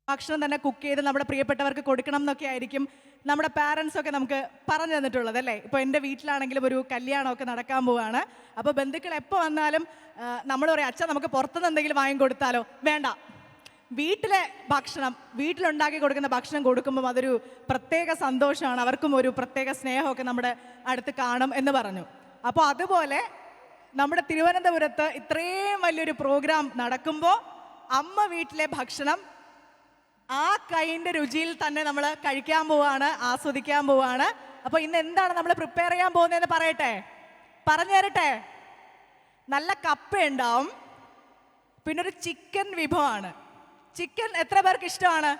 ഭക്ഷണം തന്നെ കുക്ക് ചെയ്ത് നമ്മുടെ പ്രിയപ്പെട്ടവർക്ക് കൊടുക്കണം എന്നൊക്കെ ആയിരിക്കും നമ്മുടെ പാരൻസ് ഒക്കെ നമുക്ക് പറഞ്ഞു തന്നിട്ടുള്ളത് അല്ലേ. ഇപ്പോൾ എൻ്റെ വീട്ടിലാണെങ്കിലും ഒരു കല്യാണമൊക്കെ നടക്കാൻ പോവുകയാണ്. അപ്പോൾ ബന്ധുക്കൾ എപ്പോൾ വന്നാലും നമ്മൾ പറയും, അച്ഛൻ നമുക്ക് പുറത്തുനിന്ന് എന്തെങ്കിലും വാങ്ങിക്കൊടുത്താലോ? വേണ്ട, വീട്ടിലെ ഭക്ഷണം, വീട്ടിലുണ്ടാക്കി കൊടുക്കുന്ന ഭക്ഷണം കൊടുക്കുമ്പോൾ അതൊരു പ്രത്യേക സന്തോഷമാണ്, അവർക്കും ഒരു പ്രത്യേക സ്നേഹമൊക്കെ നമ്മുടെ അടുത്ത് കാണും എന്ന് പറഞ്ഞു. അപ്പോൾ അതുപോലെ നമ്മുടെ തിരുവനന്തപുരത്ത് ഇത്രയും വലിയൊരു പ്രോഗ്രാം നടക്കുമ്പോൾ അമ്മ വീട്ടിലെ ഭക്ഷണം ആ കൈൻ്റെ രുചിയിൽ തന്നെ നമ്മൾ കഴിക്കാൻ പോവാണ്, ആസ്വദിക്കാൻ പോവാണ്. അപ്പോൾ ഇന്ന് എന്താണ് നമ്മൾ പ്രിപ്പയർ ചെയ്യാൻ പോകുന്നതെന്ന് പറഞ്ഞു തരട്ടെ. നല്ല കപ്പ ഉണ്ടാവും, പിന്നെ ഒരു ചിക്കൻ വിഭവമാണ്. ചിക്കൻ എത്ര പേർക്ക് ഇഷ്ടമാണ്?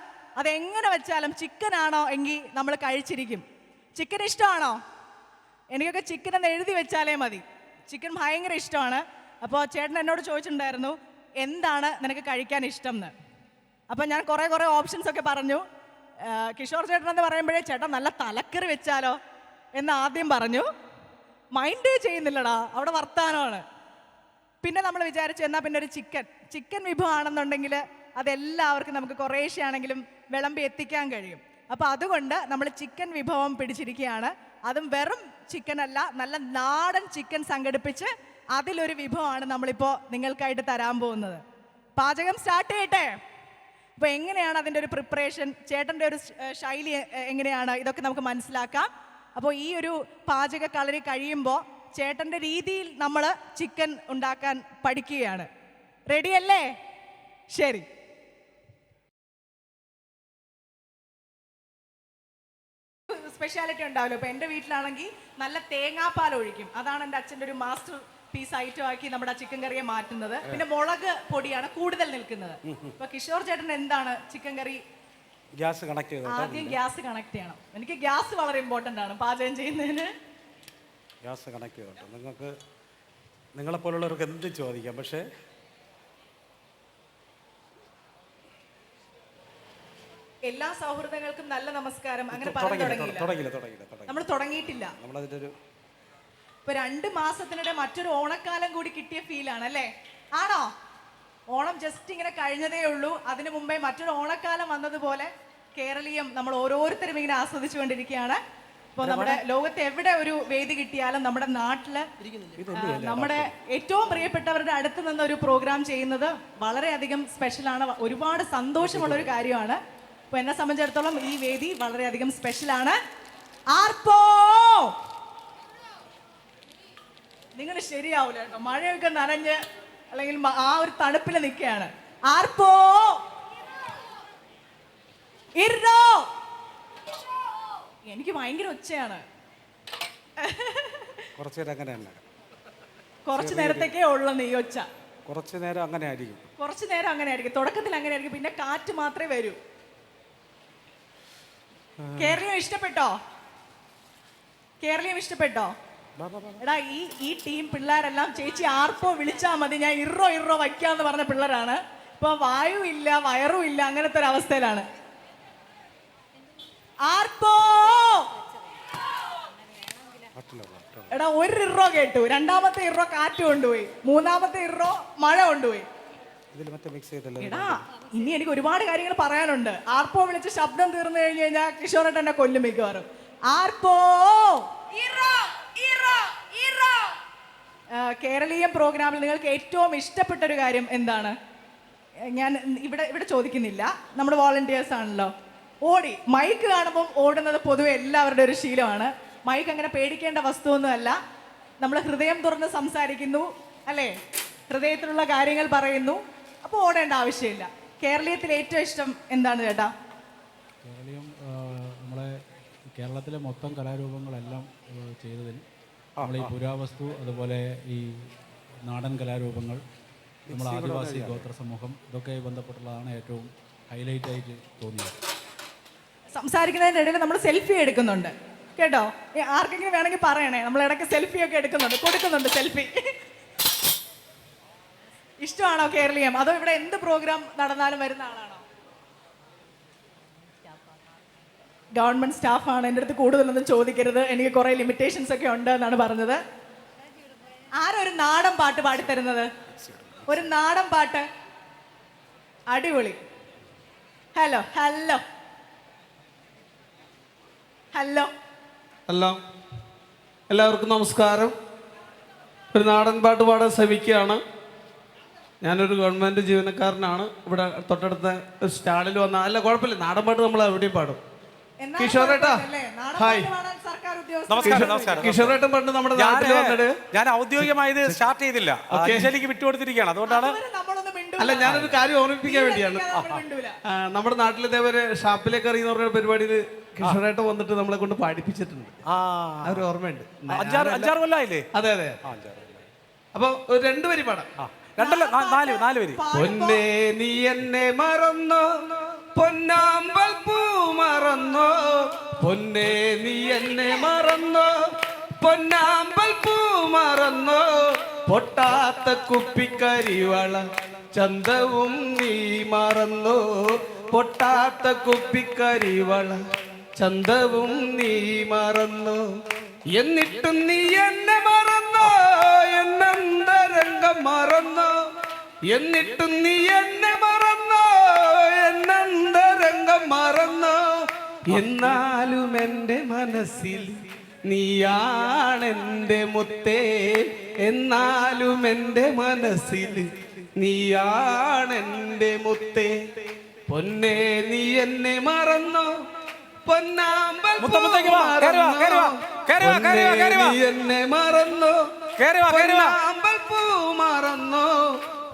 അതെങ്ങനെ വെച്ചാലും ചിക്കൻ ആണോ എങ്കിൽ നമ്മൾ കഴിച്ചിരിക്കും. ചിക്കൻ ഇഷ്ടമാണോ? എനിക്കൊക്കെ ചിക്കൻ എന്ന് എഴുതി വെച്ചാലേ മതി. ചിക്കൻ ഭയങ്കര ഇഷ്ടമാണ്. അപ്പോൾ ചേട്ടൻ എന്നോട് ചോദിച്ചിട്ടുണ്ടായിരുന്നു, എന്താണ് നിനക്ക് കഴിക്കാൻ ഇഷ്ടം എന്ന്. അപ്പം ഞാൻ കുറേ ഓപ്ഷൻസ് ഒക്കെ പറഞ്ഞു. കിഷോർ ചേട്ടൻ എന്ന് പറയുമ്പോഴേ ചേട്ടൻ നല്ല തലക്കറി വെച്ചാലോ എന്ന് ആദ്യം പറഞ്ഞു. മൈൻഡേ ചെയ്യുന്നില്ലടാ, അവിടെ വർത്താനമാണ്. പിന്നെ നമ്മൾ വിചാരിച്ചു എന്നാൽ പിന്നെ ഒരു ചിക്കൻ വിഭവമാണെന്നുണ്ടെങ്കിൽ അതെല്ലാവർക്കും നമുക്ക് കുറേശ്ശെ ആണെങ്കിലും വിളമ്പി എത്തിക്കാൻ കഴിയും. അപ്പോൾ അതുകൊണ്ട് നമ്മൾ ചിക്കൻ വിഭവം പിടിച്ചിരിക്കുകയാണ്. അതും വെറും ചിക്കൻ അല്ല, നല്ല നാടൻ ചിക്കൻ സംഘടിപ്പിച്ച് അതിലൊരു വിഭവമാണ് നമ്മളിപ്പോൾ നിങ്ങൾക്കായിട്ട് തരാൻ പോകുന്നത്. പാചകം സ്റ്റാർട്ട് ചെയ്യട്ടെ. അപ്പോൾ എങ്ങനെയാണ് അതിൻ്റെ ഒരു പ്രിപ്പറേഷൻ, ചേട്ടൻ്റെ ഒരു ശൈലി എങ്ങനെയാണ്, ഇതൊക്കെ നമുക്ക് മനസ്സിലാക്കാം. അപ്പോൾ ഈ ഒരു പാചക കളരി കഴിയുമ്പോൾ ചേട്ടൻ്റെ രീതിയിൽ നമ്മൾ ചിക്കൻ ഉണ്ടാക്കാൻ പഠിക്കുകയാണ്. റെഡിയല്ലേ? ശരി. സ്പെഷ്യാലിറ്റി ഉണ്ടാവല്ലോ. ഇപ്പോൾ എൻ്റെ വീട്ടിലാണെങ്കിൽ നല്ല തേങ്ങാപ്പാൽ ഒഴിക്കും. അതാണ് എൻ്റെ അച്ഛൻ്റെ ഒരു മാസ്റ്റർ പീസ് ഐറ്റം ആക്കി നമ്മുടെ ചിക്കൻ കറിയെ മാറ്റുന്നത്. പിന്നെ മുളക് പൊടിയാണ് കൂടുതൽ നിൽക്കുന്നത്. ഇപ്പൊ കിഷോർ ചേട്ടൻ എന്താണ് ചിക്കൻ കറി? ഗ്യാസ് കണക്ട് ചെയ്യണം. ആദ്യം ഗ്യാസ് കണക്ട് ചെയ്യണം. എനിക്ക് ഗ്യാസ് വളരെ ഇമ്പോർട്ടൻ്റ് ആണ് പാചകം ചെയ്യുന്നതിന്. ഗ്യാസ് കണക്ട് ചെയ്യണം. നിങ്ങൾക്ക് നിങ്ങളെപ്പോലുള്ളവർക്ക് എന്ത് ചോദിക്കാം. പക്ഷേ എല്ലാ സൗഹൃദങ്ങൾക്കും നല്ല നമസ്കാരം അങ്ങനെ പറഞ്ഞു നമ്മൾ തുടങ്ങിയിട്ടില്ല. ഇപ്പൊ 2 മാസത്തിനിടെ മറ്റൊരു ഓണക്കാലം കൂടി കിട്ടിയ ഫീലാണ് അല്ലേ? ആണോ? ഓണം ജസ്റ്റ് ഇങ്ങനെ കഴിഞ്ഞതേ ഉള്ളൂ. അതിനു മുമ്പേ മറ്റൊരു ഓണക്കാലം വന്നതുപോലെ കേരളീയം നമ്മൾ ഓരോരുത്തരും ഇങ്ങനെ ആസ്വദിച്ചുകൊണ്ടിരിക്കുകയാണ്. ഇപ്പോൾ നമ്മുടെ ലോകത്ത് എവിടെ ഒരു വേദി കിട്ടിയാലും നമ്മുടെ നാട്ടില് നമ്മുടെ ഏറ്റവും പ്രിയപ്പെട്ടവരുടെ അടുത്ത് നിന്ന് ഒരു പ്രോഗ്രാം ചെയ്യുന്നത് വളരെയധികം സ്പെഷ്യലാണ്, ഒരുപാട് സന്തോഷമുള്ള ഒരു കാര്യമാണ്. അപ്പോൾ എന്നെ സംബന്ധിച്ചിടത്തോളം ഈ വേദി വളരെയധികം സ്പെഷ്യലാണ്. ആർപ്പോ നിങ്ങൾ ശരിയാവൂല കേട്ടോ, മഴയൊക്കെ നനഞ്ഞ് അല്ലെങ്കിൽ ആ ഒരു തണുപ്പിൽ നിൽക്കുകയാണ്. ആർപ്പോ ഇറോ, എനിക്ക് ഭയങ്കര ഒച്ചയാണ്. കുറച്ചു നേരത്തേക്കേ ഉള്ളു ഈ ഒച്ച. കുറച്ചു നേരം അങ്ങനെ ആയിരിക്കും. തുടക്കത്തിൽ അങ്ങനെ ആയിരിക്കും, പിന്നെ കാറ്റ് മാത്രമേ വരൂ. കേരളീയം ഇഷ്ടപ്പെട്ടോ? എടാ, ഈ ടീം പിള്ളേരെല്ലാം ചേച്ചി ആർപ്പോ വിളിച്ചാൽ മതി, ഞാൻ ഇറോ വയ്ക്കാന്ന് പറഞ്ഞ പിള്ളേരാണ്. ഇപ്പൊ വായു ഇല്ല, വയറും ഇല്ല, അങ്ങനത്തെ ഒരു അവസ്ഥയിലാണ്. ആർപ്പോ എടാ, ഒരു ഇറോ കേട്ടു, രണ്ടാമത്തെ ഇറോ കാറ്റ് കൊണ്ടുപോയി, മൂന്നാമത്തെ ഇറോ മഴ കൊണ്ടുപോയി. എടാ, ഇനി എനിക്ക് ഒരുപാട് കാര്യങ്ങൾ പറയാനുണ്ട്. ആർപ്പോ വിളിച്ച് ശബ്ദം തീർന്നു കഴിഞ്ഞു കഴിഞ്ഞാൽ കിഷോറേട്ടൻ എന്നെ കൊല്ലും മിക്കവാറും. ആർപ്പോ കേരളീയം പ്രോഗ്രാമിൽ നിങ്ങൾക്ക് ഏറ്റവും ഇഷ്ടപ്പെട്ട ഒരു കാര്യം എന്താണ്? ഞാൻ ഇവിടെ ചോദിക്കുന്നില്ല, നമ്മുടെ വോളണ്ടിയേഴ്സ് ആണല്ലോ. മൈക്ക് കാണുമ്പോൾ ഓടുന്നത് പൊതുവെ എല്ലാവരുടെ ഒരു ശീലമാണ്. മൈക്ക് അങ്ങനെ പേടിക്കേണ്ട വസ്തുവൊന്നുമല്ല. നമ്മൾ ഹൃദയം തുറന്ന് സംസാരിക്കുന്നു അല്ലേ, ഹൃദയത്തിലുള്ള കാര്യങ്ങൾ പറയുന്നു, അപ്പോൾ ഓടേണ്ട ആവശ്യമില്ല. കേരളീയത്തിൽ ഏറ്റവും ഇഷ്ടം എന്താണ് ചേട്ടാ? നമ്മളെ കേരളത്തിലെ മൊത്തം കലാരൂപങ്ങളെല്ലാം ചെയ്തതിൽ നമ്മൾ ഈ പുരാവസ്തു, അതുപോലെ ഈ നാടൻ കലാരൂപങ്ങൾ, നമ്മൾ ആദിവാസി ഗോത്ര സമൂഹം, ഇതൊക്കെ ബന്ധപ്പെട്ടുള്ളതാണ് ഏറ്റവും ഹൈലൈറ്റ് ആയിട്ട് തോന്നിയത്. സംസാരിക്കുന്നതിൻ്റെ ഇടയിൽ നമ്മൾ സെൽഫി എടുക്കുന്നുണ്ട് കേട്ടോ. ആർക്കെങ്കിലും വേണമെങ്കിൽ പറയണേ, നമ്മൾ ഇടയ്ക്ക് സെൽഫി ഒക്കെ കൊടുക്കുന്നുണ്ട് സെൽഫി. ഇഷ്ടമാണോ കേരളീയം? അതോ ഇവിടെ എന്ത് പ്രോഗ്രാം നടന്നാലും വരുന്ന ആളാണോ? ഗവൺമെന്റ് സ്റ്റാഫാണ്. എൻ്റെ അടുത്ത് കൂടുതലൊന്നും ചോദിക്കരുത്, എനിക്ക് കുറെ ലിമിറ്റേഷൻസ് ഒക്കെ ഉണ്ട് എന്നാണ് പറഞ്ഞത്. ആരൊരു നാടൻ പാട്ട് പാടിത്തരുന്നത്? ഒരു നാടൻ പാട്ട്. അടിപൊളി. ഹലോ ഹലോ ഹലോ ഹലോ, എല്ലാവർക്കും നമസ്കാരം. ഒരു നാടൻ പാട്ട് പാടാൻ ശ്രമിക്കുകയാണ്. ഞാനൊരു ഗവൺമെൻറ് ജീവനക്കാരനാണ്. ഇവിടെ തൊട്ടടുത്ത ഒരു സ്റ്റാളിൽ വന്ന അല്ല കുഴപ്പമില്ല, നാടൻ പാട്ട് നമ്മൾ എവിടെയും പാടും. എന്നാലും കിഷോറേട്ടാ, കുഴപ്പമില്ലല്ലേ? നാടൻ ഹായ്. പാട്ട് പാടാൻ സർക്കാർ ഉദ്യോഗസ്ഥർ നമസ്കാരം നമസ്കാരം കിഷോറേട്ടൻ പണ്ട് നമ്മുടെ നാട്ടിൽ വന്നിട്ട് ഞാൻ ഔദ്യോഗികമായി ഇത് സ്റ്റാർട്ട് ചെയ്തില്ല, അഞ്ജലിക്ക് വിട്ടുകൊടുത്തിരിക്കുകയാണ്. അതുകൊണ്ടാണ് അതുവരെ നമ്മളൊന്നും മിണ്ടൂല. അല്ല, ഞാനൊരു കാര്യം ഓർമ്മിപ്പിക്കാൻ വേണ്ടിയാണ്. നമ്മൾ മിണ്ടൂല. നമ്മുടെ നാട്ടിൽ ഇതേപോലെ ഷാപ്പിലേക്ക് അറിയുന്ന പറഞ്ഞ പരിപാടിയിൽ കിഷോറേട്ടൻ വന്നിട്ട് നമ്മളെ കൊണ്ട് പാടിപ്പിച്ചിട്ടുണ്ട്. ആ ഒരു ഓർമ്മയുണ്ട്. അഞ്ചാറ് കൊല്ലായില്ലേ? അതെ അതെ. അപ്പൊ ഒരു 2 വരി പാടാം. രണ്ടല്ല, നാല് വരി. പൊന്നേ നീ എന്നെ മറന്നോ, പൊന്നാമ്പൽ പൂ മറന്നോ, പൊന്നേ നീ എന്നെ മറന്നോ, പൊന്നാമ്പൽ പൂ മറന്നോ, പൊട്ടാത്ത കുപ്പിക്കരിവള ചന്തവും നീ മറന്നോ, പൊട്ടാത്ത കുപ്പിക്കരിവള ചന്തവും നീ മറന്നോ, എന്നിട്ടും നീ എന്നെ മറന്നോ, എന്നന്തരംഗം മറന്നോ, എന്നിട്ടും നീ എന്നെ മറന്നോ, എന്നന്തരംഗം മറന്നോ, എന്നാലും എൻ്റെ മനസ്സിൽ നീയാണെൻ്റെ മുത്തേ, എന്നാലും എൻ്റെ മനസ്സിൽ നീയാണെൻ്റെ മുത്തേ, പൊന്നേ നീ എന്നെ മറന്നോ, പൊന്നാമ്പൽ പൂ മറന്നോ, പൊന്നേ നീ എന്നെ മറന്നോ, പൊന്നാമ്പൽ പൂ മറന്നോ,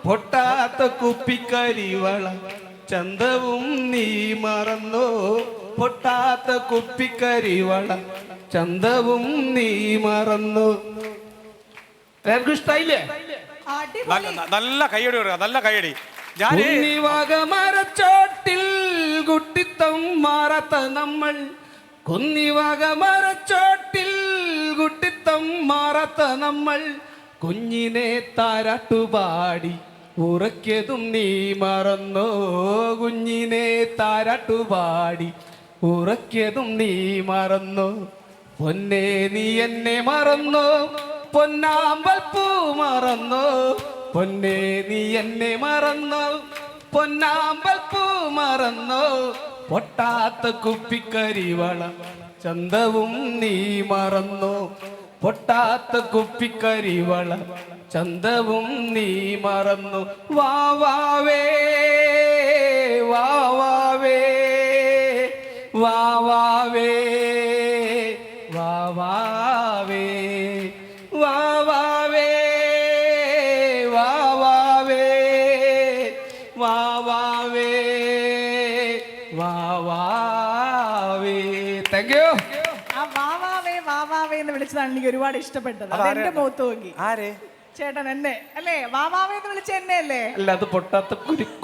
പൊട്ടാത്ത കുപ്പിക്കരിവള ചന്തവും നീ മറന്നോ, പൊട്ടാത്ത കുപ്പിക്കരിവള ചന്തവും നീ മറന്നു. എല്ലാവർക്കും ഇഷ്ടായില്ലേ? അടിപൊളി. നല്ല കൈയടി കൊടുക്കുക, നല്ല കൈയടി. ഞാൻ കുന്നിവാകമരച്ചോട്ടിൽ കുട്ടിത്തം മാറാത്ത നമ്മൾ, കുന്നിവാകമരച്ചോട്ടിൽ കുട്ടിത്തം മാറാത്ത നമ്മൾ, കുഞ്ഞിനെ താരാട്ടുപാടി ഉറക്കിയതും നീ മറന്നോ, കുഞ്ഞിനെ താരാട്ടുപാടി ഉറക്കിയതും നീ മറന്നോ, പൊന്നേ നീ എന്നെ മറന്നോ, പൊന്നാമ്പൽ പൂ മറന്നോ, പൊന്നേ നീ എന്നെ മറന്നോ, പൊന്നാമ്പൽ പൂ മറന്നോ, പൊട്ടാത്ത കുപ്പിക്കരിവള ചന്തവും നീ മറന്നോ, പൊട്ടാത്ത കുപ്പിക്കരിവള ചന്തവും നീ മറന്നു. വാവാവേ വാവാവേ വാവാവേ വാവാവേ വാവാവേ വാവാവേ വാവാവേ വാവാവേ. Thank you. ആ വാവാവേ വാവാവേ എന്ന് വിളിച്ചതാണ് എനിക്ക് ഒരുപാട് ഇഷ്ടപ്പെട്ടത്. അത് എന്റെ മുഖത്ത് നോക്കി. ആരെ? ചേട്ടൻ എന്നെ അല്ലേ? വാവാവേ എന്ന് വിളിച്ച എന്നെ അല്ലേ? അല്ല, അത് പൊട്ടാത്ത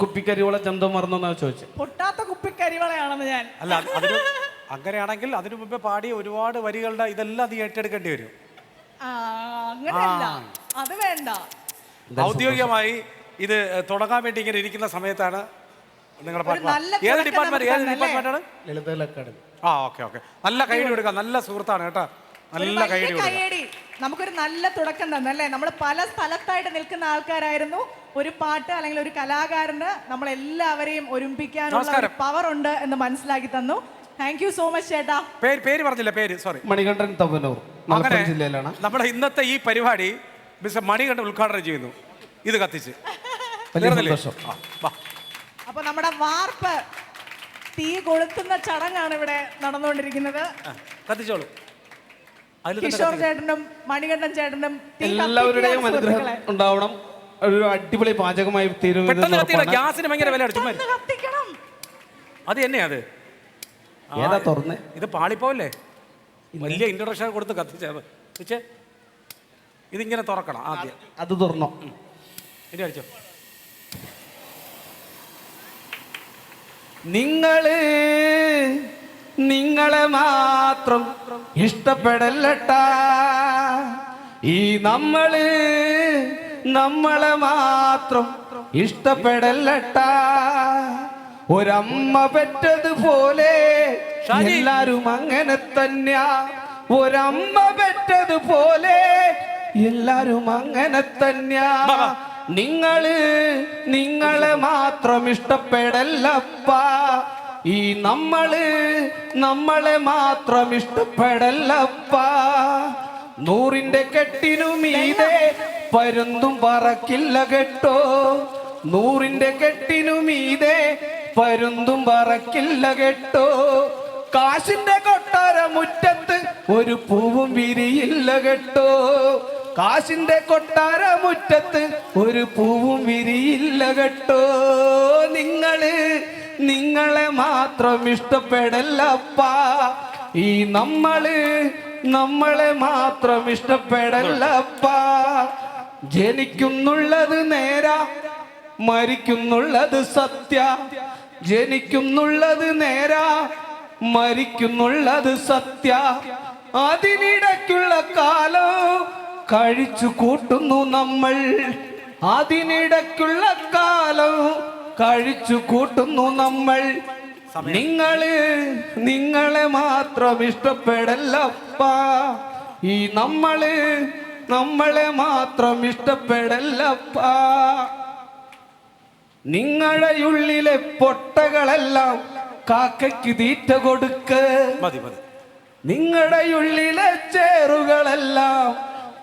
കുപ്പിക്കരിവള ചന്തം മറന്നോന്നാ ചോദിച്ചത്. പൊട്ടാത്ത കുപ്പിക്കരിവളയാണെന്ന് ഞാൻ. അല്ല, അങ്ങനെയാണെങ്കിൽ അതിനു മുമ്പേ പാടിയ ഒരുപാട് വരികളുടെ ഇതെല്ലാം നീ ഏറ്റെടുക്കേണ്ടി വരും. അങ്ങനെയല്ല, അത് വേണ്ട. ഔദ്യോഗികമായി ഇത് തുടങ്ങാൻ വേണ്ടി ഇങ്ങനെ ഇരിക്കുന്ന സമയത്താണ് നിങ്ങളുടെ പാട്ട്. നല്ല ഏത് തുടക്കം ഡിപ്പാർട്ട്മെന്റാണ്? ലളിത അക്കാദമി. ഓക്കെ. നല്ല കൈയടി കൊടുക്കാം, നല്ല സുഹൃത്താണ് കേട്ടോ, നല്ല കൈയടി കൊടുക്കാം. കയ്യടി. നമുക്കൊരു നല്ല തുടക്കം തന്നല്ലേ. നമ്മൾ പല സ്ഥലത്തായിട്ട് നിൽക്കുന്ന ആൾക്കാരായിരുന്നു. ഒരു പാട്ട് അല്ലെങ്കിൽ ഒരു കലാകാരന് നമ്മളെല്ലാവരെയും ഒരുമിപ്പിക്കാനുള്ള ഒരു പവർ ഉണ്ട് എന്ന് മനസ്സിലാക്കി തന്നു. താങ്ക് യു സോ മച്ച് ചേട്ടാ. പേര് പറഞ്ഞില്ല, പേര് സോറി. മണികണ്ഠൻ തവനൂർ, മലപ്പുറം ജില്ലയിലാണ്. നമ്മുടെ ഇന്നത്തെ ഈ പരിപാടി മിസ്റ്റർ മണികണ്ഠൻ ഉദ്ഘാടനം ചെയ്യുന്നു. ഇത് കത്തിച്ച് അപ്പൊ നമ്മുടെ വാർപ്പ് തീ കൊളുത്തുന്ന ചടങ്ങാണ് ഇവിടെ നടന്നുകൊണ്ടിരിക്കുന്നത്. കത്തിച്ചോളൂ. കിഷോർ ചേട്ടനും മണികണ്ഠൻ ചേട്ടനും എല്ലാവരുടെയും അനുഗ്രഹം ഉണ്ടാവണം. ഒരു അടിപൊളി പാചകമായി തീരുമാനം. ഗ്യാസിന് ഭയങ്കര വില അടിച്ചു. കത്തിക്കണം. അത് തന്നെയാ അത്. ഏതാ തുറന്നേ? ഇത് പാളിപ്പോല്ലേ? വലിയ ഇൻട്രൊഡക്ഷൻ കൊടുത്ത് കത്തിച്ചേ. ഇതിങ്ങനെ തുറക്കണം ആദ്യം. അത് തുറന്നോ? ഇനി അടിച്ചോ. നിങ്ങളെ മാത്രം ഇഷ്ടപ്പെടല്ലട്ടാ, ഈ നമ്മളെ മാത്രം ഇഷ്ടപ്പെടല്ലട്ടാ, ഒരമ്മ പെറ്റതുപോലെ എല്ലാരും അങ്ങനെ തന്നെയാ, ഒരമ്മ പെറ്റതുപോലെ എല്ലാരും അങ്ങനെ തന്നെയാ, നിങ്ങളെ മാത്രം ഇഷ്ടപ്പെടല്ലപ്പാ, ഈ നമ്മളെ മാത്രം ഇഷ്ടപ്പെടല്ലപ്പ. 100ന്റെ കെട്ടിനു മീതെ പരുന്തും പറക്കില്ല കേട്ടോ. 100ന്റെ കെട്ടിനു മീതെ പരുന്തും പറക്കില്ല കേട്ടോ. കാശിന്റെ കൊട്ടാര മുറ്റത്ത് ഒരു പൂവും വിരിയില്ല കേട്ടോ. കാശിന്റെ കൊട്ടാര മുറ്റത്ത് ഒരു പൂവും വിരിയില്ല കേട്ടോ. നിങ്ങളെ മാത്രം ഇഷ്ടപ്പെടല്ലപ്പ. ഈ നമ്മളെ മാത്രം ഇഷ്ടപ്പെടല്ലപ്പ. ജനിക്കുന്നുള്ളത് നേരാ, മരിക്കുന്നുള്ളത് സത്യ. ജനിക്കുന്നുള്ളത് നേരാ, മരിക്കുന്നുള്ളത് സത്യ. അതിനിടയ്ക്കുള്ള കാലം കഴിച്ചു കൂട്ടുന്നു നമ്മൾ. അതിനിടയ്ക്കുള്ള കാലം കഴിച്ചു കൂട്ടുന്നു നമ്മൾ. നിങ്ങളെ മാത്രം ഇഷ്ടപ്പെടല്ലപ്പ. ഈ നമ്മളെ മാത്രം ഇഷ്ടപ്പെടല്ലപ്പ. നിങ്ങളുടെ ഉള്ളിലെ പൊട്ടകളെല്ലാം കാക്കയ്ക്ക് തീറ്റ കൊടുക്ക്. മതി മതി. നിങ്ങളുടെ ഉള്ളിലെ ചേറുകളെല്ലാം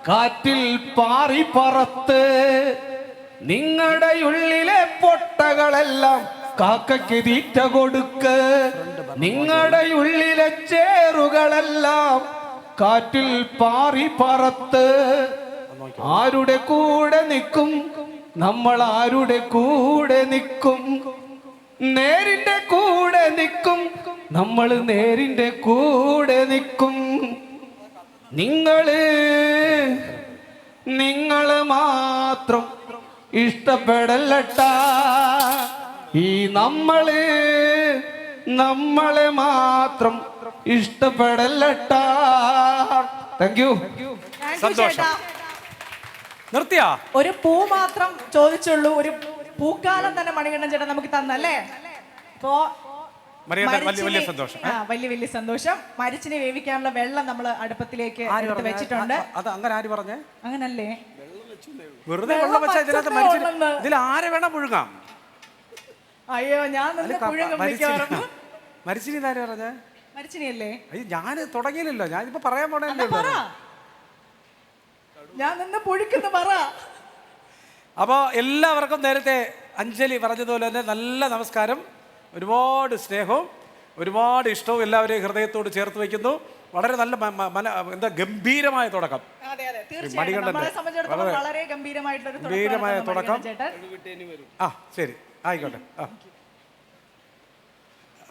കാറ്റിൽ പാറി പറത്ത്. നിങ്ങളുടെ ഉള്ളിലെ പൊട്ടകളെല്ലാം കാക്കയ്ക്ക് തീറ്റ കൊടുക്ക്. നിങ്ങളുടെ ഉള്ളിലെ ചേറുകളെല്ലാം കാറ്റിൽ പാറി പറത്ത്. ആരുടെ കൂടെ നിൽക്കും നമ്മൾ? ആരുടെ കൂടെ നിൽക്കും? നേരിന്റെ കൂടെ നിൽക്കും നമ്മൾ. നേരിന്റെ കൂടെ നിൽക്കും. നിങ്ങള് മാത്രം ഇഷ്ടപ്പെടല്ലട്ടാ. ഈ നമ്മളെ മാത്രം ഇഷ്ടപ്പെടല്ലട്ടാ. Thank you. സന്തോഷം. നിർത്തിയാ? ഒരു പൂ മാത്രം ചോദിച്ചുള്ളൂ. ഒരു പൂക്കാലം തന്നെ മണികണ്ഠൻ ചേട്ടൻ നമുക്ക് തന്നല്ലേ. ഇപ്പോ വലിയ സന്തോഷം. വലിയ സന്തോഷം. മരിച്ചിനെ വേവിക്കാനുള്ള വെള്ളം നമ്മൾ അടുപ്പത്തിലേക്ക് എടുത്ത് വെച്ചിട്ടുണ്ട്. അത് അങ്ങനെ ആര് പറഞ്ഞേ? അങ്ങനല്ലേ? വെറുതെ വെള്ളം വെച്ചാൽ ഇതിനകത്ത് ഇതിൽ ആരെ വേണം മുഴുകാം. അയ്യോ, ഞാൻ നിന്ന് പുഴുങ്ങും മിക്കവാറും. മരിച്ചിനി ആര് പറഞ്ഞേ? മരിച്ചിനിയല്ലേ? അയ്യോ, ഞാൻ തുടങ്ങിയില്ലല്ലോ. ഞാൻ ഇപ്പൊ പറയാൻ പോണേ. ഞാൻ നിന്ന് പുഴുക്കുന്നു പറ. അപ്പോൾ എല്ലാവർക്കും നേരത്തെ അഞ്ജലി പറഞ്ഞതുപോലെ തന്നെ നല്ല നമസ്കാരം. ഒരുപാട് സ്നേഹവും ഒരുപാട് ഇഷ്ടവും എല്ലാവരെയും ഹൃദയത്തോട് ചേർത്ത് വയ്ക്കുന്നു. വളരെ നല്ല ഗംഭീരമായ തുടക്കം. വളരെ ഗംഭീരമായ തുടക്കം. ആ ശരി, ആയിക്കോട്ടെ.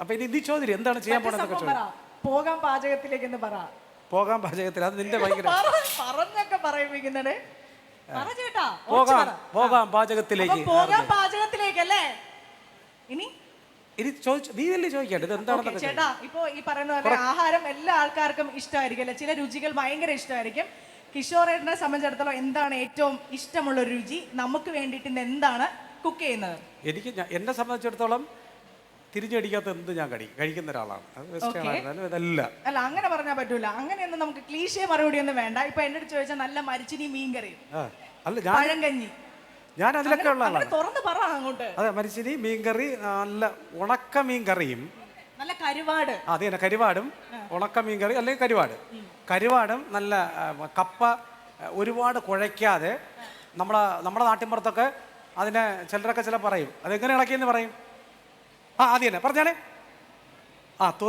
അപ്പൊ ഇനി ചോദ്യം എന്താണ് ചെയ്യാൻ പോണെന്നൊക്കെ ചോദിക്കും. പോകാം പാചകത്തിലേക്ക് എന്ന് പറ. പോകാം പാചകത്തിൽ. അത് നിന്റെ ഭയങ്കര പറഞ്ഞൊക്കെ പറയിപ്പിക്കുന്നേ. പോകാം പാചകത്തിലേക്ക്. പോകാം പാചകത്തിലേക്കല്ലേ? ഇനി ചോദിച്ചു, നീ തന്നെ ചോദിക്കേണ്ടത് എന്താണെന്നൊക്കെ. ചേട്ടാ, ഇപ്പൊ ഈ പറയുന്ന പോലെ ആഹാരം എല്ലാ ആൾക്കാർക്കും ഇഷ്ടമായിരിക്കും അല്ലെ? ചില രുചികൾ ഭയങ്കര ഇഷ്ടമായിരിക്കും. കിഷോറേട്ടനെ സംബന്ധിച്ചിടത്തോളം എന്താണ് ഏറ്റവും ഇഷ്ടമുള്ള രുചി? നമുക്ക് വേണ്ടിയിട്ട് ഇന്ന് എന്താണ് കുക്ക് ചെയ്യുന്നത്? എനിക്ക് എന്നെ സംബന്ധിച്ചിടത്തോളം തിരിഞ്ഞടിക്കാത്ത എന്ത് ഞാൻ കഴിക്കുന്ന ഒരാളാണ്. അല്ല, അങ്ങനെ പറഞ്ഞാൽ പറ്റൂല. അങ്ങനെയൊന്നും നമുക്ക് ക്ലീശേ മറുപടി ഒന്നും വേണ്ട. ഇപ്പൊ എന്നോട് ചോദിച്ചാൽ നല്ല മരിച്ചിനി മീൻകറിയും പഴങ്കഞ്ഞി, ഞാൻ അതിലൊക്കെ ഉള്ള ആളാണ്. തുറന്ന് പറ അങ്ങോട്ട്. അതെ, മരിച്ചിനി മീൻകറി, നല്ല ഉണക്ക മീൻകറിയും, നല്ല കരുവാട്. അതെ, കരുവാടും ഉണക്ക മീൻകറി അല്ലെങ്കിൽ കരുവാടും നല്ല കപ്പ ഒരുപാട് കുഴയ്ക്കാതെ. നമ്മുടെ നാട്ടിൻപുറത്തൊക്കെ അതിനെ ചിലരൊക്കെ പറയും. അതെങ്ങനെ ഇളക്കിയെന്ന് പറയും. അത് തന്നെ പറഞ്ഞാണേ.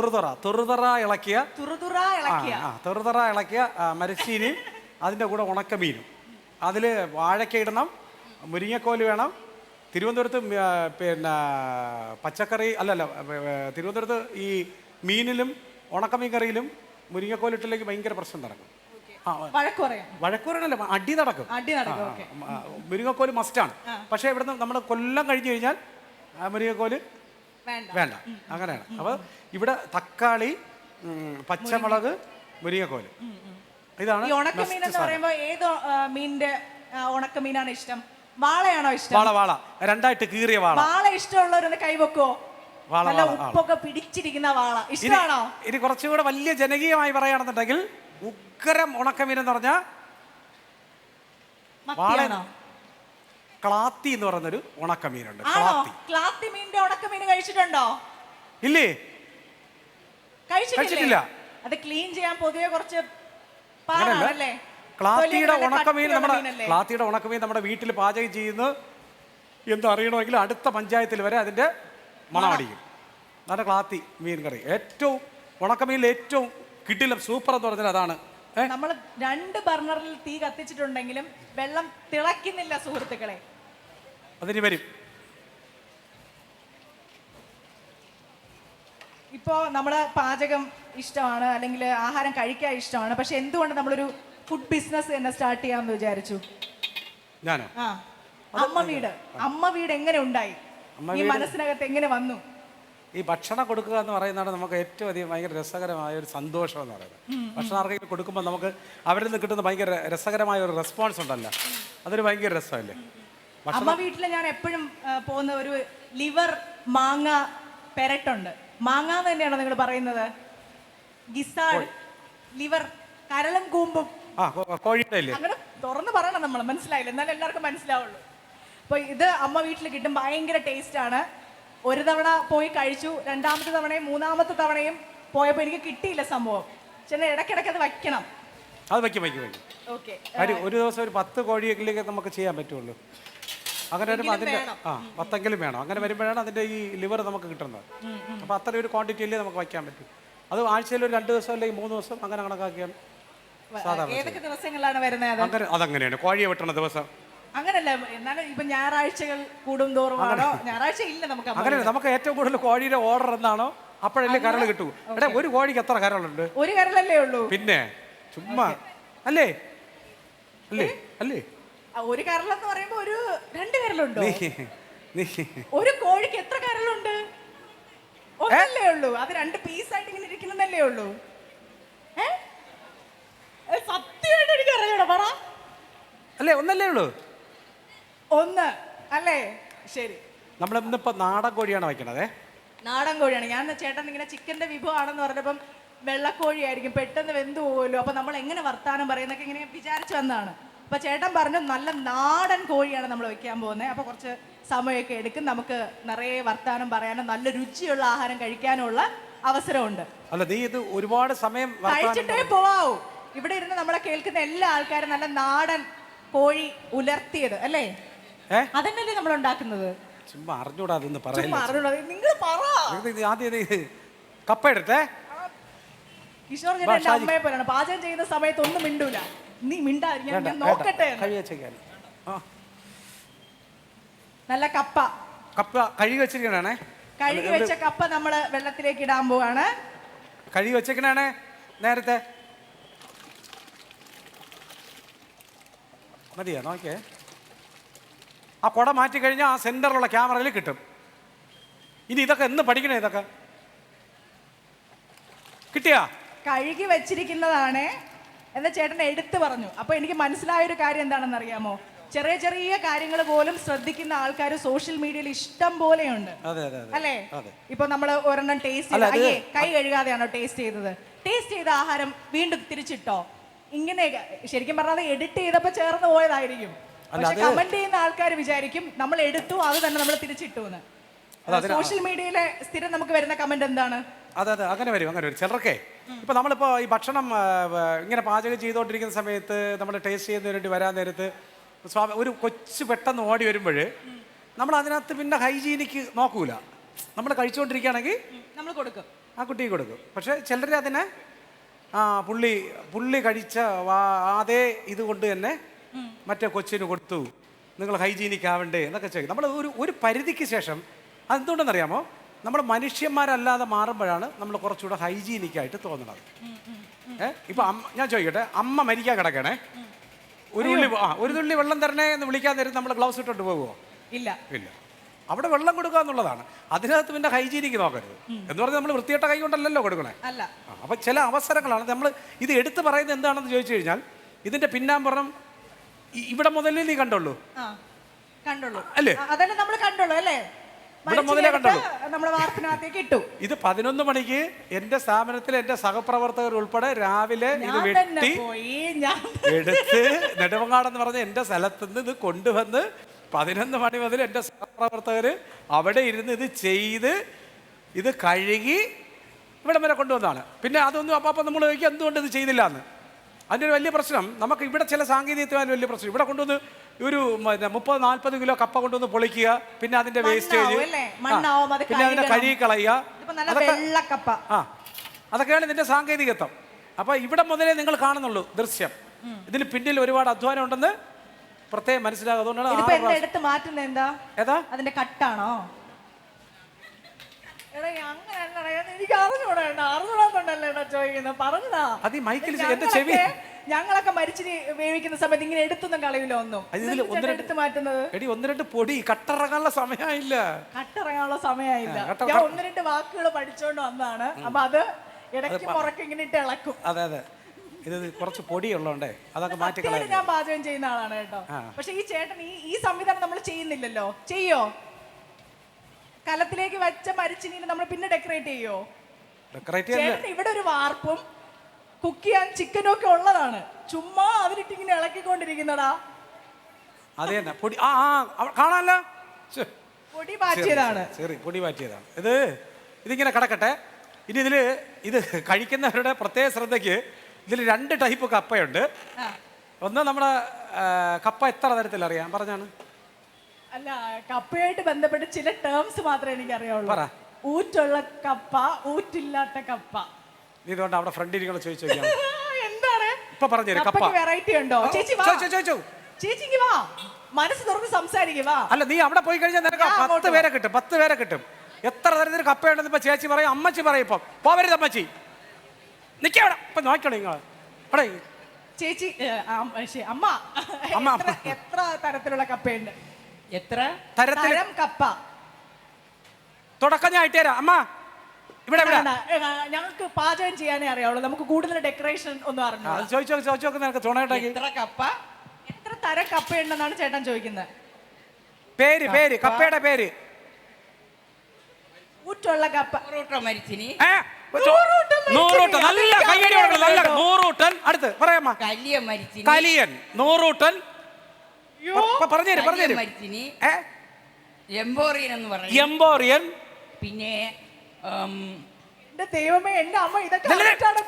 തുറുതുറ ഇളക്കിയ മരച്ചീനി, അതിൻ്റെ കൂടെ ഉണക്കമീനും, അതിൽ വാഴയ്ക്ക ഇടണം, മുരിങ്ങക്കോല് വേണം. തിരുവനന്തപുരത്ത് പിന്നെ പച്ചക്കറി തിരുവനന്തപുരത്ത് ഈ മീനിലും ഉണക്കമീൻ കറിയിലും മുരിങ്ങക്കോലിട്ടില്ലെങ്കിൽ ഭയങ്കര പ്രശ്നം നടക്കും. വഴക്കുറയല്ല, അടി നടക്കും. മുരിങ്ങക്കോല് മസ്റ്റാണ്. പക്ഷേ ഇവിടുന്ന് നമ്മൾ കൊല്ലം കഴിഞ്ഞു കഴിഞ്ഞാൽ മുരിങ്ങക്കോല് വേണ്ട. അങ്ങനെയാണ്. അപ്പോൾ ഇവിടെ തക്കാളി, പച്ചമുളക്, മുരിങ്ങക്കോല്, ഇതാണ്. ഉണക്കമീൻ എന്ന് പറയുമ്പോൾ ഏത് മീനിന്റെ ഉണക്കമീനാണ് ഇഷ്ടം? വാളയാണോ ഇഷ്ടം? വാള രണ്ടായിട്ട് കീറിയ വാള. വാള ഇഷ്ടമുള്ളവരൊന്ന് കൈവെക്കോ? നല്ല ഉപ്പൊക്കെ പിടിച്ചിരിക്കുന്ന വാള ഇഷ്ടമാണോ? ഇനി കുറച്ചുകൂടെ വലിയ ജനകീയമായി പറയുകയാണെന്നുണ്ടെങ്കിൽ ഉഗ്രം ഉണക്കമീൻ എന്ന് പറഞ്ഞാൽ ക്ലാത്തി എന്ന് പറയുന്നൊരു ഉണക്കമീനുണ്ട്. ക്ലാത്തി മീനിന്റെ ഉണക്കമീൻ കഴിച്ചിട്ടുണ്ടോ? ഇല്ലേ? കഴിച്ചിട്ടില്ല. കഴിച്ചിട്ടില്ല. അത് ക്ലീൻ ചെയ്യാൻ പൊതുവെ കുറച്ച് അങ്ങനെയല്ല. പാടാണല്ലേ? ക്ലാത്തിയുടെ തൊലിയൊക്കെ നല്ല ഉണക്കമീൻ കട്ടിയുള്ള നമ്മുടെ മീനല്ലേ? ക്ലാത്തിയുടെ ഉണക്കമീൻ നമ്മുടെ വീട്ടിൽ പാചകം ചെയ്യുന്നു എന്നറിയണമെങ്കിൽ അടുത്ത പഞ്ചായത്തിൽ വരെ അതിൻ്റെ മണം അടിക്കും. അതാണ് ക്ലാത്തി മീൻ കറി. ഏറ്റവും ഉണക്കമീനിൽ ഏറ്റവും കിടിലം സൂപ്പർ എന്ന് പറഞ്ഞാൽ അതാണ്. നമ്മൾ 2 ബർണറിൽ തീ കത്തിച്ചിട്ടുണ്ടെങ്കിലും വെള്ളം തിളയ്ക്കുന്നില്ല സുഹൃത്തുക്കളെ. അതിന് വരും. ഇപ്പോൾ നമ്മൾ പാചകം ഇഷ്ടമാണ്, അല്ലെങ്കിൽ ആഹാരം കഴിക്കാൻ ഇഷ്ടമാണ്. പക്ഷെ എന്തുകൊണ്ട് നമ്മളൊരു ഫുഡ് ബിസിനസ് തന്നെ സ്റ്റാർട്ട് ചെയ്യാമെന്ന് വിചാരിച്ചു? ഞാനോ? ആ, അമ്മ വീട് എങ്ങനെ ഉണ്ടായി? ഈ മനസ്സിനകത്ത് എങ്ങനെ വന്നു? ഈ ഭക്ഷണം കൊടുക്കുക എന്ന് പറയുന്നതാണ് നമുക്ക് ഏറ്റവും അധികം ഭയങ്കര രസകരമായ ഒരു സന്തോഷം എന്ന് പറയുന്നത്. ഭക്ഷണം ആർക്കെങ്കിലും കൊടുക്കുമ്പോൾ നമുക്ക് അവരിൽ നിന്ന് കിട്ടുന്ന ഭയങ്കര രസകരമായ ഒരു റെസ്പോൺസ് ഉണ്ടല്ലോ, അതൊരു ഭയങ്കര രസമല്ലേ. അമ്മ വീട്ടിൽ ഞാൻ എപ്പോഴും പോകുന്ന ഒരു ലിവർ മാങ്ങ പെരട്ടുണ്ട്. മാങ്ങ എന്ന് തന്നെയാണോ നിങ്ങൾ പറയുന്നത്? ഗിസാഡ്, ലിവർ, കരളും കൂമ്പും. കോഴിയുടെ ഇല്ലേ? അങ്ങനെ തുറന്ന് പറയണം നമ്മൾ, മനസ്സിലായില്ല, എന്നാലും എല്ലാവർക്കും മനസ്സിലാവുള്ളൂ. അപ്പോൾ ഇത് അമ്മ വീട്ടിൽ കിട്ടും, ഭയങ്കര ടേസ്റ്റ് ആണ്. ഒരു തവണ പോയി കഴിച്ചു, 2ാമത്തെ തവണയും 3ാമത്തെ തവണയും പോയപ്പോൾ എനിക്ക് കിട്ടിയില്ല സംഭവം. ചെന്ന ഇടയ്ക്കിടയ്ക്ക് അത് വയ്ക്കണം. അത് വയ്ക്കും. ഓക്കെ, ഒരു ദിവസം ഒരു 10 കോഴിയൊക്കെ നമുക്ക് ചെയ്യാൻ പറ്റുള്ളൂ. അങ്ങനെ വരുമ്പോൾ അതിൻ്റെ 10എങ്കിലും വേണം. അങ്ങനെ വരുമ്പോഴാണ് അതിൻ്റെ ഈ ലിവർ നമുക്ക് കിട്ടുന്നത്. അപ്പോൾ അത്രയും ഒരു ക്വാണ്ടിറ്റിയിലേ നമുക്ക് വയ്ക്കാൻ പറ്റും. അത് ആഴ്ചയിൽ ഒരു 2 ദിവസം അല്ലെങ്കിൽ 3 ദിവസം അങ്ങനെ കണക്കാക്കിയാൽ സാധാരണ. ഏതൊക്കെ ദിവസങ്ങളിലാണ് വരുന്നത്? അങ്ങനെ അതങ്ങനെയാണ് കോഴിയെ വെട്ടണ ദിവസം. അങ്ങനല്ല, എന്നാലും ഇപ്പൊ ഞായറാഴ്ചകൾ കൂടും തോറുമാണോ? ഞായറാഴ്ച ഇല്ല നമുക്ക്. അങ്ങനെ നമുക്ക് ഏറ്റവും കൂടുതൽ കോഴിയുടെ ഓർഡർ എന്താണോ അപ്പോഴല്ലേ കരൾ കിട്ടൂ. എടാ, ഒരു കോഴിക്ക് എത്ര കരളുണ്ട്? ഒരു കരളല്ലേ ഉള്ളൂ. പിന്നെ ചുമ്മാ അല്ലേ അല്ലേ അല്ലേ? ഒരു കരളെന്ന് പറയുമ്പോ ഒരു 2 കരളുണ്ടോ? നീ ഒരു കോഴിക്ക് എത്ര കരളുണ്ട്? ഒന്നല്ലേ ഉള്ളൂ. അത് 2 പീസായിട്ട് ഇങ്ങനെ ഇരിക്കുന്നതല്ലേ ഉള്ളൂ. സത്യമായിട്ട് എനിക്ക് അറിയണോ? പറ. അല്ലേ, ഒന്നല്ലേ ഉള്ളൂ? 1 അല്ലേ? ശരി. നമ്മൾ ഇന്നിപ്പോ നാടൻ കോഴിയാണ് വയ്ക്കണത്. നാടൻ കോഴിയാണ്. ഞാൻ ചേട്ടൻ ഇങ്ങനെ ചിക്കന്റെ വിഭവമാണെന്ന് പറഞ്ഞപ്പം വെള്ളക്കോഴി ആയിരിക്കും, പെട്ടെന്ന് വെന്തു പോകുമല്ലോ, അപ്പൊ നമ്മൾ എങ്ങനെ വർത്താനം പറയുന്നൊക്കെ ഇങ്ങനെ വിചാരിച്ചു വന്നതാണ്. അപ്പൊ ചേട്ടൻ പറഞ്ഞു നല്ല നാടൻ കോഴിയാണ് നമ്മൾ വെക്കാൻ പോകുന്നത്. അപ്പൊ കുറച്ച് സമയമൊക്കെ എടുക്കും, നമുക്ക് നിറയെ വർത്താനം പറയാനും നല്ല രുചിയുള്ള ആഹാരം കഴിക്കാനുള്ള അവസരമുണ്ട്. അല്ല, നീ ഇത് ഒരുപാട് സമയം കഴിച്ചിട്ടേ പോവാവൂ. ഇവിടെ ഇരുന്ന് നമ്മളെ കേൾക്കുന്ന എല്ലാ ആൾക്കാരും നല്ല നാടൻ കോഴി ഉലർത്തിയത് അല്ലേ? അതന്നെയല്ലേ നമ്മൾ ഉണ്ടാക്കുന്നത്. ചുമ്മാ അറിഞ്ഞൂടാ അതൊന്ന് പറയാം. നിങ്ങൾ പറ. ആദ്യം കപ്പ എടുത്തേ. കിഷോർ ചേട്ടൻ എന്റെ അമ്മയെ പോലെയാണ്, പാചകം ചെയ്യുന്ന സമയത്ത് ഒന്നും മിണ്ടൂല. നീ മിണ്ടാതിരിക്കാൻ ഞാൻ നോക്കട്ടെ. നല്ല കപ്പ കഴുകി വെച്ചിരിക്കണേ. കഴുകി വെച്ച കപ്പ നമ്മള് വെള്ളത്തിലേക്ക് ഇടാൻ പോവാണ്. കഴുകി വെച്ചേക്കണേ നേരത്തെ. മതിയാ? നോക്കിയേ, ആ കുട മാറ്റി കഴിഞ്ഞാൽ ആ സെന്ററിലുള്ള ക്യാമറയിൽ കിട്ടും. ഇനി ഇതൊക്കെ എന്ന് പഠിക്കണേ? ഇതൊക്കെ കിട്ടിയാ? കഴുകി വെച്ചിരിക്കുന്നതാണ് എന്ന് ചേട്ടൻ എടുത്തു പറഞ്ഞു. അപ്പൊ എനിക്ക് മനസ്സിലായൊരു കാര്യം എന്താണെന്ന് അറിയാമോ? ചെറിയ ചെറിയ കാര്യങ്ങൾ പോലും ശ്രദ്ധിക്കുന്ന ആൾക്കാർ സോഷ്യൽ മീഡിയയിൽ ഇഷ്ടം പോലെയുണ്ട് അല്ലേ? ഇപ്പൊ നമ്മൾ ഒരെണ്ണം ടേസ്റ്റ് ചെയ്ത്, അയ്യേ കൈ കഴുകാതെയാണോ ടേസ്റ്റ് ചെയ്തത്? ടേസ്റ്റ് ചെയ്ത ആഹാരം വീണ്ടും തിരിച്ചിട്ടോ? ഇങ്ങനെ ശരിക്കും പറഞ്ഞാൽ എഡിറ്റ് ചെയ്തപ്പോ ചേർന്ന് പോയതായിരിക്കും. പക്ഷെ കമന്റ് ചെയ്യുന്ന ആൾക്കാർ വിചാരിക്കും നമ്മൾ എടുത്തു, അത് തന്നെ നമ്മൾ തിരിച്ചിട്ടു എന്ന്. സോഷ്യൽ മീഡിയയിലെ സ്ഥിരം നമുക്ക് വരുന്ന കമന്റ് എന്താണ്? അതെ, അങ്ങനെ വരും. ചിലർക്കേ ഇപ്പൊ നമ്മളിപ്പോ ഈ ഭക്ഷണം ഇങ്ങനെ പാചകം ചെയ്തുകൊണ്ടിരിക്കുന്ന സമയത്ത് നമ്മൾ ടേസ്റ്റ് ചെയ്യുന്നതിന് വേണ്ടി വരാൻ നേരത്ത് ഒരു കൊച്ചു പെട്ടെന്ന് ഓടി വരുമ്പോൾ നമ്മൾ അതിനകത്ത് പിന്നെ ഹൈജീനിക്ക് നോക്കൂല. നമ്മൾ കഴിച്ചുകൊണ്ടിരിക്കുകയാണെങ്കിൽ നമ്മൾ കൊടുക്കും, ആ കുട്ടിക്ക് കൊടുക്കും. പക്ഷെ ചിലർ അതിനെ പുള്ളി കഴിച്ച അതേ ഇതുകൊണ്ട് തന്നെ മറ്റേ കൊച്ചിന് കൊടുത്തു, നിങ്ങൾ ഹൈജീനിക്ക് ആവണ്ടേ എന്നൊക്കെ ചെയ്യും. നമ്മൾ ഒരു പരിധിക്ക് ശേഷം അതെന്തുകൊണ്ടെന്നറിയാമോ? നമ്മൾ മനുഷ്യന്മാരല്ലാതെ മാറുമ്പോഴാണ് നമ്മൾ കുറച്ചുകൂടെ ഹൈജീനിക്കായിട്ട് തോന്നുന്നത്. ഇപ്പൊ ഞാൻ ചോദിക്കട്ടെ, അമ്മ മരിക്കാൻ കിടക്കണേ, ഒരു തുള്ളി വെള്ളം തരണേ എന്ന് വിളിക്കാൻ നേരം നമ്മൾ ഗ്ലൗസ് ഇട്ടോണ്ട് പോകുമോ? ഇല്ല. അവിടെ വെള്ളം കൊടുക്കുക എന്നുള്ളതാണ്. അതിനകത്ത് പിന്നെ ഹൈജീനിക്ക് നോക്കരുത് എന്ന് പറഞ്ഞാൽ നമ്മൾ വൃത്തികെട്ട കൈ കൊണ്ടല്ലല്ലോ കൊടുക്കണേ. അപ്പൊ ചില അവസരങ്ങളാണ് നമ്മൾ ഇത് എടുത്തു പറയുന്നത്. എന്താണെന്ന് ചോദിച്ചു കഴിഞ്ഞാൽ ഇതിന്റെ പിന്നാമ്പുറം ഇവിടെ മുതലേ നീ കണ്ടുള്ളൂ അല്ലേ? അതല്ലേ നമ്മൾ കണ്ടുള്ളൂ അല്ലേ? ഇവിടെ മുതലേ കണ്ടുള്ളൂ. ഇത് 11 മണിക്ക് എന്റെ സ്ഥാപനത്തിൽ എന്റെ സഹപ്രവർത്തകർ ഉൾപ്പെടെ രാവിലെ ഇത് വെട്ടി എടുത്ത് നെടുമങ്ങാട് എന്ന് പറഞ്ഞ എന്റെ സ്ഥലത്തുനിന്ന് ഇത് കൊണ്ടുവന്ന് 11 മണി മുതൽ എന്റെ സഹപ്രവർത്തകർ അവിടെ ഇരുന്ന് ഇത് ചെയ്ത് ഇത് കഴുകി ഇവിടം വരെ കൊണ്ടുവന്നതാണ്. പിന്നെ അതൊന്നും അപ്പം നമ്മൾ ചോദിക്കുക എന്തുകൊണ്ട് ഇത് ചെയ്തില്ല എന്ന്. അതിൻ്റെ ഒരു വലിയ പ്രശ്നം നമുക്ക് ഇവിടെ ചില സാങ്കേതികത്വം വലിയ പ്രശ്നം. ഇവിടെ കൊണ്ടുവന്ന് ഒരു 30-40 കിലോ കപ്പ കൊണ്ടുവന്ന് പൊളിക്കുക, പിന്നെ അതിന്റെ വേസ്റ്റേജ്, പിന്നെ അതിനെ കഴുകി കളയുക, അതൊക്കെയാണ് ഇതിന്റെ സാങ്കേതികത്വം. അപ്പൊ ഇവിടെ മുതലേ നിങ്ങൾ കാണുന്നുള്ളൂ ദൃശ്യം. ഇതിന് പിന്നിൽ ഒരുപാട് അധ്വാനം ഉണ്ടെന്ന് പ്രത്യേകം മനസ്സിലാകും. അതുകൊണ്ടാണ് എടുത്ത് മാറ്റുന്നത്. എന്താ ഏതാ അതിന്റെ കട്ടാണോ? എനിക്ക് അറിഞ്ഞൂടാണ്ടല്ലേ ചോദിക്കുന്നത്, പറഞ്ഞതാ. അത് ഈ മൈക്കിൽ എന്റെ ചെവി. ഞങ്ങളൊക്കെ മരിച്ചിനി വേവിക്കുന്ന സമയത്ത് ഇങ്ങനെ എടുത്തൊന്നും കളയില്ല ഒന്നും. എടുത്ത് മാറ്റുന്നത് എടി 1-2 പൊടി കട്ടിറങ്ങാനുള്ള സമയമായില്ല. കട്ടിറങ്ങാനുള്ള സമയമായില്ല. ഞാൻ 1-2 വാക്കുകൾ പഠിച്ചോണ്ട് വന്നതാണ്. അപ്പൊ അത് ഇടയ്ക്ക് പുറക്ക് ഇങ്ങനെ ഇട്ട് ഇളക്കും. അതെ അതെ, ഇത് കുറച്ച് പൊടിയുള്ളതുകൊണ്ടേ അതൊക്കെ മാറ്റി കളയാം. ഞാൻ പാചകം ചെയ്യുന്ന ആളാണ് കേട്ടോ. പക്ഷെ ഈ ചേട്ടൻ ഈ സംവിധാനം നമ്മൾ ചെയ്യുന്നില്ലല്ലോ. ചെയ്യോ? കലത്തിലേക്ക് വെച്ച മരിച്ചിനി നമ്മൾ പിന്നെ ഡെക്കറേറ്റ് ചെയ്യോ? ചേട്ടൻ ഇവിടെ ഒരു വാർപ്പും കുക്ക് ചെയ്യാൻ ചിക്കനും ഒക്കെ ഉള്ളതാണ്. ചുമ്മാ അതിലിട്ട് ഇങ്ങനെ ഇളക്കിക്കൊണ്ടിരിക്കുന്നടാ. അതെ തന്നെ പൊടി. കാണാനല്ല, പൊടി പാറ്റിയതാണ്. പൊടി പാറ്റിയതാണ്. ഇതിങ്ങനെ കിടക്കട്ടെ. ഇനി ഇത് കഴിക്കുന്നവരുടെ പ്രത്യേക ശ്രദ്ധയ്ക്ക് ഇതിൽ 2 ടൈപ്പ് കപ്പയുണ്ട്. ഒന്ന് നമ്മുടെ കപ്പ എത്ര തരത്തിൽ അറിയാം പറഞ്ഞാണ്. അല്ല, കപ്പയായിട്ട് ബന്ധപ്പെട്ട് ചില ടേംസ് മാത്രമേ എനിക്ക് അറിയാവുള്ളൂ. ഊറ്റുള്ള കപ്പ, ഊറ്റില്ലാത്ത കപ്പ. ഇതുകൊണ്ട് അവിടെ ഫ്രണ്ടിൽ ചോദിച്ചു എന്താണ് ഇപ്പൊ പറഞ്ഞുതരും. കപ്പ വെറൈറ്റി ഉണ്ടോ? ചേച്ചി ചേച്ചിക്ക് വാ, മനസ്സ് തുറന്ന് സംസാരിക്കുവാ. അല്ല, നീ അവിടെ പോയി കഴിഞ്ഞാൽ നിനക്ക് 10 പേരെ കിട്ടും. 10 പേരെ കിട്ടും. എത്ര തരത്തിൽ കപ്പയുണ്ടെന്ന് ഇപ്പൊ ചേച്ചി പറയും, അമ്മച്ചി പറയും. ഇപ്പം പോവരുത് അമ്മച്ചി, നിക്കവിടെ. ഇപ്പൊ നോക്കണം നിങ്ങൾ അവിടെ. ചേച്ചി അമ്മ എത്ര തരത്തിലുള്ള കപ്പയുണ്ട്? എത്ര തരം കപ്പ? തുടക്കം ഞാൻ ഇട്ടുതരാം അമ്മ. ഇവിടെ ഞങ്ങൾക്ക് പാചകം ചെയ്യാനേ അറിയാവുള്ളൂ. നമുക്ക് കൂടുതൽ ഡെക്കറേഷൻ ഒന്നും അറിഞ്ഞു. ചോദിച്ചോ നിനക്ക് തുണയുണ്ടാക്കി. എത്ര തരം കപ്പയുണ്ടെന്നാണ് ചേട്ടൻ ചോദിക്കുന്നത്. പേര് കപ്പയുടെ പേര്. ഊറ്റുള്ള കപ്പ, മരിച്ചിനി, നൂറൂട്ടൻ. നല്ല കയ്യടി കൊടുക്കണം. നല്ല നൂറൂട്ടൻ. അടുത്ത് പറയാമ്മ. കലിയൻ, നൂറൂട്ടൻ. പറഞ്ഞു മരിച്ചിനി, എംബോറിയൻ എന്ന് പറയും. എംബോറിയൻ. പിന്നെ ദൈവമേ, എന്റെ അമ്മ ഇതൊക്കെ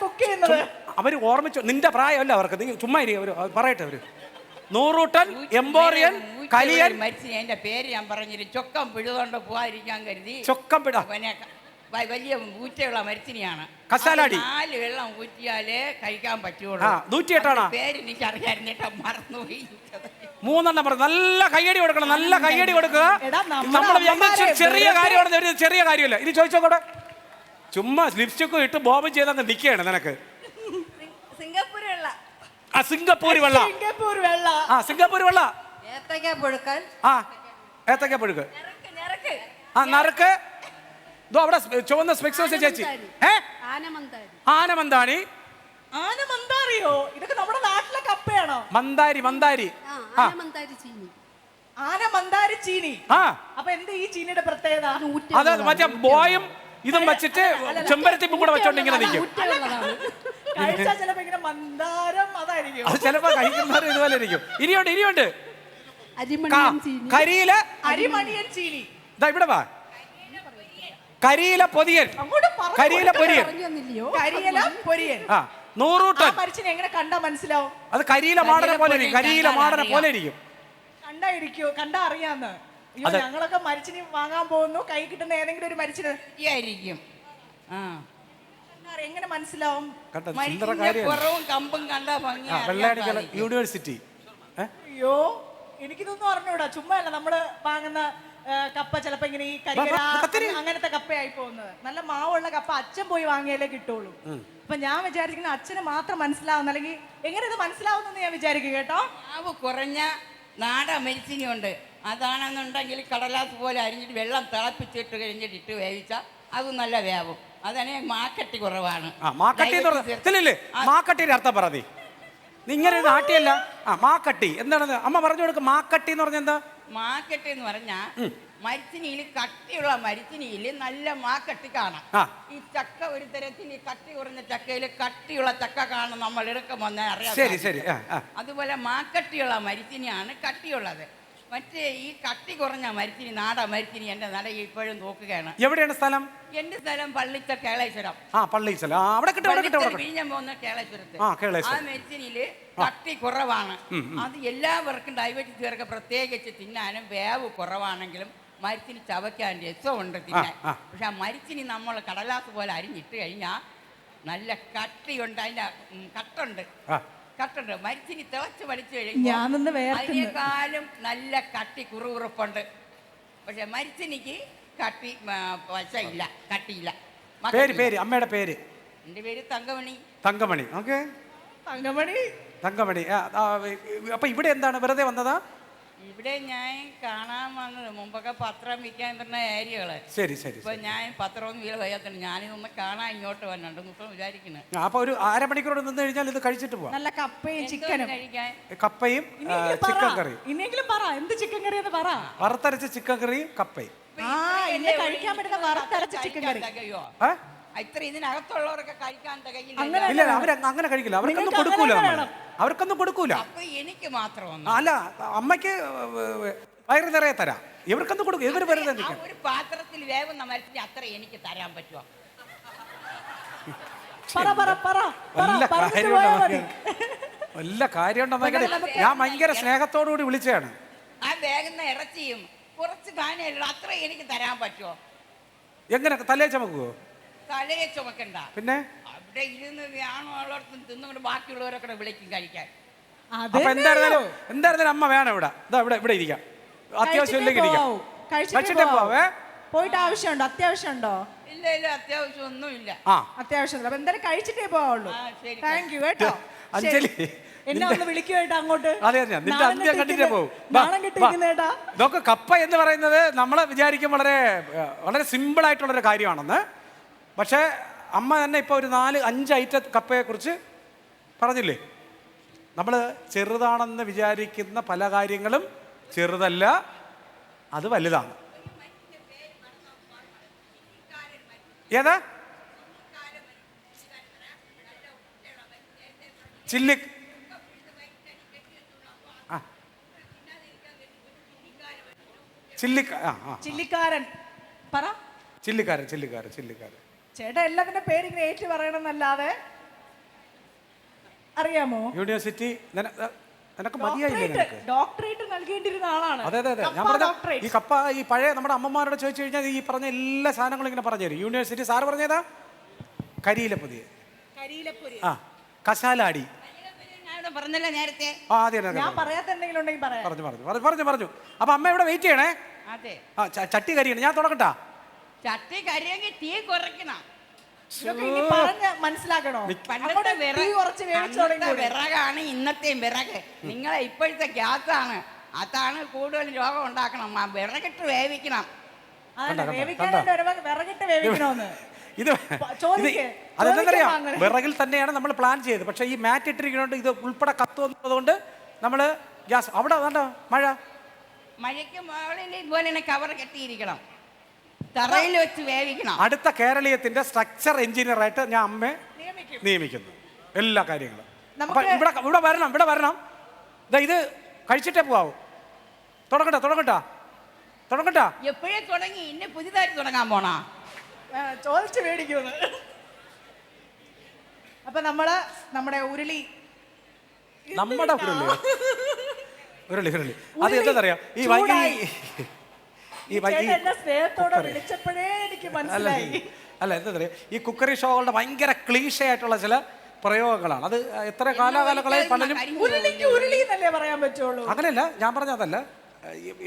കുക്ക് ചെയ്യുന്നത്. അവര് ഓർമ്മിച്ചു. നിന്റെ പ്രായമല്ല അവർക്ക്. നീ ചുമ്മാ പറയട്ടെ. അവര് നൂറൂട്ടൻ, എംബോറിയൻ, കലിയൻ. മരിച്ചിനി അതിന്റെ പേര് ഞാൻ പറഞ്ഞിട്ട് ചൊക്കം പിഴുതുകൊണ്ട് പോവാതിരിക്കാൻ കരുതി. ചൊക്കം പിട വലിയ ഊറ്റയുള്ള മരിച്ചിനിയാണ്. കസാലാടി 4 വെള്ളം ഊറ്റിയാലേ കഴിക്കാൻ പറ്റുള്ളൂ. 108 പേര് എനിക്ക് അറിയാനിട്ട് മറന്നുപോയി. 3 പറഞ്ഞു. നല്ല കയ്യടി കൊടുക്കണം. നല്ല കയ്യടി കൊടുക്കുക. നമ്മൾ ചെറിയ കാര്യമാണ്, ചെറിയ കാര്യമല്ല. ഇനി ചോദിച്ചോട്ടെ. ചുമ്മാ ലിപ്സ്റ്റിക്കും ഇട്ട് ബോബും ചെയ്താൽ നിൽക്കുകയാണ് നിനക്ക്. സിംഗപ്പൂർ വെള്ള. സിംഗപ്പൂർ വെള്ള. ഏത്തക്ക പുഴുക്ക്. നറുക്ക്. അവിടെ ചുവന്ന സ്പെക്സ് വെച്ച ചേച്ചി. ആനമന്താണി. ആനമന്താരിയോ? ഇതൊക്കെ നമ്മുടെ നാട്ടിലെ കപ്പയാണോ? മന്ദാരി. ആനമന്താരി ചീനി. അപ്പൊ എന്ത് ഈ ചീനിയുടെ പ്രത്യേകത? അത് മറ്റേ ബോയും ഇതും വെച്ചിട്ട് ചെമ്പരത്തിപ്പും കൂടെ വെച്ചോണ്ട് ഇങ്ങനെ നിൽക്കും. കഴിച്ചാൽ ചിലപ്പോ ഇങ്ങനെ മന്ദാരം അതായിരിക്കും. അത് ചിലപ്പോ കഴിക്കുന്നവർ ഇതുപോലെ ഇരിക്കും. ഇനിയുണ്ട് അരിമണിയൻ ചീനി. ഇവിടെ വാ. കരിയില പൊതിയൻ. നൂറൂട്ടൻ. എങ്ങനെ കണ്ടാ മനസ്സിലാവും? അത് കരിയില മാടനെ പോലെ ഇരിക്കും. കണ്ടാ അറിയാന്ന്. ഞങ്ങളൊക്കെ മരിച്ചിനി വാങ്ങാൻ പോകുന്നു, കൈ കിട്ടുന്ന ഏതെങ്കിലും ഒരു മരിച്ചിന് എങ്ങനെ മനസ്സിലാവും? യൂണിവേഴ്സിറ്റി. അയ്യോ, എനിക്കിതൊന്നും അറിഞ്ഞൂടാ. ചുമ്മാ അല്ല നമ്മള് വാങ്ങുന്ന കപ്പ ചിലപ്പോ ഇങ്ങനെ ഈ അങ്ങനത്തെ കപ്പയായി പോകുന്നത്. നല്ല മാവുള്ള കപ്പ അച്ഛൻ പോയി വാങ്ങിയാലേ കിട്ടുള്ളൂ. അപ്പൊ ഞാൻ വിചാരിക്കുന്ന അച്ഛന് മാത്രം മനസ്സിലാവുന്ന, അല്ലെങ്കിൽ എങ്ങനെ ഇത് മനസ്സിലാവുന്നെന്ന് ഞാൻ വിചാരിക്കും കേട്ടോ. മാവ് കുറഞ്ഞ നാടൻ മരിച്ചിനിയുണ്ട്. അതാണെന്നുണ്ടെങ്കിൽ കടലാസ് പോലെ അരിഞ്ഞിട്ട് വെള്ളം തിളപ്പിച്ചിട്ട് കഴിഞ്ഞിട്ട് ഇട്ട് വേവിച്ചാൽ അത് നല്ല വേവും. അതാണ് മാക്കട്ടി കുറവാണ്. മാക്കട്ടിയുടെ അർത്ഥം പറഞ്ഞേ. ഇങ്ങനെ നാട്ടിയല്ല. മാക്കട്ടി എന്താണെന്ന് അമ്മ പറഞ്ഞു കൊടുക്കും. മാക്കട്ടി എന്ന് പറഞ്ഞ എന്താ? മാക്കട്ടി എന്ന് പറഞ്ഞാൽ മരിച്ചിനിയിൽ കട്ടിയുള്ള മരിച്ചിനിയിൽ നല്ല മാക്കട്ടി കാണാം. ഈ ചക്ക ഒരു തരത്തിൽ ഈ കട്ടി കുറഞ്ഞ ചക്കയിൽ കട്ടിയുള്ള ചക്ക കാണും. നമ്മൾ ഇടക്കം വന്നാൽ അറിയാം. ശരി. അതുപോലെ മാക്കട്ടിയുള്ള മരിച്ചിനിയാണ് കട്ടിയുള്ളത്. മറ്റേ ഈ കട്ടി കുറഞ്ഞ മരിച്ചിനി നാടാ മരിച്ചിനി എൻ്റെ നട ഇപ്പോഴും നോക്കുകയാണ്. എവിടെയാണ് സ്ഥലം? എൻ്റെ സ്ഥലം പള്ളിച്ച കേളേശ്വരം. ആ പള്ളിച്ചല, ആ അവിടെ കിട്ടും, അവിടെ കിട്ടും, അവിടെ കിട്ടും. വിഴിഞ്ഞം പോകുന്ന കേളേശ്വരത്ത്. ആ ആ കേളേശ്വരം. മെഡിസിനില് കട്ടി കുറവാണ്. അത് എല്ലാവർക്കും ഡയബറ്റീസുകാർക്ക് പ്രത്യേകിച്ച് തിന്നാനും വേവ് കുറവാണെങ്കിലും മരിച്ചിനി ചവയ്ക്കാൻ രസമുണ്ട് തിന്നാൻ. പക്ഷെ ആ മരിച്ചിനി നമ്മൾ കടലാസ് പോലെ അരിഞ്ഞിട്ട് കഴിഞ്ഞാൽ നല്ല കട്ടിയുണ്ട്, അതിൻ്റെ കട്ടുണ്ട്. മരിച്ചിനി തിളച്ച് വലിച്ചു കഴിഞ്ഞാൽ അതിനേക്കാളും നല്ല കട്ടി കുറുകുറുപ്പുണ്ട്. പക്ഷെ മരിച്ചിനിക്ക് കട്ടി വശമില്ല, കട്ടിയില്ല. പേര് അമ്മയുടെ പേര്? എൻ്റെ പേര് തങ്കമണി. തങ്കമണി. ഓക്കെ, തങ്കമണി. അപ്പൊ ഇവിടെ എന്താണ്, വെറുതെ വന്നതാ? ഇവിടെ ഞാൻ കാണാൻ വന്നത് മുമ്പൊക്കെ പത്രം വിൽക്കാൻ വരുന്ന ഏരിയകള്. ശരി ശരി. ഇപ്പൊ ഞാൻ പത്രമൊന്നും വീട് വയ്യാത്തുണ്ട്, ഞാനിതൊന്ന് കാണാൻ ഇങ്ങോട്ട് വന്നിട്ടുണ്ട് ഇപ്പം വിചാരിക്കുന്നത്. അപ്പൊ ഒരു അരമണിക്കൂർ നിന്ന് കഴിഞ്ഞാൽ ഇത് കഴിച്ചിട്ട് പോവാം. നല്ല കപ്പയും ചിക്കനും കഴിക്കാൻ. കപ്പയും ചിക്കൻ കറിയും. ഇനിയെങ്കിലും പറ, എന്ത് ചിക്കൻ കറി എന്ന് പറ. വറുത്തരച്ച ചിക്കൻ കറിയും കപ്പയും. കഴിക്കാൻ പറ്റുന്ന വറുത്തരച്ച ചിക്കൻ കറി. ഇത്ര ഇതിനകത്തുള്ളവരൊക്കെ കഴിക്കാൻ തികയില്ല. ഇല്ല, അങ്ങനെ കഴിക്കില്ല, അവർക്കൊന്നും കൊടുക്കൂല, അവർക്കൊന്നും കൊടുക്കൂല. അപ്പൊ എനിക്ക് മാത്രം അല്ല, അമ്മയ്ക്ക് വയറ് നിറയെ തരാം, ഇവർക്കൊന്നും കൊടുക്കും. ഇവർ വെറുതെ ഒരു പാത്രത്തിൽ വേവുന്ന മരത്തിന് അത്ര എനിക്ക് തരാൻ പറ്റുമോ? വല്ല കാര്യമുണ്ടെന്നൊക്കെ ഞാൻ ഭയങ്കര സ്നേഹത്തോടുകൂടി വിളിച്ചതാണ്. ആ വേഗുന്ന ഇറച്ചിയും കുറച്ച് കാനല്ല, അത്ര എനിക്ക് തരാൻ പറ്റുമോ? എങ്ങനെ തലേ ചമക്കുവോ? തലയെ ചുമക്കണ്ട, പിന്നെ അവിടെ ഇരുന്ന് വേണമുള്ളടത്തും തിന്നുകൊണ്ട് ബാക്കിയുള്ളവരൊക്കെ വിളിക്കും കഴിക്കാൻ. അപ്പൊ എന്തായിരുന്നാലും അമ്മ വേണം ഇവിടെ. ഇവിടെ ഇരിക്കാം, അത്യാവശ്യം ഇല്ലെങ്കിൽ ഇരിക്കാം. കഴിച്ചിട്ടേ പോവേ. പോയിട്ട് ആവശ്യമുണ്ടോ? അത്യാവശ്യമുണ്ടോ? ഇല്ല ഇല്ല, അത്യാവശ്യം ഒന്നുമില്ല. അത്യാവശ്യം അപ്പൊ എന്തായാലും കഴിച്ചിട്ടേ പോവുള്ളൂ. താങ്ക് യു കേട്ടോ. അഞ്ജലി, എന്നെ ഒന്ന് വിളിക്കുവേട്ടാ അങ്ങോട്ട്. അതെ, നിന്റെ അന്ത്യം കണ്ടിട്ടേ പോകും. നോക്ക്, കപ്പ എന്ന് പറയുന്നത് നമ്മൾ വിചാരിക്കും വളരെ വളരെ സിമ്പിൾ ആയിട്ടുള്ളൊരു കാര്യമാണെന്ന്. പക്ഷേ അമ്മ തന്നെ ഇപ്പോൾ ഒരു 4-5 ഐറ്റം കപ്പയെ കുറിച്ച് പറഞ്ഞില്ലേ. നമ്മൾ ചെറുതാണെന്ന് വിചാരിക്കുന്ന പല കാര്യങ്ങളും ചെറുതല്ല, അത് വലുതാണ്. ഏതാ? ചില്ലിക്കാരൻ പറ. ചില്ലിക്കാരൻ. ചേട്ടാ എല്ലാത്തിന്റെ പേര് ഇങ്ങനെ ഏറ്റു പറയണമെന്നല്ലാതെ അറിയാമോ? യൂണിവേഴ്സിറ്റി നിനക്ക് മതിയായില്ലേ? ഡോക്ടറേറ്റ് നൽകേണ്ടിരുന്ന ആളാണ്. അതെ. ഞാൻ പറഞ്ഞ ഈ കപ്പ, ഈ പഴയ നമ്മുടെ അമ്മമാരോട് ചോദിച്ചു കഴിഞ്ഞാൽ ഈ പറഞ്ഞ എല്ലാ സാധനങ്ങളും ഇങ്ങനെ പറഞ്ഞു തരും. യൂണിവേഴ്സിറ്റി സാറ് പറഞ്ഞതാ കരിയിലപ്പൊതി, കശാലാടി. പറഞ്ഞല്ലോ നേരത്തെ. ഞാൻ പറയാത്ത എന്തെങ്കിലും ഉണ്ടെങ്കിൽ പറയാം. പറഞ്ഞു. അപ്പൊ അമ്മ ഇവിടെ വെയിറ്റ് ചെയ്യണേ. അതെ. ചട്ടി കരിയാണ്. ഞാൻ തുടങ്ങട്ടാ? ചട്ടി കരിയെങ്കിൽ തീ കുറയ്ക്കണം. മനസ്സിലാക്കണോ? പണ്ടത്തെ വിറകാണ് ഇന്നത്തെയും വിറക്. നിങ്ങളെ ഇപ്പോഴത്തെ ഗ്യാസാണ്, അതാണ് കൂടുതൽ രോഗം ഉണ്ടാക്കണം. വിറകിട്ട് വേവിക്കണം. വിറകിട്ട് വേവിക്കണോന്ന് അതെന്തറിയാം, വിറകിൽ തന്നെയാണ് നമ്മൾ പ്ലാൻ ചെയ്തത്. പക്ഷെ ഈ മാറ്റ് ഇട്ടിരിക്കുന്നതുകൊണ്ട് ഇത് ഉൾപ്പെടെ കത്തുന്നതുകൊണ്ട് നമ്മൾ ഗ്യാസ് അവിടെ വേണ്ട. മഴയ്ക്ക് മുകളിൽ ഇതുപോലെ കവർ കെട്ടിയിരിക്കണം, തറയിൽ വെച്ച് വേവിക്കണം. അടുത്ത കേരളീയത്തിന്റെ സ്ട്രക്ചർ എഞ്ചിനീയർ ആയിട്ട് ഞാൻ അമ്മയെ നിയമിക്കുന്നു, എല്ലാ കാര്യങ്ങളും. അപ്പൊ ഇവിടെ വരണം. ഇത് കഴിച്ചിട്ടേ പോവാവൂ. തുടങ്ങട്ടാ? എപ്പോഴേ തുടങ്ങി, ഇന്നെ പുതിയതായിട്ട് തുടങ്ങാൻ പോണാ? ചോദിച്ചു മേടിക്കുന്നു. അപ്പൊ നമ്മുടെ ഉരുളി അത് എന്താ അല്ല, എന്താ പറയാ, ഈ കുക്കറി ഷോകളുടെ ഭയങ്കര ക്ലീഷ ആയിട്ടുള്ള ചില പ്രയോഗങ്ങളാണ്. അത് എത്ര കാലാകാലങ്ങളായി പലരും. അങ്ങനെയല്ല, ഞാൻ പറഞ്ഞ അതല്ല.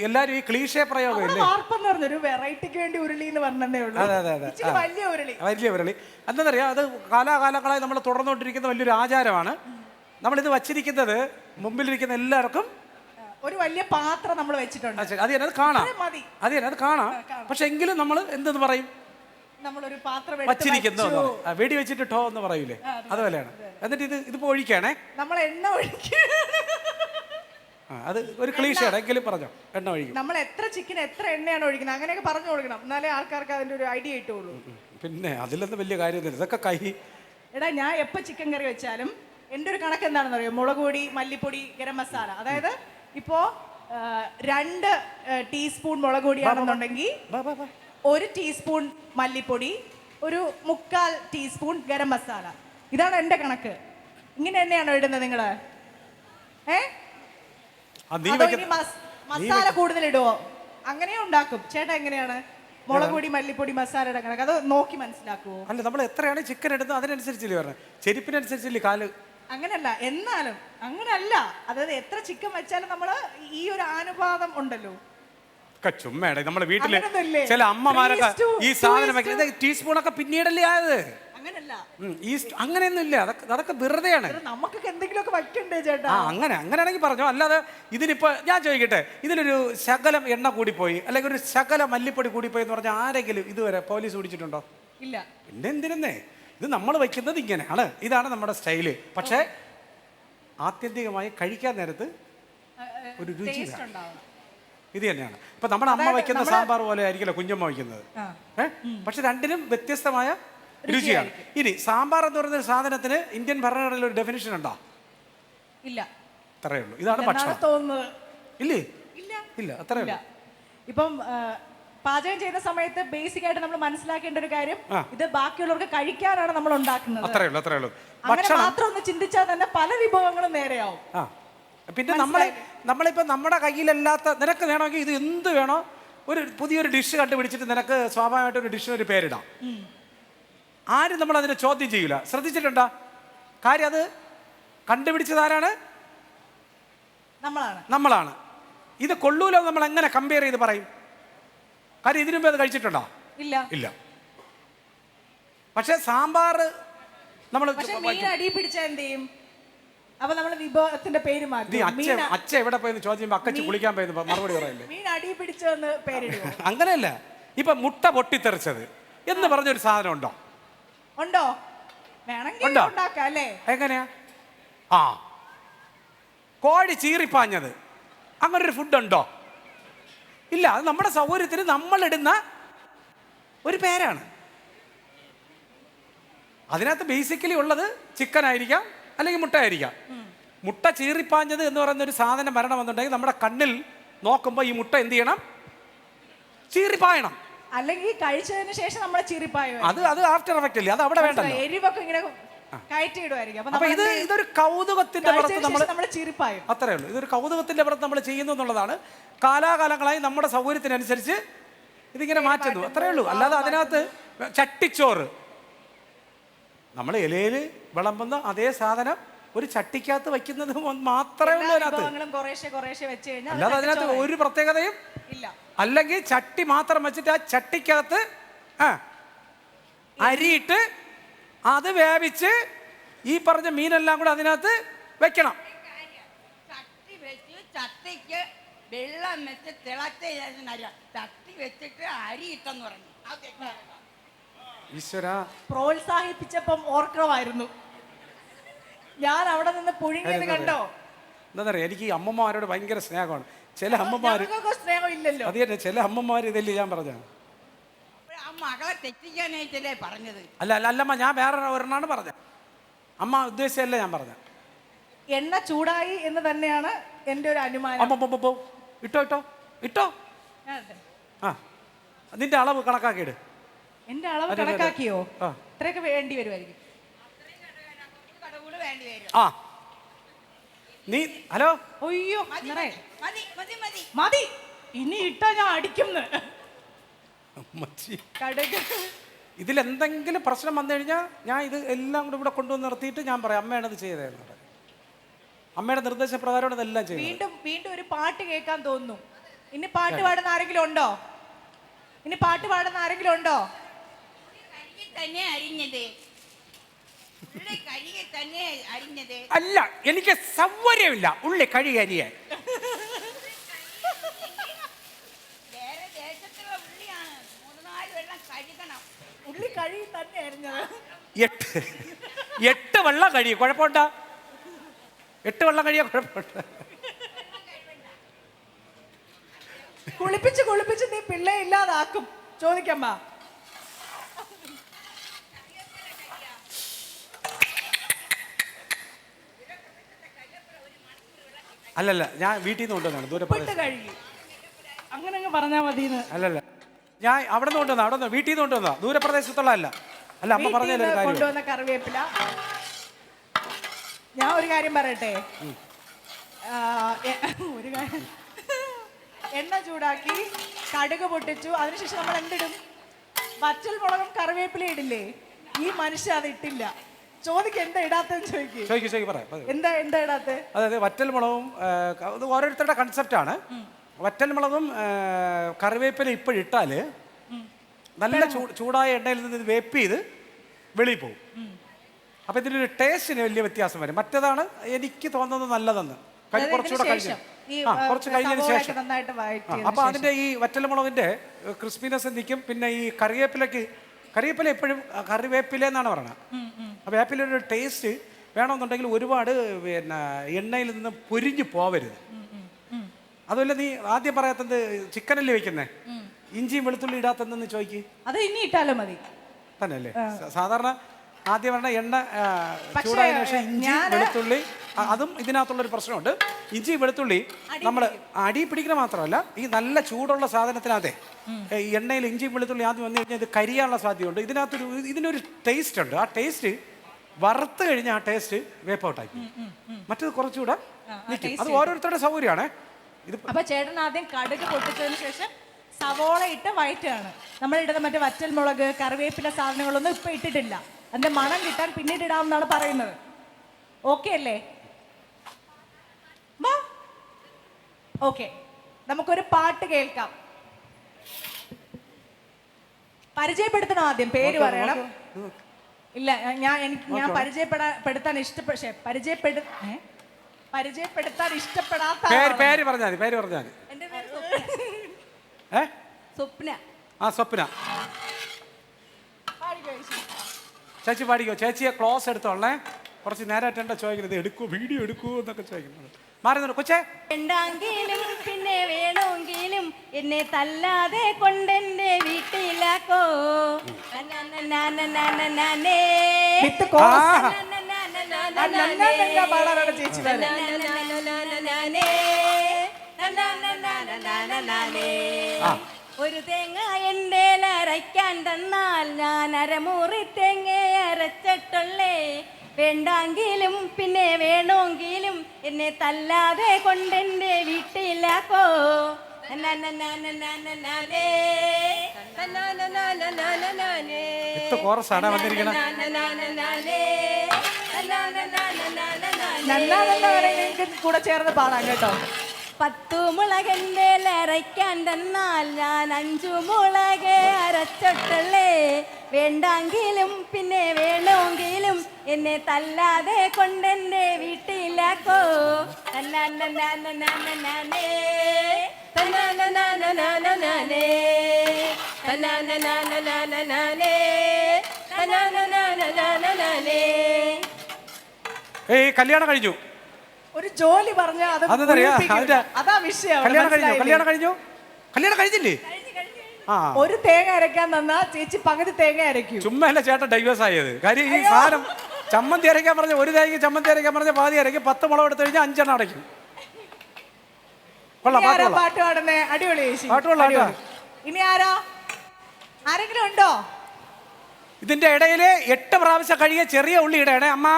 എല്ലാരും ഈ ക്ലീഷേ പ്രയോഗം ഇല്ലേ? വലിയ ഉരുളി എന്താ പറയാ, അത് കാലാകാലങ്ങളായി നമ്മൾ തുടർന്നുകൊണ്ടിരിക്കുന്ന വലിയൊരു ആചാരമാണ്. നമ്മളിത് വച്ചിരിക്കുന്നത് മുമ്പിലിരിക്കുന്ന എല്ലാവർക്കും ഒരു വലിയ പാത്രം നമ്മൾ വെച്ചിട്ടുണ്ട്. അത് കാണാം. പക്ഷെ എങ്കിലും നമ്മൾ എന്തെന്ന് പറയും, നമ്മളൊരു പാത്രം വച്ചിരിക്കുന്നു, വെടി വെച്ചിട്ടോ എന്ന് പറയൂലേ, അതുപോലെയാണ്. എന്നിട്ട് ഇതിപ്പോ ഒഴിക്കണേ, നമ്മൾ എണ്ണ ഒഴിക്കും. അത് ഒരു ക്ലീഷയാണ്, എങ്കിലും പറഞ്ഞോ, എണ്ണ ഒഴിക്കും. നമ്മൾ എത്ര ചിക്കൻ എത്ര എണ്ണയാണ് ഒഴിക്കുന്നത് അങ്ങനെയൊക്കെ പറഞ്ഞു കൊടുക്കണം, എന്നാലേ ആൾക്കാർക്ക് അതിന്റെ ഒരു ഐഡിയ കിട്ടുള്ളൂ. പിന്നെ അതിലൊന്നും വലിയ കാര്യമൊന്നുമില്ല, ഇതൊക്കെ എടാ ഞാൻ എപ്പോൾ ചിക്കൻ കറി വെച്ചാലും എൻ്റെ ഒരു കണക്ക് എന്താണെന്ന് അറിയോ, മുളക് പൊടി, മല്ലിപ്പൊടി, ഗരം മസാല. അതായത് ഇപ്പോൾ 2 ടീസ്പൂൺ മുളക് പൊടിയാണെന്നുണ്ടെങ്കിൽ വാ, വാ, വാ. 1 ടീസ്പൂൺ മല്ലിപ്പൊടി, ഒരു 1/4 ടീസ്പൂൺ ഗരം മസാല. ഇതാണ് എൻ്റെ കണക്ക്. ഇങ്ങനെ തന്നെയാണോ ഇടുന്നത് നിങ്ങള്? നീ അതോ വെക്ക- ഇനി മസാല കൂടുതൽ ഇടുവോ? അങ്ങനെ ഉണ്ടാക്കും ചേട്ടാ. എങ്ങനെയാണ് മുളക് പൊടി മല്ലിപ്പൊടി മസാലയുടെ കണക്ക്? അത് നോക്കി മനസ്സിലാക്കുവോ? അല്ല, നമ്മൾ എത്രയാണ് ചിക്കൻ എടുത്തത് അതിനനുസരിച്ചില്ലേ പറഞ്ഞത്, ചെരുപ്പിനനുസരിച്ചില്ലേ കാല്. അങ്ങനല്ല, എന്നാലും അങ്ങനല്ല. അതായത് എത്ര ചിക്കൻ വെച്ചാലും നമ്മള് ഈ ഒരു അനുപാതം ഉണ്ടല്ലോ. ചുമ്മാടെ നമ്മുടെ വീട്ടില് അങ്ങനൊന്നുമില്ലേ? ചില അമ്മമാരൊക്കെ 3:2, ഈ സാധനം വെക്കുന്നത് ടീസ്പൂണൊക്കെ പിന്നീടല്ലേ ആയത്. അങ്ങനല്ല, അങ്ങനെയൊന്നും ഇല്ല. അതൊക്കെ വെറുതെയാണ്. നമുക്കൊക്കെ എന്തെങ്കിലുമൊക്കെ വയ്ക്കണ്ടേ ചേട്ടാ? അങ്ങനെയാണെങ്കിൽ പറഞ്ഞോ. അല്ലാതെ ഇതിനിപ്പോ ഞാൻ ചോദിക്കട്ടെ, ഇതിലൊരു ശകലം എണ്ണ കൂടിപ്പോയി അല്ലെങ്കിൽ ഒരു ശകലം മല്ലിപ്പൊടി കൂടിപ്പോയി എന്ന് പറഞ്ഞാൽ ആരെങ്കിലും ഇതുവരെ പോലീസ് പിടിച്ചിട്ടുണ്ടോ? ഇല്ല. പിന്നെ എന്തിനെന്നേ, ഇത് നമ്മൾ വയ്ക്കുന്നത് ഇങ്ങനെയാണ്. ഇതാണ് നമ്മുടെ സ്റ്റൈല്. പക്ഷേ ആത്യന്തികമായി കഴിക്കാൻ നേരത്ത് ഒരു രുചി ടേസ്റ്റ് വേണം. ഉണ്ടാവണം. ഇത് തന്നെയാണ്. ഇപ്പൊ നമ്മുടെ അമ്മ വയ്ക്കുന്ന സാമ്പാർ പോലെ ആയിരിക്കില്ല കുഞ്ഞമ്മ വയ്ക്കുന്നത്. പക്ഷെ രണ്ടിനും വ്യത്യസ്തമായ രുചിയാണ്. ഇനി സാമ്പാർ എന്ന് പറയുന്ന സാധനത്തിന് ഇന്ത്യൻ ഭരണഘടനയിൽ ഒരു ഡെഫിനിഷൻ ഉണ്ടോ? ഇല്ല. അത്രേ ഉള്ളൂ. ഇതാണ് ഭക്ഷണം. തോന്നുന്നത് ഇല്ലേ? ഇല്ല. ഇല്ല, അത്രേ ഉള്ളൂ. ഇപ്പം പാചകം ചെയ്യുന്ന സമയത്ത് ബേസിക് ആയിട്ട് നമ്മൾ മനസ്സിലാക്കേണ്ട ഒരു കാര്യം, ഇത് ബാക്കിയുള്ളവർക്ക് കഴിക്കാനാണ് നമ്മൾ ഉണ്ടാക്കുന്നത്. അത്രേ ഉള്ളൂ, അത്രേ ഉള്ളൂ. അങ്ങനെ മാത്രം ഒന്ന് ചിന്തിച്ചാൽ തന്നെ പല വിഭവങ്ങളും നേരെയാവും. പിന്നെ നമ്മളിപ്പോ നമ്മുടെ കയ്യിലല്ലാത്ത, നിനക്ക് വേണമെങ്കിൽ ഇത് എന്ത് വേണോ, ഒരു പുതിയൊരു ഡിഷ് കണ്ടുപിടിച്ചിട്ട് നിനക്ക് സ്വാഭാവികമായിട്ട് ഒരു ഡിഷിന് ഒരു പേരിടാം. ആരും നമ്മൾ അതിനെ ചോദ്യം ചെയ്യൂല. ശ്രദ്ധിച്ചിട്ടുണ്ടോ? കാര്യം അത് കണ്ടുപിടിച്ചത് ആരാണ്? നമ്മളാണ്. ഇത് കൊള്ളൂലോ നമ്മൾ എങ്ങനെ കമ്പയർ ചെയ്ത് പറയും? കാര്യം ഇതിനു മുമ്പ് അത് കഴിച്ചിട്ടുണ്ടോ? ഇല്ല. പക്ഷെ സാമ്പാർ നമ്മൾ അടി പിടിച്ച എന്ത് ചെയ്യും? അപ്പൊ നമ്മൾ വിഭവത്തിന്റെ പേര് മാറ്റി. അച്ഛ എവിടെ പോയെന്ന് ചോദിക്കുമ്പോ അക്കച്ച് കുളിക്കാൻ പോയെന്ന് മറുപടി പറയല്ലേ? മീൻ അടി പിടിച്ചെന്ന് പേരിടുവോ? അങ്ങനെയല്ല. ഇപ്പൊ മുട്ട പൊട്ടിത്തെറിച്ചത് എന്ന് പറഞ്ഞൊരു സാധനം ഉണ്ടോ? ഉണ്ടോ? വേണമെങ്കിൽ ഉണ്ടാക്കാം അല്ലേ? എങ്ങനെയാ? കോഴി ചീറിപ്പാഞ്ഞത്, അങ്ങനെ ഒരു ഫുഡ് ഉണ്ടോ? ഇല്ല. അത് നമ്മുടെ സൗകര്യത്തിന് നമ്മളിടുന്ന ഒരു പേരാണ്. അതിനകത്ത് ബേസിക്കലി ഉള്ളത് ചിക്കൻ ആയിരിക്കാം, അല്ലെങ്കിൽ മുട്ട ആയിരിക്കാം. മുട്ട ചീറിപ്പാഞ്ഞത് എന്ന് പറയുന്ന ഒരു സാധനം വരണം എന്നുണ്ടെങ്കിൽ നമ്മുടെ കണ്ണിൽ നോക്കുമ്പോൾ ഈ മുട്ട എന്ത് ചെയ്യണം? ചീറിപ്പായണം. അല്ലെങ്കിൽ കഴിച്ചതിന് ശേഷം നമ്മളെ ചീറിപ്പായോ? അത് ആഫ്റ്റർ എഫക്റ്റ് അല്ലേ? അത് അവിടെ വേണ്ട. എരിവൊക്കെ ഇങ്ങനെ കയറ്റിയിടുമായിരിക്കും. അപ്പൊ ഇതൊരു കൗതുകത്തിന്റെ പുറത്ത് നമ്മൾ ചീറിപ്പായും. അത്രേ ഉള്ളൂ. ഇതൊരു കൗതുകത്തിന്റെ പുറത്ത് നമ്മൾ ചെയ്യുന്നു എന്നുള്ളതാണ്. കാലാകാലങ്ങളായി നമ്മുടെ സൗകര്യത്തിനനുസരിച്ച് ഇതിങ്ങനെ മാറ്റുന്നു, അത്രേ ഉള്ളൂ. അല്ലാതെ അതിനകത്ത് ചട്ടിച്ചോറ് നമ്മൾ ഇലയിൽ വിളമ്പുന്ന അതേ സാധനം ഒരു ചട്ടിക്കകത്ത് വയ്ക്കുന്നത് മാത്രമേ ഉള്ളൂ അതിനകത്ത്. അല്ലാതെ അതിനകത്ത് ഒരു പ്രത്യേകതയും ഇല്ല. അല്ലെങ്കിൽ ചട്ടി മാത്രം വെച്ചിട്ട് ആ ചട്ടിക്കകത്ത് അരിയിട്ട് അത് വേവിച്ച് ഈ പറഞ്ഞ മീനെല്ലാം കൂടെ അതിനകത്ത് വെക്കണം. ചട്ടി വെച്ച് ചട്ടിക്ക് വെള്ളം വെച്ച് തിളച്ച ചട്ടി വെച്ചിട്ട് അരി ഇട്ടെന്ന് പറഞ്ഞു. ഈശ്വര, പ്രോത്സാഹിപ്പിച്ചപ്പം ഓർക്കമായിരുന്നു. ഞാൻ അവിടെ നിന്ന് പുഴുങ്ങിയത് കണ്ടോ? എന്താ പറയാ, എനിക്ക് ഈ അമ്മമാരോട് ഭയങ്കര സ്നേഹമാണ്. ചില അമ്മമാര് സ്നേഹം ഇല്ലല്ലോ. അത് തന്നെ, ചില അമ്മമാര് ഇതല്ലേ ഞാൻ പറഞ്ഞ മകളെ തെറ്റിക്കാനായിട്ടല്ലേ പറഞ്ഞത്? അല്ലമ്മ, ഞാൻ വേറെ ഒരെണ്ണാണ് പറഞ്ഞത്. അമ്മ ഉദ്ദേശിച്ചല്ല ഞാൻ പറഞ്ഞ. എണ്ണ ചൂടായി എന്ന് തന്നെയാണ് എൻ്റെ ഒരു അനുമാനം. ഇട്ടോ നിന്റെ അളവ് കണക്കാക്കിയിട്. എന്റെ അളവ് കണക്കാക്കിയോ? ഇത്രയൊക്കെ വേണ്ടി വരുമായിരിക്കും. നീ ഹലോ, അയ്യോ മതി, ഇനി ഇട്ടാ ഞാൻ അടിക്കുന്നു. ഇതിലെന്തെങ്കിലും പ്രശ്നം വന്നു കഴിഞ്ഞാൽ ഞാൻ ഇത് എല്ലാം കൂടെ ഇവിടെ കൊണ്ടുവന്ന് നിർത്തിയിട്ട് ഞാൻ പറയാം അമ്മയാണ് ഇത് ചെയ്തതെന്ന്. അമ്മയുടെ നിർദ്ദേശപ്രകാരമാണ് ഇതെല്ലാം ചെയ്തത്. വീണ്ടും ഒരു പാട്ട് കേൾക്കാൻ തോന്നുന്നു. ഇനി പാട്ട് പാടുന്ന ആരെങ്കിലും ഉണ്ടോ? അല്ല, എനിക്ക് സൗകര്യമില്ല ഉള്ളി കഴുകി അരിയാൻ. ഉള്ളി കഴുകി തന്നെ അരിഞ്ഞത്. 8 വെള്ളം കഴിയും, കുഴപ്പമുണ്ടോ? 8 വെള്ളം കഴിയാ കുഴപ്പമുണ്ട്. കുളിപ്പിച്ച് നീ പിള്ളേ ഇല്ലാതാക്കും. ചോദിക്കമ്മ. അല്ലല്ല, ഞാൻ വീട്ടിൽ നിന്ന് കൊണ്ടുവന്നാണ് ഉപ്പിട്ട് ദൂരപ്രദേശം. കഴുകി അങ്ങനെ അങ്ങ് പറഞ്ഞാൽ മതിയെന്ന്. അല്ലല്ല, ഞാൻ അവിടെ നിന്ന് കൊണ്ടുവന്ന, അവിടെ നിന്ന് വീട്ടിൽ നിന്ന് കൊണ്ടുവന്നാ, ദൂരപ്രദേശത്തുള്ള അല്ല. അല്ല, അമ്മ പറഞ്ഞല്ലോ ഒരു കാര്യം. കൊണ്ടുവന്ന കറിവേപ്പില. ഞാൻ ഒരു കാര്യം പറയട്ടെ, ഒരു കാര്യം, എണ്ണ ചൂടാക്കി കടുക് പൊട്ടിച്ചു, അതിനുശേഷം നമ്മൾ എന്തിടും? വറ്റൽ മുളകും കറിവേപ്പില ഇടില്ലേ? ഈ മനുഷ്യൻ അത് ഇട്ടില്ല. ചോദിക്ക് എന്താ ഇടാത്തെന്ന് ചോദിക്കും. പറയാം. എന്താ ഇടാത്തെ? അതായത് വറ്റൽ മുളകും അത് ഓരോരുത്തരുടെ കൺസെപ്റ്റാണ്. വറ്റൽ മുളകും കറിവേപ്പില ഇപ്പോഴിട്ടാൽ നല്ല ചൂടായ എണ്ണയിൽ നിന്ന് ഇത് വേപ്പ് ചെയ്ത് വെളിയിൽ പോകും. അപ്പം ഇതിനൊരു ടേസ്റ്റിന് വലിയ വ്യത്യാസം വരും. മറ്റേതാണ് എനിക്ക് തോന്നുന്നത് നല്ലതെന്ന്. കുറച്ചുകൂടെ കഴിഞ്ഞ് കുറച്ച് കഴിഞ്ഞതിന് ശേഷം അപ്പം അതിൻ്റെ ഈ വറ്റൽ മുളകിൻ്റെ ക്രിസ്പിനെസ് നിൽക്കും. പിന്നെ ഈ കറിവേപ്പില എപ്പോഴും കറിവേപ്പില എന്നാണ് പറയുന്നത്. അപ്പോൾ വേപ്പിലൊരു ടേസ്റ്റ് വേണമെന്നുണ്ടെങ്കിൽ ഒരുപാട് പിന്നെ എണ്ണയിൽ നിന്ന് പൊരിഞ്ഞു പോവരുത്. അതുമല്ല, നീ ആദ്യം പറയാത്തത് ചിക്കനല്ലേ വെക്കുന്നേ, ഇഞ്ചിയും വെളുത്തുള്ളി ഇടാത്തതെന്ന് ചോദിക്ക്. അത് ഇനി ഇട്ടാലും മതി തന്നെയല്ലേ? സാധാരണ ആദ്യം പറഞ്ഞ എണ്ണ ചൂടായതിനു ശേഷം ഇഞ്ചി വെളുത്തുള്ളി, അതും ഇതിനകത്തുള്ളൊരു പ്രശ്നമുണ്ട്. ഇഞ്ചി വെളുത്തുള്ളി നമ്മൾ അടി പിടിക്കുന്ന മാത്രമല്ല, ഈ നല്ല ചൂടുള്ള സാധനത്തിനകത്തെ ഈ എണ്ണയിൽ ഇഞ്ചി വെളുത്തുള്ളി ആദ്യം വന്നു കഴിഞ്ഞാൽ ഇത് കരിയാനുള്ള സാധ്യതയുണ്ട്. ഇതിനൊരു ടേസ്റ്റ് ഉണ്ട്. ആ ടേസ്റ്റ് വറുത്ത് കഴിഞ്ഞാൽ ആ ടേസ്റ്റ് വേപ്പ് ഔട്ടായി. മറ്റത് കുറച്ചുകൂടെ നിൽക്കും. അത് ഓരോരുത്തരുടെ സൗകര്യമാണ്. അപ്പൊ ചേട്ടൻ ആദ്യം കടുക് പൊട്ടിച്ചതിന് ശേഷം സവോള ഇട്ട് വയറ്റാണ്. നമ്മൾ ഇടുന്ന മറ്റേ വറ്റൽ മുളക് കറിവേപ്പില സാധനങ്ങളൊന്നും ഇപ്പൊ ഇട്ടിട്ടില്ല. അതിന്റെ മണം കിട്ടാൻ പിന്നീട് ഇടാമെന്നാണ് പറയുന്നത്. ഓക്കെ അല്ലേ? ഓക്കെ, നമുക്കൊരു പാട്ട് കേൾക്കാം. പരിചയപ്പെടുത്തണം, ആദ്യം പേര് പറയണം. ഇല്ല, ഞാൻ പരിചയപ്പെടുത്താൻ ഇഷ്ടപ്പെടാത്ത പേര് പറഞ്ഞാൽ എന്റെ പേര് സ്വപ്ന. സ്വപ്ന ചേച്ചി പാടിക്കോ. ചേച്ചിയെ ക്ലോസ് എടുത്തോളേ. കുറച്ച് നേരമായിട്ടെന്താ ചോദിക്കുന്നത്, എടുക്കൂ വീഡിയോ എടുക്കൂ എന്നൊക്കെ ചോദിക്കുന്നത്. മാറി കൊച്ചേ. വേണ്ടെങ്കിലും പിന്നെ വേണമെങ്കിലും എന്നെ തല്ലാതെ കൊണ്ടെന്റെ വീട്ടിലാക്കോ. ഒരു തേങ്ങ എൻ്റെ അരയ്ക്കാൻ തന്നാൽ ഞാൻ അരമുറി തേങ്ങ അരച്ചിട്ടുള്ളേ. വേണ്ടെങ്കിലും പിന്നെ വേണമെങ്കിലും എന്നെ തല്ലാതെ കൊണ്ടെന്റെ വീട്ടിലാക്കോ. കൂടെ ചേർന്ന് പാടാം കേട്ടോ. 10 മുളകെന്റെ അരയ്ക്കാൻ തന്നാൽ ഞാൻ 5 മുളക് അരച്ചിട്ടുള്ളേ. വേണ്ടെങ്കിലും പിന്നെ വേണമെങ്കിലും എന്നെ തല്ലാതെ കൊണ്ടെന്റെ വീട്ടിലാക്കോ. കല്യാണം കഴിഞ്ഞു, ഒരു ജോലി പറഞ്ഞ അതാ വിഷയം. കല്യാണം കഴിഞ്ഞില്ലേ? ഒരു തേങ്ങ അരയ്ക്കാൻ തന്നാ ചേച്ചി പകുതി തേങ്ങ അരയ്ക്കും. ചുമ്മാ അല്ല ചേട്ടൻ ഡൈവേഴ്സ് ആയത്. കാര്യം ഈ സാധനം ചമ്മന്തി അരയ്ക്കാൻ പറഞ്ഞ ഒരു തേങ്ങ ചമ്മന്തി അരയ്ക്കാൻ പറഞ്ഞ പാതി അരയ്ക്കും. 10 മുളക് എടുത്തു കഴിഞ്ഞാൽ 5 എണ്ണം അടയ്ക്കും. പാട്ട് പാടുന്നേ അടിപൊളി ചേച്ചി. ഇനി ആരെങ്കിലും ഉണ്ടോ? ഇതിന്റെ ഇടയില് 8 പ്രാവശ്യം കഴിയ ചെറിയ ഉള്ളി ഇടണേ അമ്മ.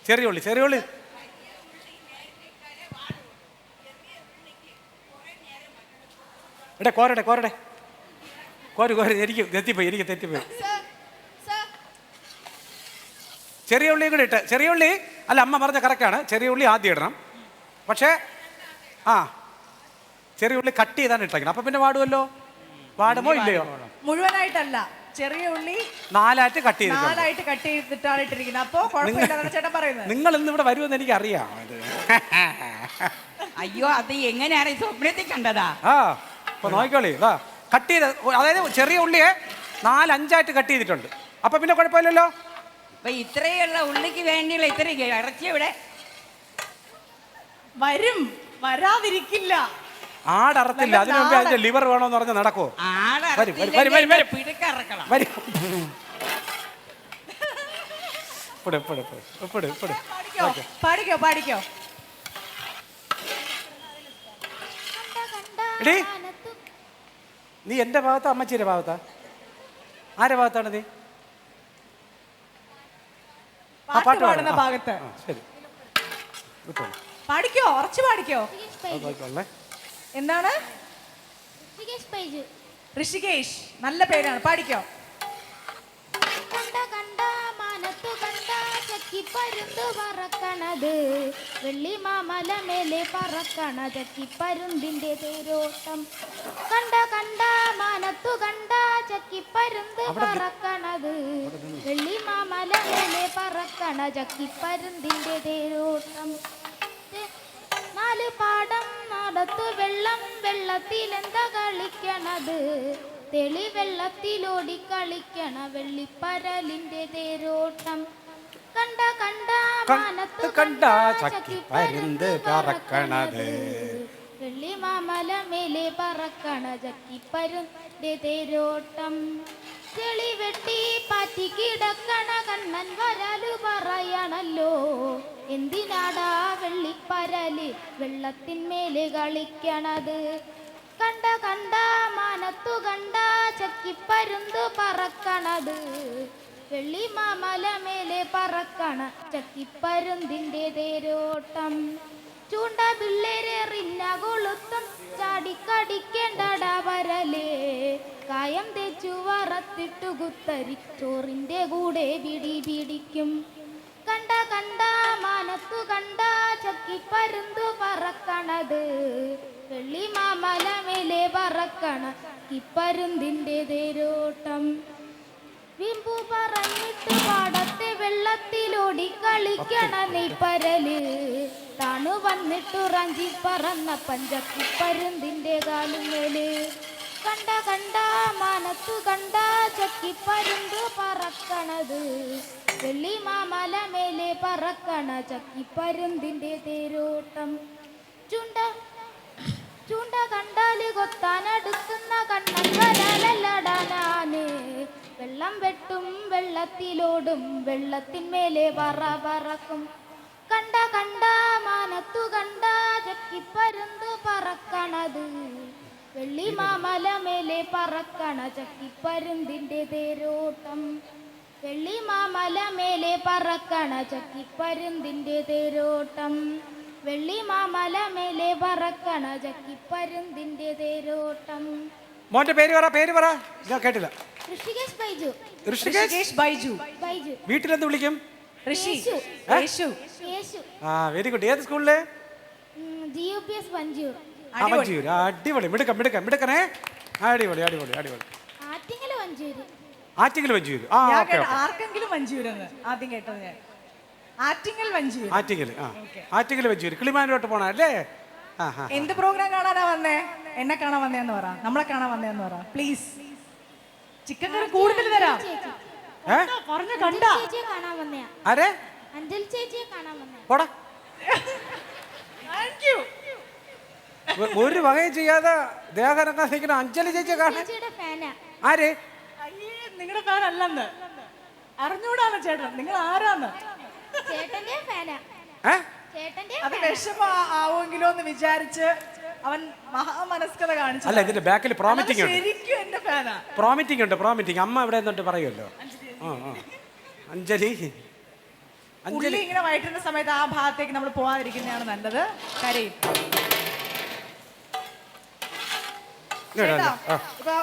ചെറിയ ഉള്ളി ഇവിടെ കോരട്ടെ എനിക്ക് തെറ്റിപ്പോയി. ചെറിയ ഉള്ളിയും കൂടി ഇട്ട്. ചെറിയ ഉള്ളി അല്ല, അമ്മ പറഞ്ഞ കറക്റ്റാണ്. ചെറിയ ഉള്ളി ആദ്യം ഇടണം. പക്ഷേ ചെറിയ ഉള്ളി കട്ട് ചെയ്താണ് ഇട്ടേക്കണം. അപ്പൊ പിന്നെ വാടുമല്ലോ. വാടുമോ ഇല്ലയോ? മുഴുവനായിട്ടല്ല, ചെറിയ ഉള്ളി 4 കട്ട് ചെയ്തിട്ടാണ് ഇട്ടിരിക്കുന്നത്. അപ്പോ കുഴപ്പമില്ല ചേട്ടൻ പറയുന്നത്. നിങ്ങൾ ഇന്ന് ഇവിടെ വരുമെന്ന് എനിക്ക് അറിയാം. അയ്യോ, അത് എങ്ങനെയാണ് സ്വപ്നത്തിൽ കണ്ടതാ? അപ്പൊ നോക്കിക്കോളി, കട്ട് ചെയ്ത്, അതായത് ചെറിയ ഉള്ളിയെ 4-5 കട്ട് ചെയ്തിട്ടുണ്ട്. അപ്പൊ പിന്നെ കുഴപ്പമില്ലല്ലോ. അപ്പൊ ഇത്രയുള്ള ഉള്ളിക്ക് വേണ്ടിയുള്ള ഇത്ര ഇറച്ചി ഇവിടെ വരാതിരിക്കില്ല. ആടറത്തില്ല. അതിനു മുമ്പേ അതിന്റെ ലിവർ വേണോന്ന് പറഞ്ഞാൽ നടക്കുമോ? പാടിക്കോ പാടിക്കോ. എടീ, നീ എൻ്റെ ഭാഗത്താ അമ്മച്ചിയുടെ ഭാഗത്താ? ആരുടെ ഭാഗത്താണ് നീ? ആ പാട്ട് പാടുന്ന ഭാഗത്ത്. ശരി, പാടിക്കോ, ഉറച്ചു പാടിക്കോ. എന്താണ്? ഋഷികേഷ്, നല്ല പേരാണ്, പാടിക്കോ. കണ്ട കണ്ട മാനത്തു കണ്ട ചക്കിപ്പരുന്ത് പറക്കണത്, വെള്ളി മാമല മേലെ പറക്കണ ചക്കിപ്പരുന്തിന്റെ തേരോട്ടം. കണ്ട കണ്ട മാനത്തു കണ്ട ചക്കിപ്പരുന്ത് പറക്കണത്, വെള്ളി മാമല മേലെ പറക്കണ ചക്കിപ്പരുന്തിന്റെ തേരോട്ടം. നാല് പാടം നടത്തു വെള്ളം, വെള്ളത്തിലെന്താ കളിക്കണത്, തെളി വെള്ളത്തിലോടി കളിക്കണ വെള്ളിപ്പരലിന്റെ തേരോട്ടം. കണ്ട കണ്ട മാനത്തു കണ്ട ചക്കിപ്പരുന്ത് പറക്കണത്, വെള്ളി മാമല മേലെ പറക്കണ ചക്കിപ്പരുന്തിന്റെ തേരോട്ടം. ചെളി വെട്ടി പാറ്റി കിടക്കണ കണ്ണൻ വരാലു പറയണല്ലോ, എന്തിനാടാ വെള്ളിപ്പരല് വെള്ളത്തിന്മേല് കളിക്കണത്. കണ്ട കണ്ട മാനത്തു കണ്ട ചക്കിപ്പരുന്ത് പറക്കണത്, വെള്ളി മാമല മേലെ പറക്കണ ചക്കിപ്പരുന്തിന്റെ തേരോട്ടം. ചൂണ്ട പിള്ളേരെറിഞ്ഞ കൊളുത്തും ചാടിക്കടിക്കേണ്ടടാ വരലേ, കായം തേച്ചു വറത്തിട്ടു കുത്തരി ചോറിന്റെ കൂടെ പിടിക്കും. കണ്ട കണ്ട മാനത്തു കണ്ട ചക്കിപ്പരുന്തു പറക്കണത്, വെള്ളി മാമല മേലെ പറക്കണ ചക്കിപ്പരുന്തിന്റെ തേരോട്ടം. വിമ്പു പറഞ്ഞിട്ട് പാടത്തെ വെള്ളത്തിലോടി കളിക്കണ നെയ്പ്പരല്, താണു വന്നിട്ടു റഞ്ചി പറന്ന പഞ്ചക്കിപ്പരുന്തിന്റെ കാലുമേല്. കണ്ട കണ്ട മാനത്തു കണ്ട ചക്കിപ്പരുന്ത് പറക്കണത്, വെള്ളി മാമല മേലെ പറക്കണ ചക്കിപ്പരുന്തിന്റെ തേരോട്ടം. ചൂണ്ട കണ്ടാല് കൊത്താനടുക്കുന്ന കണ്ണൻ വരാലല്ലടാനാണ്, വെള്ളം വെട്ടും വെള്ളത്തിലോടും വെള്ളത്തിന്മേലെ പറക്കും. കണ്ട കണ്ട മാനത്തു കണ്ട ചക്കിപ്പരുന്ത് പറക്കണത്, വെള്ളി മാമല മേലെ പറക്കണ ചക്കിപ്പരുന്തിന്റെ തേരോട്ടം. വെള്ളി മാമല മേലെ പറക്കണ ചക്കിപ്പരുന്തിന്റെ തേരോട്ടം. വെള്ളി മാമല മേലെ പറക്കണ ചക്കിപ്പരുന്തിന്റെ തേരോട്ടം. മോന്റെ പേര് പറ, പേര് പറ, ഞാൻ കേട്ടില്ല. ഋഷികേഷ് ബൈജു. ഋഷികേഷ് ബൈജു. ബൈജു. വീട്ടിലെന്ത് വിളിക്കും? ഋഷി. യേശു. യേശു. ആ, വെരി ഗുഡ്. ഏത് സ്കൂളില്? GUPS വഞ്ചൂർ. വഞ്ചൂര്. അടിപൊളി, മിടുക്കനെ. അടിപൊളി. ആറ്റിങ്ങൽ വഞ്ചൂര്. ആറ്റിങ്ങൽ വഞ്ചൂര്. ആ, ഞാൻ ഓക്കെ. ആർക്കെങ്കിലും വഞ്ചൂരെന്ന് ആദ്യം കേട്ടത് ഞാൻ. ആറ്റിങ്ങൽ വഞ്ചൂർ. ആറ്റിങ്ങൽ വഞ്ചൂര് കിളിമാനൂരോട്ട് പോണ അല്ലേ? എന്ത് പ്രോഗ്രാം കാണാനാ വന്നേ? എന്നെ കാണാൻ വന്നേന്ന് പറ, നമ്മളെ കാണാൻ വന്നേന്ന് പറ പ്ലീസ്. ചിക്കൻ കറി കൂടുതൽ തരാം. പറഞ്ഞ കണ്ട ചേച്ചിയെ കാണാൻ വന്നയാ. ആരെ? അഞ്ജലി ചേച്ചിയെ കാണാൻ വന്നയാ. പോടാ. Thank you. ഒരു വകയും ചെയ്യാതെ ദേഹനക്കാൻ നിൽക്കുന്ന അഞ്ജലി ചേച്ചിയെ കാണാൻ. ചേച്ചിയുടെ ഫാനാ. ആര്? അയ്യേ, നിങ്ങളുടെ ഫാൻ അല്ലെന്ന് അറിഞ്ഞൂടാണ് ചേട്ടൻ. നിങ്ങൾ ആരാന്ന്? ചേട്ടന്റെ ഫാനാ. ചേട്ടന്റെ അത് വിഷമം ആവുമെങ്കിലോ എന്ന് വിചാരിച്ച് അവൻ മഹാമനസ്കത കാണിച്ചു. അല്ല, ഇതിന്റെ ബാക്കിൽ പ്രോമിറ്റിംഗ് ഉണ്ട്. ശരിക്കും എന്റെ ഫാനാ. പ്രോമിറ്റിംഗ് ഉണ്ട്. അമ്മ ഇവിടെ നിന്നിട്ട് പറയുമല്ലോ. അഞ്ജലി പുള്ളി ഇങ്ങനെ വയറ്റുന്ന സമയത്ത് ആ ഭാഗത്തേക്ക് നമ്മൾ പോവാതിരിക്കുന്നതാണ് നല്ലത്. കരയും. ഇപ്പൊ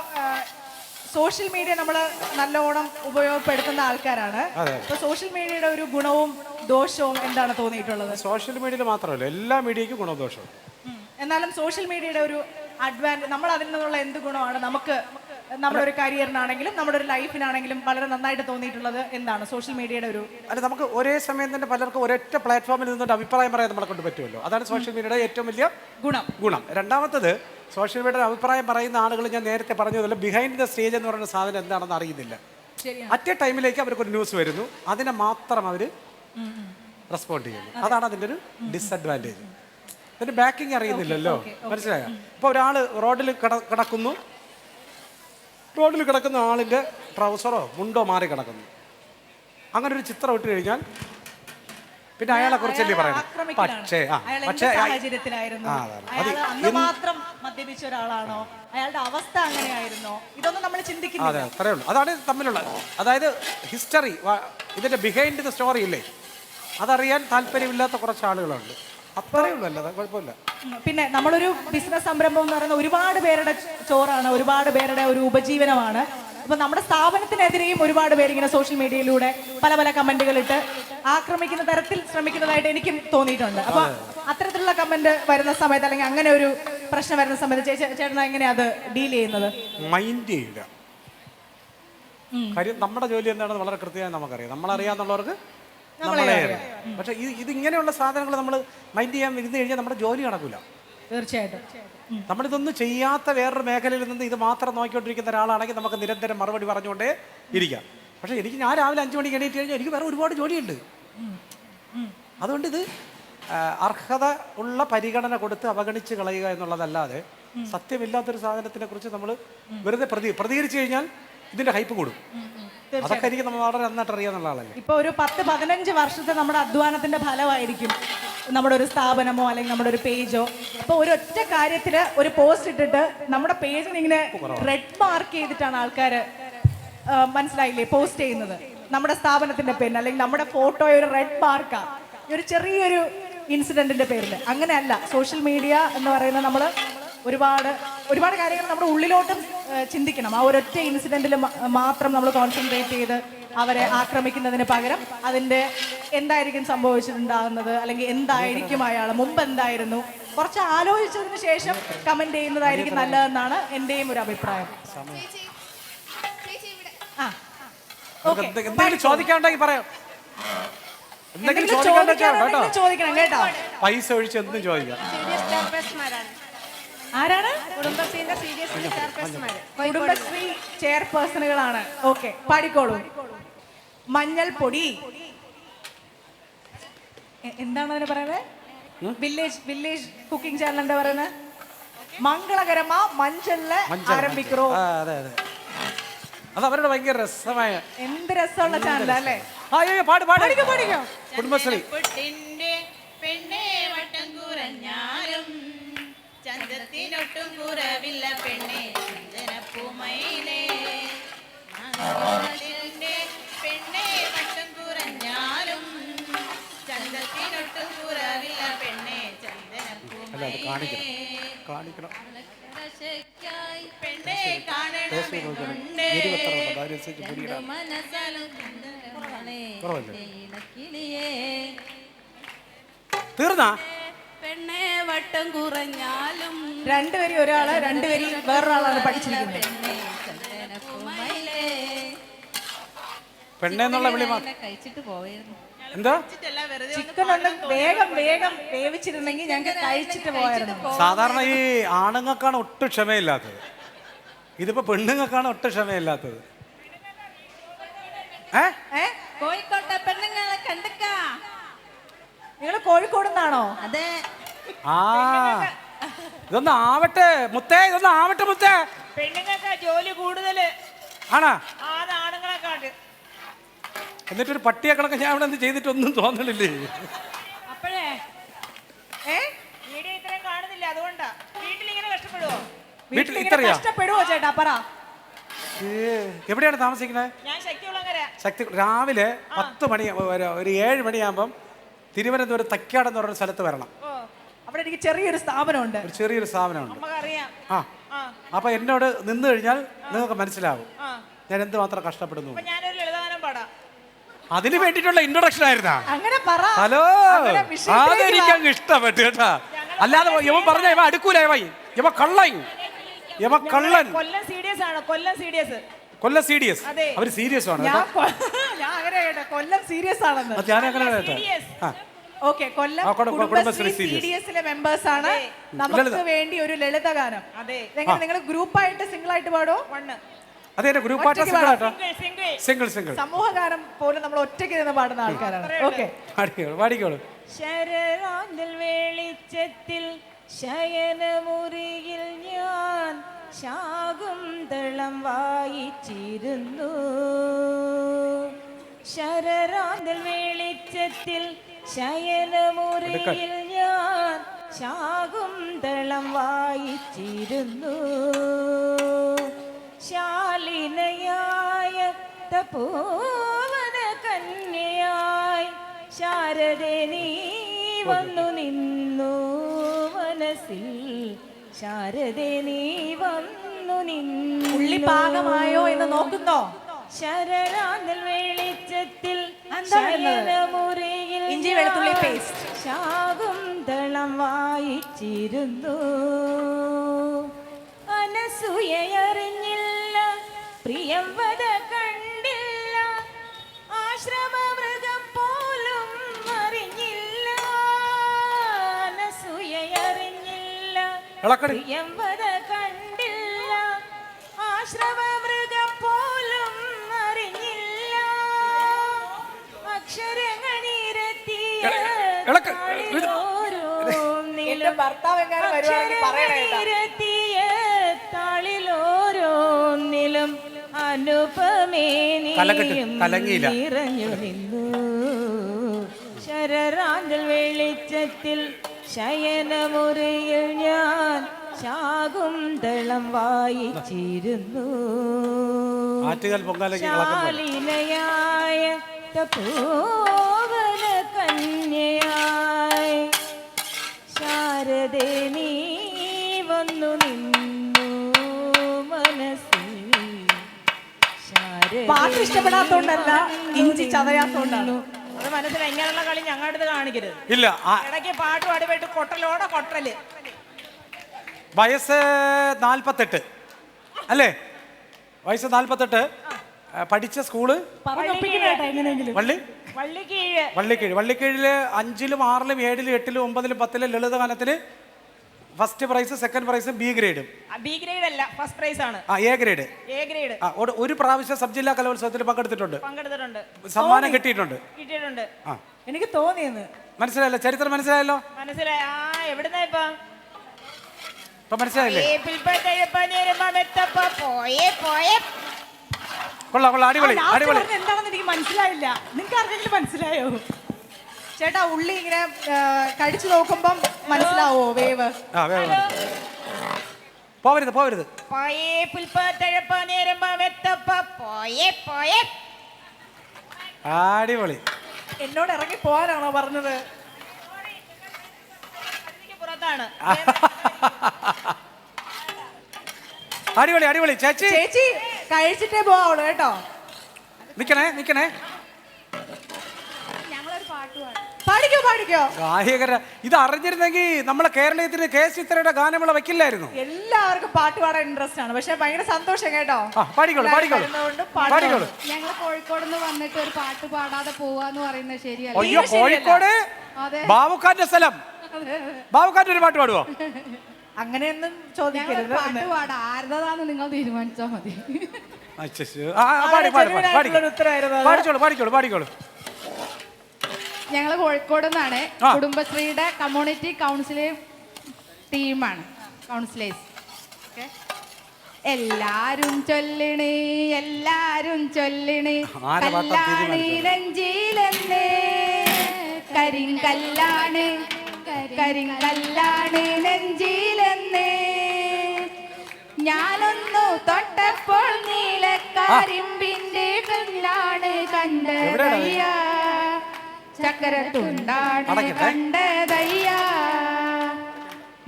സോഷ്യൽ മീഡിയ നമ്മൾ നല്ലോണം ഉപയോഗപ്പെടുത്തുന്ന ആൾക്കാരാണ്. ഇപ്പൊ സോഷ്യൽ മീഡിയയുടെ ഒരു ഗുണവും ദോഷവും എന്താണ് തോന്നിയിട്ടുള്ളത്? സോഷ്യൽ മീഡിയയിൽ മാത്രമല്ല, എല്ലാ മീഡിയയ്ക്കും ഗുണവും ദോഷവും. എന്നാലും സോഷ്യൽ മീഡിയയുടെ ഒരു അഡ്വാൻറ്റേജ്, നമ്മൾ അതിൽ നിന്നുള്ള എന്ത് ഗുണമാണ് നമുക്ക് നമ്മുടെ ഒരു കരിയറിനാണെങ്കിലും നമ്മുടെ ഒരു ലൈഫിനാണെങ്കിലും വളരെ നന്നായിട്ട് തോന്നിയിട്ടുള്ളത് എന്താണ് സോഷ്യൽ മീഡിയയുടെ ഒരു? അല്ല, നമുക്ക് ഒരേ സമയം തന്നെ പലർക്കും ഒരൊറ്റ പ്ലാറ്റ്ഫോമിൽ നിന്നിട്ട് അഭിപ്രായം പറയാൻ നമ്മളെ കൊണ്ട് പറ്റുമല്ലോ. അതാണ് സോഷ്യൽ മീഡിയയുടെ ഏറ്റവും വലിയ ഗുണം. രണ്ടാമത്തത്, സോഷ്യൽ മീഡിയയുടെ അഭിപ്രായം പറയുന്ന ആളുകൾ ഞാൻ നേരത്തെ പറഞ്ഞതുപോലെ ബിഹൈൻഡ് ദ സ്റ്റേജ് എന്ന് പറയുന്ന സാധനം എന്താണെന്ന് അറിയുന്നില്ല. അറ്റ് എ ടൈമിലേക്ക് അവർക്കൊരു ന്യൂസ് വരുന്നു, അതിനെ മാത്രം അവർ റെസ്പോണ്ട് ചെയ്യുന്നു. അതാണ് അതിൻ്റെ ഒരു ഡിസഡ്വാൻറ്റേജ്. ഇതിൻ്റെ ബാക്കിങ് അറിയുന്നില്ലല്ലോ. മനസ്സിലായോ? ഇപ്പോൾ ഒരാൾ റോഡിൽ കിടക്കുന്ന ആളിൻ്റെ ട്രൗസറോ മുണ്ടോ മാറി കിടക്കുന്നു. അങ്ങനെ ഒരു ചിത്രം ഇട്ട് കഴിഞ്ഞാൽ പിന്നെ അയാളെ കുറിച്ചല്ലേ പറയുന്നത്. പക്ഷേ പക്ഷേ സാഹചര്യത്തിലായിരുന്നു അയാൾ അന്ന് മാത്രം മദ്യപിച്ച ഒരാളാണോ, അയാളുടെ അവസ്ഥ അങ്ങനെയായിരുന്നോ, ഇതൊന്നും നമ്മൾ ചിന്തിക്കുന്നില്ല. അതെ, അത്രേ ഉള്ളൂ. അതാണ് തമ്മിലുള്ള, അതായത് ഹിസ്റ്ററി, ഇതിന്റെ ബിഹൈൻഡ് ദ സ്റ്റോറി ഇല്ലേ, അതറിയാൻ താല്പര്യമില്ലാത്ത കുറച്ച് ആളുകളുണ്ട്. അത്രേ ഉള്ളൂ, അല്ലാതെ കുഴപ്പമില്ല. പിന്നെ നമ്മളൊരു ബിസിനസ് സംരംഭം എന്ന് പറയുന്നത് ഒരുപാട് പേരുടെ ചോറാണ്, ഒരുപാട് പേരുടെ ഒരു ഉപജീവനമാണ്. അപ്പൊ നമ്മുടെ സ്ഥാപനത്തിനെതിരെയും ഒരുപാട് പേര് ഇങ്ങനെ സോഷ്യൽ മീഡിയയിലൂടെ പല പല കമന്റുകൾ ഇട്ട് ആക്രമിക്കുന്ന തരത്തിൽ ശ്രമിക്കുന്നതായിട്ട് എനിക്കും തോന്നിയിട്ടുണ്ട്. അപ്പൊ അത്തരത്തിലുള്ള കമന്റ് വരുന്ന സമയത്ത്, അല്ലെങ്കിൽ അങ്ങനെ ഒരു പ്രശ്നം വരുന്ന സമയത്ത് ചേട്ടൻ എങ്ങനെയാ അത് ഡീൽ ചെയ്യുന്നത്? മൈൻഡ് ചെയ്യുക. കാര്യം നമ്മുടെ ജോലി എന്താണെന്ന് വളരെ കൃത്യമായി നമുക്കറിയാം, നമ്മളറിയാന്നുള്ളവർക്ക് നമ്മളെ അറിയാം. പക്ഷെ ഇതിങ്ങനെയുള്ള സാധനങ്ങൾ നമ്മൾ മൈൻഡ് ചെയ്യാൻ ഇരുന്ന് കഴിഞ്ഞാൽ നമ്മുടെ ജോലി നടക്കില്ല. തീർച്ചയായിട്ടും. നമ്മളിതൊന്നും ചെയ്യാത്ത വേറൊരു മേഖലയിൽ നിന്ന് ഇത് മാത്രം നോക്കിക്കൊണ്ടിരിക്കുന്ന ഒരാളാണെങ്കിൽ നമുക്ക് നിരന്തരം മറുപടി പറഞ്ഞുകൊണ്ടേ ഇരിക്കാം. പക്ഷേ ഞാൻ രാവിലെ 5 മണിക്ക് എണീറ്റ് കഴിഞ്ഞാൽ എനിക്ക് വേറെ ഒരുപാട് ജോലിയുണ്ട്. അതുകൊണ്ട് ഇത് അർഹത ഉള്ള പരിഗണന കൊടുത്ത് അവഗണിച്ച് കളയുക എന്നുള്ളതല്ലാതെ സത്യമില്ലാത്തൊരു സാധനത്തിനെ കുറിച്ച് നമ്മൾ വെറുതെ പ്രതികരിച്ചു കഴിഞ്ഞാൽ ഇതിന്റെ ഹൈപ്പ് കൂടും. അതൊക്കെ എനിക്ക് നമ്മൾ വളരെ നന്നായിട്ട് അറിയാന്നുള്ള ആളല്ലേ. ഇപ്പൊ ഒരു 10-15 വർഷത്തെ നമ്മുടെ അധ്വാനത്തിന്റെ ഫലമായിരിക്കും നമ്മുടെ ഒരു സ്ഥാപനമോ അല്ലെങ്കിൽ നമ്മുടെ ഒരു പേജോ. അപ്പൊ ഒരൊറ്റ കാര്യത്തില് ഒരു പോസ്റ്റ് ഇട്ടിട്ട് നമ്മുടെ പേജിന് ഇങ്ങനെ റെഡ് മാർക്ക് ചെയ്തിട്ടാണ് ആൾക്കാർ, മനസ്സിലായില്ലേ, പോസ്റ്റ് ചെയ്യുന്നത്. നമ്മുടെ സ്ഥാപനത്തിന്റെ പേരിൽ അല്ലെങ്കിൽ നമ്മുടെ ഫോട്ടോയെ ഒരു റെഡ് മാർക്കാ ഒരു ചെറിയൊരു ഇൻസിഡന്റിന്റെ പേരിൽ. അങ്ങനെയല്ല, സോഷ്യൽ മീഡിയ എന്ന് പറയുന്നത് നമ്മൾ ഒരുപാട് കാര്യങ്ങൾ നമ്മുടെ ഉള്ളിലോട്ടും ചിന്തിക്കണം. ആ ഒരൊറ്റ ഇൻസിഡന്റിൽ മാത്രം നമ്മൾ കോൺസെൻട്രേറ്റ് ചെയ്ത് അവരെ ആക്രമിക്കുന്നതിന് പകരം അതിൻ്റെ എന്തായിരിക്കും സംഭവിച്ചിട്ടുണ്ടാകുന്നത്, അല്ലെങ്കിൽ എന്തായിരിക്കും അയാൾ മുമ്പ് എന്തായിരുന്നു, കുറച്ച് ആലോചിച്ചതിന് ശേഷം കമന്റ് ചെയ്യുന്നതായിരിക്കും നല്ലതെന്നാണ് എൻ്റെയും ഒരു അഭിപ്രായം. ചോദിക്കാണ്ടെങ്കിൽ പറയാം, ചോദിക്കണം കേട്ടോ. പൈസ ഒഴിച്ച് എന്തും ചോദിക്കാം. ആരാണ്? കുടുംബശ്രീ ചെയർപേഴ്സണുകളാണ്. ഓക്കെ, പാടിക്കോളൂ. മഞ്ഞൾപ്പൊടി എന്താണ് അതിന് പറയുന്നത്? വില്ലേജ് കുക്കിംഗ് ചാനൽ എന്താ പറയുന്നത്? മംഗളകരമാ മഞ്ചളില് ആരംഭിക്കറോ. അത് അവരുടെ ഭയങ്കര രസമായ, എന്ത് രസമുള്ള ചാനൽ അല്ലേ. പാടിക്കോ. കുടുംബശ്രീ പെണ്ണെ വട്ടം കുറഞ്ഞാലും ചന്തത്തിനൊട്ടും കുറവില്ല പെണ്ണെ ചന്ദനപ്പൂമയിലേ. പെണ്ണെ വട്ടം കുറഞ്ഞാലും ചന്തത്തിനൊട്ടും കുറവില്ല പെണ്ണെ ചന്ദനപ്പൂമയിലേ. പെണ്ണെ കാണണമെന്നുണ്ട് മനസ്സാലും തീർന്നാ. പെണ്ണെ വട്ടം കുറഞ്ഞാലും രണ്ടുപേരും രണ്ടുപേരും വേറൊരാളാണ് പഠിച്ചിരിക്കുന്നത്. പെണ്ണെന്നുള്ള വിളി കഴിച്ചിട്ട് പോയിരുന്നു. എന്താ ചിക്കൻ വേഗം വേവിച്ചിരുന്നെങ്കിൽ ഞങ്ങൾക്ക് കഴിച്ചിട്ട് പോയായിരുന്നു. സാധാരണ ഈ ആണുങ്ങൾക്കാണ് ഒട്ടും ക്ഷമയില്ലാത്തത്, ഇതിപ്പോ പെണ്ണുങ്ങൾക്കാണ് ഒട്ടും ക്ഷമയില്ലാത്തത്. കോഴിക്കോട്ടെ പെണ്ണുങ്ങളെ കണ്ടക്ക. നിങ്ങൾ കോഴിക്കോട് നിന്നാണോ? അതെ. ഇതൊന്നും ആവട്ടെ മുത്തേ, ഇതൊന്നും ആവട്ടെ മുത്തേ. പെണ്ണുങ്ങൾക്ക് ജോലി കൂടുതല് ആണാ ആണുങ്ങളെക്കാട്ട്. എന്നിട്ടൊരു പട്ടിയെ കണക്ക് ഞാൻ ഇവിടെ ചെയ്തിട്ടൊന്നും തോന്നണില്ലേ. അപ്പോഴേ വീഡിയോ ഇത്രയും കാണുന്നില്ല, അതുകൊണ്ടാ. വീട്ടിലിങ്ങനെ കഷ്ടപ്പെടുവോ? വീട്ടിൽ ഇത്രയാ കഷ്ടപ്പെടുവോ ചേട്ടാ? പറ. എവിടെയാണ് താമസിക്കുന്നത്? ഞാൻ ശക്തികുളങ്ങര. രാവിലെ 10 മണി, ഒരു 7 മണിയാകുമ്പം തിരുവനന്തപുരം തക്കാട് എന്ന് പറയുന്ന സ്ഥലത്ത് വരണം. അവിടെ എനിക്ക് ചെറിയൊരു സ്ഥാപനമുണ്ട്. ചെറിയൊരു സ്ഥാപനമുണ്ട്. നമുക്കറിയാം. അപ്പൊ എന്നോട് നിന്ന് കഴിഞ്ഞാൽ നിങ്ങൾക്ക് മനസ്സിലാവും ഞാൻ എന്തുമാത്രം കഷ്ടപ്പെടുന്നു. ഞാനൊരു ലളിതഗാനം പാടാം. അതിന് വേണ്ടിയിട്ടുള്ള ഇൻട്രൊഡക്ഷൻ ആയിരുന്നാ? അങ്ങനെ പറ. ഹലോ, അതെനിക്ക് അങ്ങ് ഇഷ്ടപ്പെട്ടു കേട്ടാ. അല്ലാതെ ഇവൻ പറഞ്ഞ ഇവ അടുക്കൂല, ഇവ കള്ളൻ. കൊല്ലം CDS ആണ്. കൊല്ലം CDS. അവര് സീരിയസ് ആണ്. ഞാൻ അങ്ങനെ കേട്ടെ, കൊല്ലം സീരിയസ് ആണെന്ന്. ഞാനങ്ങനെ കേട്ടെ. ഓക്കെ, കൊല്ലം കുടുംബശ്രീ CDSലെ മെമ്പേഴ്സ് ആണ്. നമുക്ക് വേണ്ടി ഒരു ലളിതഗാനം. നിങ്ങൾ ഗ്രൂപ്പായിട്ട് സിംഗിൾ ആയിട്ട് പാടോ? അതെ, ഗ്രൂപ്പായിട്ട് സിംഗിൾ. സമൂഹഗാനം പോലും നമ്മൾ ഒറ്റയ്ക്ക് നിന്ന് പാടുന്ന ആൾക്കാരാണ്. ഓക്കെ, പാടിക്കോളൂ. ശരറാന്തൽ വെളിച്ചത്തിൽ ശയനമുറിയിൽ ഞാൻ ശാകുന്തളം വായിച്ചിരുന്നു. ശരറാന്തൽ വെളിച്ചത്തിൽ ശയനമുറിയിൽ ഞാൻ ശാകുന്തളം വായിച്ചിരുന്നു. ശാലിനയായ തപോവന കന്യയായി ശാരദേ നീ വന്നു നിന്നു മനസ്സിൽ. ശാരദേ നീ വന്നു നിന്നു. ഉള്ളി പാകമായോ എന്ന് നോക്കുന്നോ? ശരറാന്തൽ വെളിച്ചത്തിൽ ഇഞ്ചി വെളുത്തുള്ളി പേസ്റ്റ് ശാകുന്തളം വായിച്ചിരുന്നു. അനസൂയറിഞ്ഞില്ല, പ്രിയംവദ കണ്ടില്ല, ആശ്രമമൃഗം പോലും അറിഞ്ഞില്ല. അനസൂയറിഞ്ഞില്ല, പ്രിയംവദ കണ്ടില്ല, ആശ്രമമൃഗം പോലും അറിഞ്ഞില്ല. അക്ഷരങ്ങളിരത്തിയ താളിലോരോന്നിലും അനുപമേ നിറഞ്ഞു നിന്നു. ശരറാന്തൽ വെളിച്ചത്തിൽ ശയനമുറിയിൽ ഞാൻ ശാകുന്തളം വായിച്ചിരുന്നു. ശാലിനയായ തപോവന കന്യയായി ശാരദേ നീ വന്നു നിന്നു മനസ്സിൽ. പാട്ട് ഇഷ്ടപ്പെടാത്തോണ്ടല്ല, ഇഞ്ചി ചതയാത്തോണ്ടാണ്. അത് മനസ്സിലായി. ഇങ്ങനെയുള്ള കളി ഞങ്ങളുടെ അടുത്ത് കാണിക്കരുത്. ഇല്ല. ഇടയ്ക്ക് പാട്ട് പാടിപ്പോയിട്ട് കൊട്ടലോടെ കൊട്ടല്. വയസ്സ് 48 അല്ലേ? വയസ്സ് 48. പഠിച്ച സ്കൂള് വള്ളിക്കീഴില് 5ലും 6ലും 7ലും 8ലും 9ലും 10ലും ലളിതഗാനത്തിന് first prize, second prize, B ഗ്രേഡും. ബി ഗ്രേഡ് അല്ല, ഫസ്റ്റ് പ്രൈസ് ആണ്. A grade. ഒരു പ്രാവശ്യം സബ് ജില്ലാ കലോത്സവത്തിൽ പങ്കെടുത്തിട്ടുണ്ട്. സമ്മാനം കിട്ടിയിട്ടുണ്ട്. എനിക്ക് തോന്നിയെന്ന് മനസ്സിലായല്ലോ? ചരിത്രം മനസ്സിലായല്ലോ? മനസ്സിലായി. എവിടുന്നാ ഇപ്പൊ മനസ്സിലായില്ലേ? കൊള്ളാം കൊള്ളാം, അടിപൊളി അടിപൊളി. എന്താണെന്ന് എനിക്ക് മനസ്സിലായില്ല. നിങ്ങൾക്ക് ആർക്കെങ്കിലും മനസ്സിലായോ? ചേട്ടാ, ഉള്ളി ഇങ്ങനെ കഴിച്ചു നോക്കുമ്പം മനസ്സിലാവോ വേവ്? പോവരുത് പോവരുത്. അടിപൊളി. എന്നോട് ഇറങ്ങി പോകാനാണോ പറഞ്ഞത്? പുറത്താണ്. അടിപൊളി അടിപൊളി. ചേച്ചി ചേച്ചി കഴിച്ചിട്ടേ പോവുള്ളൂ കേട്ടോ. നിക്കണേ. പാടിക്കോ പാടിക്കോ. ഗായകര ഇത് അറിഞ്ഞിരുന്നെങ്കിൽ നമ്മളെ കേരളത്തിന് കെ ചിത്രയുടെ ഗാനമേള വെക്കില്ലായിരുന്നു. എല്ലാവർക്കും പാട്ട് പാടാൻ ഇൻട്രസ്റ്റ് ആണ്. പക്ഷെ ഭയങ്കര സന്തോഷം കേട്ടോ. പാടിക്കോളൂ. ഞങ്ങൾ കോഴിക്കോട് നിന്ന് വന്നിട്ട് ഒരു പാട്ട് പാടാതെ പോവാന്ന് പറയുന്നത് ശരിയല്ല. അയ്യോ, കോഴിക്കോട് ബാബുക്കാന്റെ സ്ഥലം. ബാബുക്കാന്റെ ഒരു പാട്ട് പാടുവോ? അങ്ങനെയൊന്നും ചോദിക്കരുത്. പാട്ട് പാടാ ആരുതാന്ന് നിങ്ങൾ തീരുമാനിച്ചാ മതി. പാടിക്കോളൂ. ഞങ്ങള് കോഴിക്കോട് നിന്നാണ്. കുടുംബശ്രീയുടെ കമ്മ്യൂണിറ്റി കൗൺസില് ടീമാണ്. കൗൺസിലേഴ്സ്. എല്ലാരും ചൊല്ലണ് കല്ലാണി നെഞ്ചിലെന്നേ, കരിങ്കല്ലാണ് നെഞ്ചിലെന്നേ. ഞാനൊന്നു തൊട്ടപ്പോൾ നീലക്കരിമ്പിന്റെ കല്ലാണ് കണ്ടതയ്യ, ചക്കരത്തുണ്ടാണ് കണ്ടതയ്യ.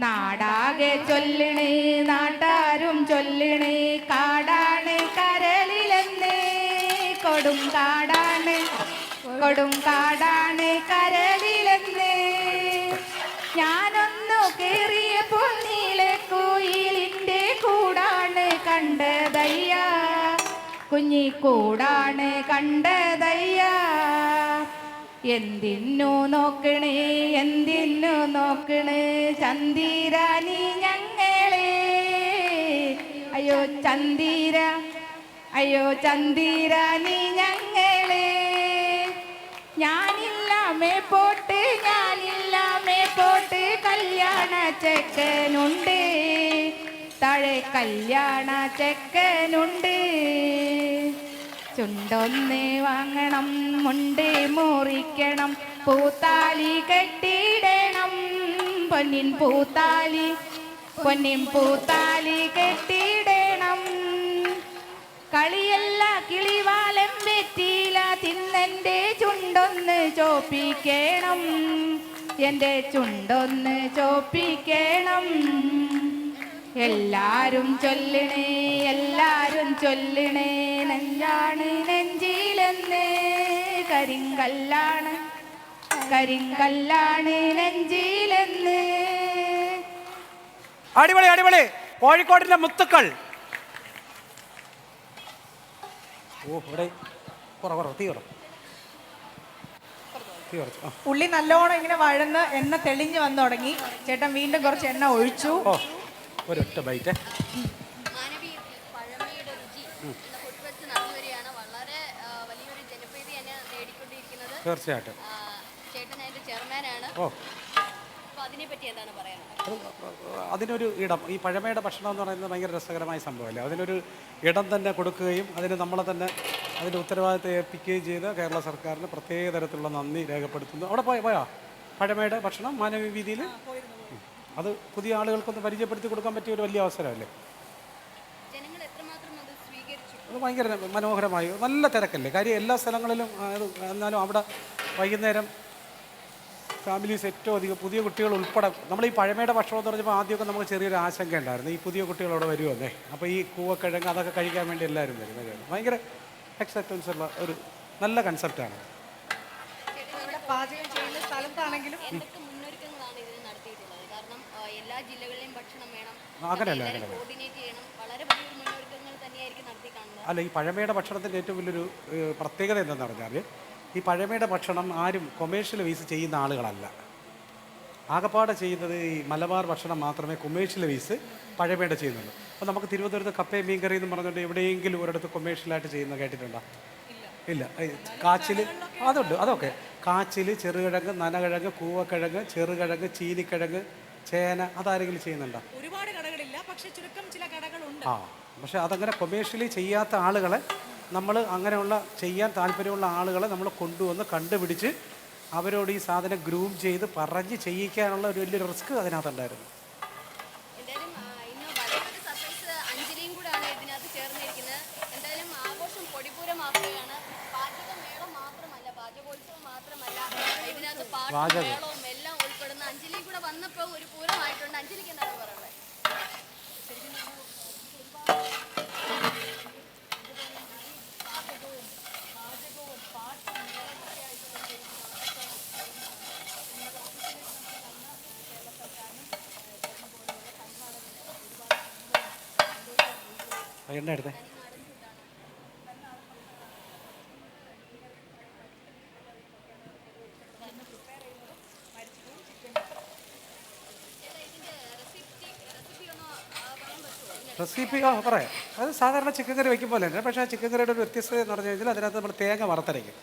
നാടാകെ ചൊല്ലണേ നാട്ടാരും ചൊല്ലണേ, കാടാണ് കരളിലെന്നേ, കൊടും കാടാണ് കരളിലെന്നേ. ഞാനൊന്നു കേറിയപ്പോൾ നീലക്കുയിലിന്റെ കൂടാണ് കണ്ടതയ്യ, കുഞ്ഞിക്കൂടാണ് കണ്ടതയ്യ. എന്തിനു നോക്കണേ ചന്ദിരാനി ഞങ്ങളെ. അയ്യോ ചന്ദിരാനി ഞങ്ങളെ. ഞാനില്ലാമേ പോട്ട് കല്യാണ ചെക്കനുണ്ട്, താഴെ കല്യാണ ചെക്കനുണ്ട്. ചുണ്ടൊന്ന് വാങ്ങണം, മുണ്ട് മുറിക്കണം, പൂത്താലി കെട്ടിയിടണം, പൊന്നിൻ പൂത്താലി കെട്ടിയിടണം. കളിയല്ല കിളിവാലം വെറ്റില തിന്നെൻ്റെ ചുണ്ടൊന്ന് ചോപ്പിക്കണം, എൻ്റെ ചുണ്ടൊന്ന് ചോപ്പിക്കണം. എല്ലാരും ചൊല്ലണേ നെഞ്ചാണ് നെഞ്ചിലെന്ന്, കരിങ്കല്ലാണ് നെഞ്ചിലെന്ന്. അടിപൊളി അടിപൊളി. കോഴിക്കോടിന്റെ മുത്തുക്കൾ. ഓ ഇവിടെ തീ കുറച്ചു. ഉള്ളി നല്ലോണം ഇങ്ങനെ വഴന്ന് എണ്ണ തെളിഞ്ഞു വന്നു തുടങ്ങി. ചേട്ടൻ വീണ്ടും കുറച്ച് എണ്ണ ഒഴിച്ചു. ഓ ഒരൊറ്റ ബൈറ്റ്. മാനവീയത്തിൽ പഴമയുടെ രുചി എന്ന കൊട്ടുവച്ച് നടന്നുവരികയാണ്. വളരെ വലിയൊരു ജനപ്രീതി തന്നെ നേടിക്കൊണ്ടിരിക്കുന്നത്. തീർച്ചയായിട്ടും. ചേട്ടൻ അതിന്റെ ചെയർമാനാണ്. ഓ അപ്പൊ അതിനെപ്പറ്റി എന്താണ് പറയാനുള്ളത്? അതിനൊരു ഇടം, ഈ പഴമയുടെ ഭക്ഷണം എന്ന് പറയുന്നത് ഭയങ്കര രസകരമായ സംഭവമല്ലേ. അതിനൊരു ഇടം തന്നെ കൊടുക്കുകയും അതിന് നമ്മളെ തന്നെ അതിൻ്റെ ഉത്തരവാദിത്തം ഏൽപ്പിക്കുകയും ചെയ്ത് കേരള സർക്കാരിന് പ്രത്യേക തരത്തിലുള്ള നന്ദി രേഖപ്പെടുത്തുന്നു. അവിടെ പോയാ പഴമയുടെ ഭക്ഷണം മാനവീയ വീതിയിൽ അത് പുതിയ ആളുകൾക്കൊന്ന് പരിചയപ്പെടുത്തി കൊടുക്കാൻ പറ്റിയ ഒരു വലിയ അവസരമല്ലേ. ജനങ്ങൾ എത്രമാത്രം അത് സ്വീകരിച്ചു? അത് ഭയങ്കര മനോഹരമായി. നല്ല തിരക്കല്ലേ കാര്യം. എല്ലാ സ്ഥലങ്ങളിലും എന്നാലും അവിടെ വൈകുന്നേരം ഫാമിലീസ് ഏറ്റവും അധികം പുതിയ കുട്ടികൾ ഉൾപ്പെടെ. നമ്മൾ ഈ പഴമയുടെ ഭക്ഷണം എന്ന് പറഞ്ഞപ്പോൾ ആദ്യമൊക്കെ നമുക്ക് ചെറിയൊരു ആശങ്ക ഉണ്ടായിരുന്നു, ഈ പുതിയ കുട്ടികൾ അവിടെ വരുമെന്നേ. അപ്പോൾ ഈ കൂവക്കിഴങ്ങ് അതൊക്കെ കഴിക്കാൻ വേണ്ടി എല്ലാവരും വരും. ഭയങ്കര അക്സെപ്റ്റൻസ് ഉള്ള ഒരു നല്ല കൺസെപ്റ്റാണ്. പാചകം ചെയ്യുന്ന സ്ഥലത്താണെങ്കിലും എന്തൊക്കെ മുന്നൊരുക്കങ്ങളാണ് ഇതിന് നടത്തിയിട്ടുള്ളത്? കാരണം എല്ലാ ജില്ലകളിലെയും ഭക്ഷണം വേണം, അങ്ങനെയല്ല കോർഡിനേറ്റ് ചെയ്യണം. വളരെ വലിയൊരു മുന്നൊരുക്കങ്ങൾ തന്നെയായിരിക്കും നടത്തി കാണുന്നത്. അല്ല, ഈ പഴമയുടെ ഭക്ഷണത്തിൻ്റെ ഏറ്റവും വലിയൊരു പ്രത്യേകത എന്താണെന്ന് പറഞ്ഞാൽ ഈ പഴമയുടെ ഭക്ഷണം ആരും കൊമേഴ്ഷ്യൽ വേസ് ചെയ്യുന്ന ആളുകളല്ല. ആകപ്പാടെ ചെയ്യുന്നത് ഈ മലബാർ ഭക്ഷണം മാത്രമേ കൊമേഴ്ഷ്യൽ വേസ് പഴമയുടെ ചെയ്യുന്നുള്ളൂ. അപ്പോൾ നമുക്ക് തിരുവനന്തപുരത്ത് കപ്പയും മീൻകറി എന്ന് പറഞ്ഞുകൊണ്ട് എവിടെയെങ്കിലും ഒരിടത്ത് കൊമേഴ്ഷ്യലായിട്ട് ചെയ്യുന്ന കേട്ടിട്ടുണ്ടോ? ഇല്ല. കാച്ചിൽ അതുണ്ട്, അതൊക്കെ കാച്ചിൽ, ചെറുകിഴങ്ങ്, നനകിഴങ്ങ്, കൂവക്കിഴങ്ങ്, ചെറുകിഴങ്ങ്, ചീനിക്കിഴങ്ങ്, ചേന, അതാരെങ്കിലും ചെയ്യുന്നുണ്ടോ? ഒരുപാട് കടകളില്ല, പക്ഷേ ചുരുക്കം ചില കടകളുണ്ട്. പക്ഷേ അതങ്ങനെ കൊമേഴ്ഷ്യലി ചെയ്യാത്ത ആളുകളെ നമ്മൾ അങ്ങനെയുള്ള ചെയ്യാൻ താല്പര്യമുള്ള ആളുകളെ നമ്മൾ കൊണ്ടുവന്ന് കണ്ടുപിടിച്ച് അവരോട് ഈ സാധനം ഗ്രൂം ചെയ്ത് പറഞ്ഞ് ചെയ്യിക്കാനുള്ള ഒരു വലിയൊരു റിസ്ക് അതിനകത്തുണ്ടായിരുന്നു. എന്തായാലും ഇന്ന് വലിയൊരു സർപ്രൈസ് അഞ്ജലിയും കൂടെയാണ് ഇതിനകത്ത് ചേർന്നിരിക്കുന്നത്. എന്തായാലും ആഘോഷം പൊടിപൂരമാക്കുകയാണ്. പാചകമേളം മാത്രമല്ല, പാചകോത്സവം മാത്രമല്ല, ഇതിനകത്ത് പാട്ടും മേളവും എല്ലാം ഉൾപ്പെടുന്ന അഞ്ജലിയും കൂടെ വന്നപ്പോൾ ഒരു പൂരമായിട്ടുണ്ട്. അഞ്ജലിക്ക് എന്താണ് പറയുന്നത്? എണ്ണ എടുത്തേ. റെസിപ്പി പറയാം. അത് സാധാരണ ചിക്കൻ കറി വയ്ക്കും പോലെ തന്നെ. പക്ഷേ ആ ചിക്കൻ കറിയുടെ ഒരു വ്യത്യസ്തത എന്ന് പറഞ്ഞു കഴിഞ്ഞാൽ അതിനകത്ത് നമ്മൾ തേങ്ങ വറുത്തരയ്ക്കും.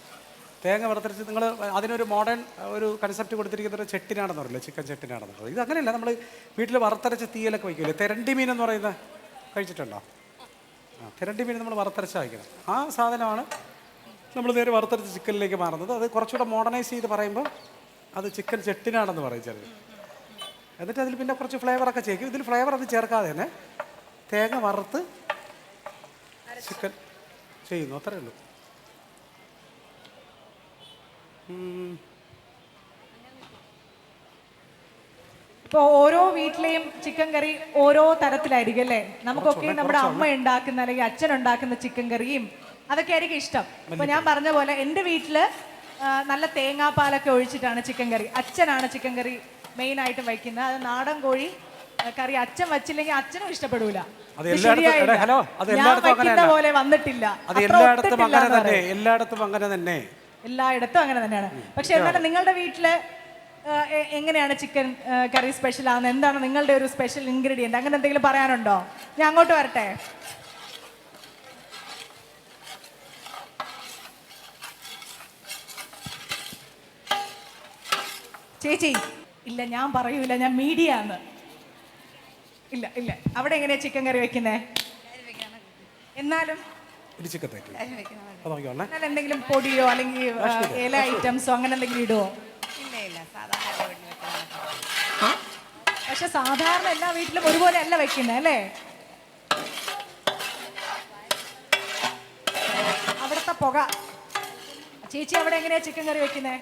തേങ്ങ വറുത്തരച്ച് നിങ്ങൾ അതിനൊരു മോഡേൺ ഒരു കൺസെപ്റ്റ് കൊടുത്തിരിക്കുന്നത് ചെട്ടിനാണെന്ന് പറയില്ല, ചിക്കൻ ചെട്ടിനാണെന്ന് പറയും. ഇത് അങ്ങനെയല്ല, നമ്മൾ വീട്ടിൽ വറുത്തരച്ച് തീയലൊക്കെ വയ്ക്കില്ലേ. തെരണ്ടി മീൻ എന്ന് പറയുന്നത് കഴിച്ചിട്ടുണ്ടോ? തെരണ്ടി മീൻ നമ്മൾ വറുത്തരച്ച് വയ്ക്കണം. ആ സാധനമാണ് നമ്മൾ നേരെ വറുത്തരച്ച് ചിക്കനിലേക്ക് മാറുന്നത്. അത് കുറച്ചുകൂടെ മോഡേണൈസ് ചെയ്ത് പറയുമ്പോൾ അത് ചിക്കൻ ചെട്ടിനാണെന്ന് പറയും ചിലർ. എന്നിട്ട് അതിൽ പിന്നെ കുറച്ച് ഫ്ലേവറൊക്കെ ചേർക്കും. ഇതിൽ ഫ്ലേവർ അത് ചേർക്കാതെ തന്നെ തേങ്ങ വറുത്ത് ചിക്കൻ ചെയ്യുന്നു, അത്രയേ ഉള്ളൂ. ഇപ്പോൾ ഓരോ വീട്ടിലെയും ചിക്കൻ കറി ഓരോ തരത്തിലായിരിക്കും അല്ലേ? നമുക്കൊക്കെ നമ്മുടെ അമ്മ ഉണ്ടാക്കുന്ന അല്ലെങ്കിൽ അച്ഛൻ ഉണ്ടാക്കുന്ന ചിക്കൻ കറിയും അതൊക്കെ ആയിരിക്കും ഇഷ്ടം. ഇപ്പൊ ഞാൻ പറഞ്ഞ പോലെ എൻ്റെ വീട്ടില് നല്ല തേങ്ങാപ്പാലൊക്കെ ഒഴിച്ചിട്ടാണ് ചിക്കൻ കറി. അച്ഛനാണ് ചിക്കൻ കറി മെയിൻ ആയിട്ട് വയ്ക്കുന്നത്. അത് നാടൻ കോഴി കറി അച്ഛൻ വച്ചില്ലെങ്കിൽ അച്ഛനും ഇഷ്ടപ്പെടൂല. ഞാൻ വയ്ക്കുന്ന പോലെ വന്നിട്ടില്ല. എല്ലായിടത്തും അങ്ങനെ തന്നെയാണ്. പക്ഷെ എന്നാലും നിങ്ങളുടെ വീട്ടില് എങ്ങനെയാണ് ചിക്കൻ കറി സ്പെഷ്യൽ ആവുന്നത്? എന്താണ് നിങ്ങളുടെ ഒരു സ്പെഷ്യൽ ഇൻഗ്രീഡിയൻറ്റ്? അങ്ങനെ എന്തെങ്കിലും പറയാനുണ്ടോ? ഞാൻ അങ്ങോട്ട് വരട്ടെ. ചേച്ചി ഇല്ല, ഞാൻ പറയൂല, ഞാൻ മീഡിയ ആണ്. ഇല്ല അവിടെ എങ്ങനെയാ ചിക്കൻ കറി വെക്കുന്നേ? എന്നാലും ഇടിച്ചിക്കത്തേക്ക് അത് നോക്കിയോളേ. എന്നാൽ എന്തെങ്കിലും പൊടിയോ അല്ലെങ്കിൽ ഇല ഐറ്റംസോ അങ്ങനെ എന്തെങ്കിലും ഇടുവോ? ഇല്ല ഇല്ല സാധാരണ വീട്ടിൽ വെക്കുന്നതാണ്. പക്ഷെ സാധാരണ എല്ലാ വീട്ടിലും ഒരുപോലെ അല്ല വെക്കുന്നത് അല്ലേ? അവിടുത്തെ പുക. ചേച്ചി അവിടെ എങ്ങനെയാ ചിക്കൻ കറി വെക്കുന്നത്?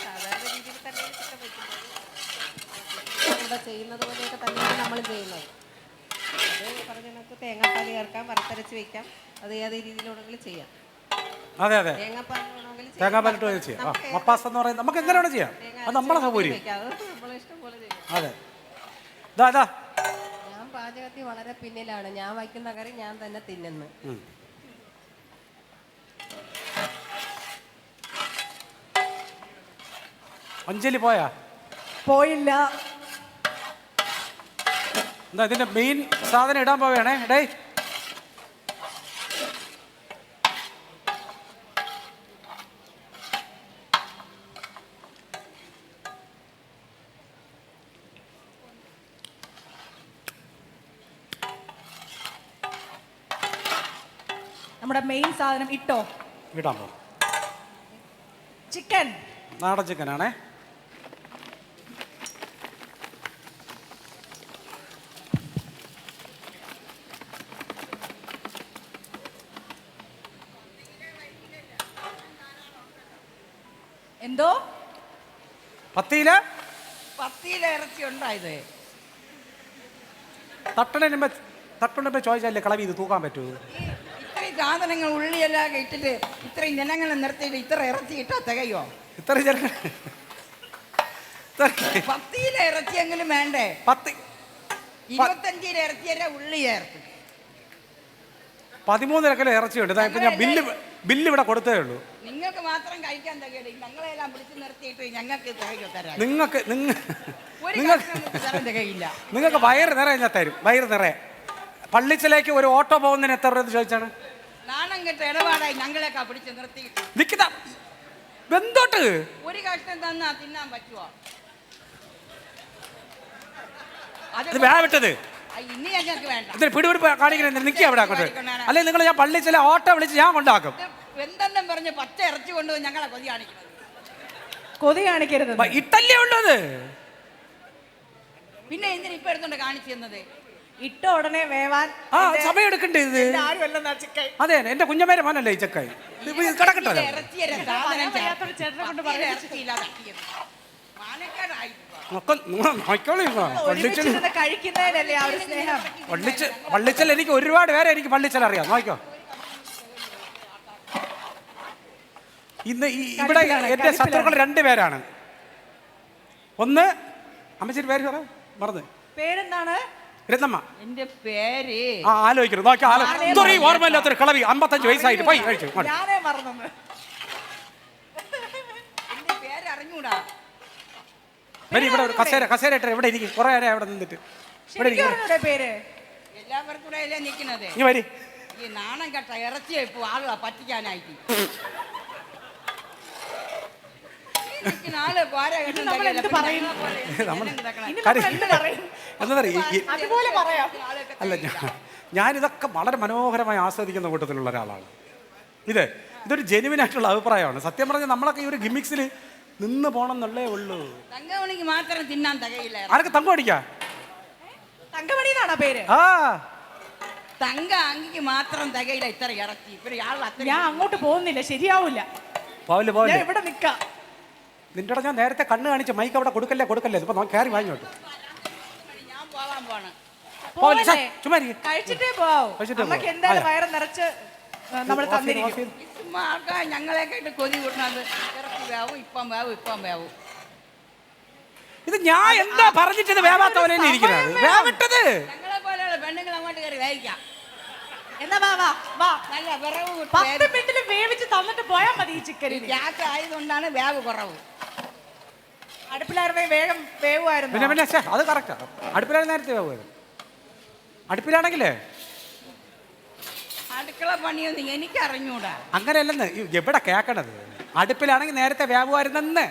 സാധാരണ രീതിയിൽ തന്നെ ചിക്കൻ വെക്കുന്നത്. ഇവിടെ ചെയ്യുന്നത് പോലെയൊക്കെ തന്നെയാണ് നമ്മൾ ചെയ്യുന്നത്. അത് പറഞ്ഞ കണക്ക് തേങ്ങാപ്പാൽ ചേർക്കാം, വറുത്തരച്ച് വെക്കാം, അത് ഏത് രീതിയിലുണ്ടെങ്കിലും ചെയ്യാം. അതെ അതെ, തേങ്ങാപ്പാൽ വേണമെങ്കിൽ ചെയ്യാം. തേങ്ങാപ്പാലിട്ട് ചെയ്യാം. മപ്പാസ് എന്ന് പറയുന്നത് നമുക്ക് എങ്ങനെ വേണം ചെയ്യാം, അത് നമ്മളെ സൗകര്യം. വെക്കാം. അത് നമ്മളെ ഇഷ്ടം പോലെ ചെയ്യാം. അതെ, ഇതാ ഇതാ ഞാൻ പാചകത്തിൽ വളരെ പിന്നിലാണ്. ഞാൻ വയ്ക്കുന്ന കറി ഞാൻ തന്നെ തിന്നുന്നു. അഞ്ജലി പോയാ? പോയില്ല. എന്താ ഇതിന്റെ മെയിൻ സാധനം ഇടാൻ പോവുകയാണേ. ഡേ നമ്മുടെ മെയിൻ സാധനം ഇട്ടോ? ഇടാൻ പോ. ചിക്കൻ, നാടൻ ചിക്കനാണേ. എന്തോ പത്തിയില് ഇറച്ചി ഉണ്ടായത് തട്ടുണ്ടപ്പോ ചോദിച്ചാലേ കളവി ഇത് തൂക്കാൻ പറ്റൂ? ഇത്രയും സാധനങ്ങൾ ഉള്ളിയെല്ലാം ഇട്ടിട്ട് ഇത്രയും ജനങ്ങളെ നിർത്തിയിട്ട് ഇത്ര ഇറച്ചി ഇട്ടാ തികയോ? ഇത്ര ജന 10 കിലോ ഇറച്ചിയെങ്കിലും വേണ്ടേ? 25 കിലോ ഇറച്ചിയല്ല ഉള്ളി ചേർത്ത് 13 കിലോ ഇറച്ചിയുണ്ട്. ഇപ്പൊ ഞാൻ ബില്ല് ഇവിടെ കൊടുത്തേ ഉള്ളൂ. നിങ്ങൾക്ക് മാത്രം കഴിക്കാൻ തികയില്ല, ഞങ്ങളെല്ലാം പിടിച്ച് നിർത്തിയിട്ട് ഞങ്ങൾക്ക് തികയോ തരാം? തികയില്ല. നിങ്ങൾക്ക് വയറ് നിറയെ ഞാൻ തരും, വയറ് നിറയെ. പള്ളിച്ചിലേക്ക് ഒരു ഓട്ടോ പോകുന്നതിന് എത്ര രൂപ ചോദിച്ചാണ്? നാണം കെട്ട ഇടപാടായി ഞങ്ങളെയൊക്കെ പിടിച്ച് നിർത്തിയിട്ട് നിൽക്കുന്ന ബന്ധോട്ട് ഒരു കഷ്ണം തന്നാ തിന്നാൻ പറ്റുമോ? അത് വേവിട്ടത് ഇനി ഞങ്ങൾക്ക് വേണ്ട. ഇതിന് പിടിപിടിപ്പ് കാണിക്കണേ. നിൽക്കുക അവിടെ അങ്ങോട്ട്. അല്ലെങ്കിൽ നിങ്ങൾ ഞാൻ പള്ളിച്ചിലെ ഓട്ടോ വിളിച്ച് ഞാൻ കൊണ്ടാക്കും. എന്തെന്നും പറഞ്ഞ് പച്ച ഇറച്ചി കൊണ്ടുപോയി ഞങ്ങളെ കൊതി കാണിക്കുന്നത്. കൊതി കാണിക്കരുത്. ഇട്ടല്ലേ ഉള്ളത്. പിന്നെ എന്തിനാ ഇപ്പൊ എടുത്തോണ്ട് കാണിച്ചു തന്നത്? ഇട്ട ഉടനെ വേവാൻ സമയം എടുക്കണ്ടേ ഇത്? അതെ, എന്റെ കുഞ്ഞമ്മേരെ മോനല്ലേ ഈ ചക്കായി കിടക്കട്ടെ. പള്ളിച്ചൽ എനിക്ക് ഒരുപാട് പേരെ എനിക്ക് പള്ളിച്ചൽ അറിയാം. നോക്കോ, ഇന്ന് ഇവിടെ എന്റെ ശത്രുക്കൾ 2 പേരാണ്. ഒന്ന് അമ്മച്ചിന്റെ പേര് പറ, മറന്ന്. പേരെന്താണ്? രത്നമ്മ. എന്റെ പേര് ആലോചിക്കണം. നോക്കി ഓർമ്മയില്ലാത്തൊരു കളവി 55 വയസ്സായിട്ട് പോയി കഴിച്ചു. ഞാനേ മറന്നു. എന്റെ പേര് അറിഞ്ഞൂടാ. വരി ഇവിടെ ഒരു കസേര ഇട്ട് ഇവിടെ ഇരിക്കും. കുറെ നേരം അവിടെ നിന്നിട്ട് ഇവിടെ ഇരിക്കും. പേര് എല്ലാവർക്കും കൂടെ അല്ലേ നിൽക്കുന്നത്? നീ വരി. ഈ നാണം കെട്ട ഇറച്ചിയെ ഇപ്പൊ ആളുകളെ പറ്റിക്കാനായിട്ട് അല്ല, ഞാനിതൊക്കെ വളരെ മനോഹരമായി ആസ്വദിക്കുന്ന കൂട്ടത്തിലുള്ള ഒരാളാണ്. ഇതൊരു ജെനുവിനായിട്ടുള്ള അഭിപ്രായമാണ്. സത്യം പറഞ്ഞാൽ നമ്മളൊക്കെ ഈ ഒരു ഗിമിക്സിൽ നിന്ന് പോണം എന്നുള്ളേ ഉള്ളൂ. തങ്കമണിക്ക് മാത്രം തിന്നാൻ തികയില്ല. ആരൊക്കെ തങ്കം അടിക്കാം? തങ്കമണി എന്നാണോ പേര്? തങ്ക അങ്കിക്ക് മാത്രം തികയില്ല ഇത്ര ഇറച്ചി. ഞാൻ അങ്ങോട്ട് പോകുന്നില്ല, ശരിയാവില്ല. പോവില്ല, ഇവിടെ നിൽക്കാം. നിന്റെ ഞാൻ നേരത്തെ കണ്ണ് കാണിച്ച് മൈക്ക് അവിടെ കൊടുക്കല്ലേ ഇപ്പൊ കയറി വാങ്ങിക്കോട്ടെ. ഞാൻ പോവാൻ പോണ്. കഴിച്ചിട്ടേ പോവാം. നമുക്ക് എന്തായാലും വയറ് നിറച്ച് നമ്മൾ തന്നിരിക്കും. ചുമ്മാ ആൾക്കാർ ഞങ്ങളെയൊക്കെ ഇട്ട് കൊതി കൂട്ടണത് ഇറച്ചി വേവും, ഇപ്പം വേവും. ഇത് ഞാൻ എന്താ പറഞ്ഞിട്ട് വേവാത്ത പോലെ ഇരിക്കുന്നത്? വേവിട്ടത് ഞങ്ങളെ പോലെയുള്ള പെണ്ണുങ്ങൾ അങ്ങോട്ട് കയറി വേവിക്കാം. എന്നാ വാ നല്ല വിറവ് 10 മിനിറ്റിൽ വേവിച്ച് തന്നിട്ട് പോയാൽ മതി. ഈ ചിക്കൻ ഗ്യാസ് ആയതുകൊണ്ടാണ് വേവ് കുറവ്. അടുപ്പിലായിരുന്നെങ്കിൽ വേഗം വേവുമായിരുന്നു. പിന്നെ അത് കറക്റ്റാ. അടുപ്പിലാണ് നേരത്തെ വേവുമായിരുന്നു. അടുപ്പിലാണെങ്കിലേ അടുക്കള പണിയൊന്നും എനിക്ക് അറിഞ്ഞൂടാ. അങ്ങനെയല്ലെന്ന് എവിടെ കേക്കണത്. അടുപ്പിലാണെങ്കിൽ നേരത്തെ വേവുമായിരുന്നെന്ന്.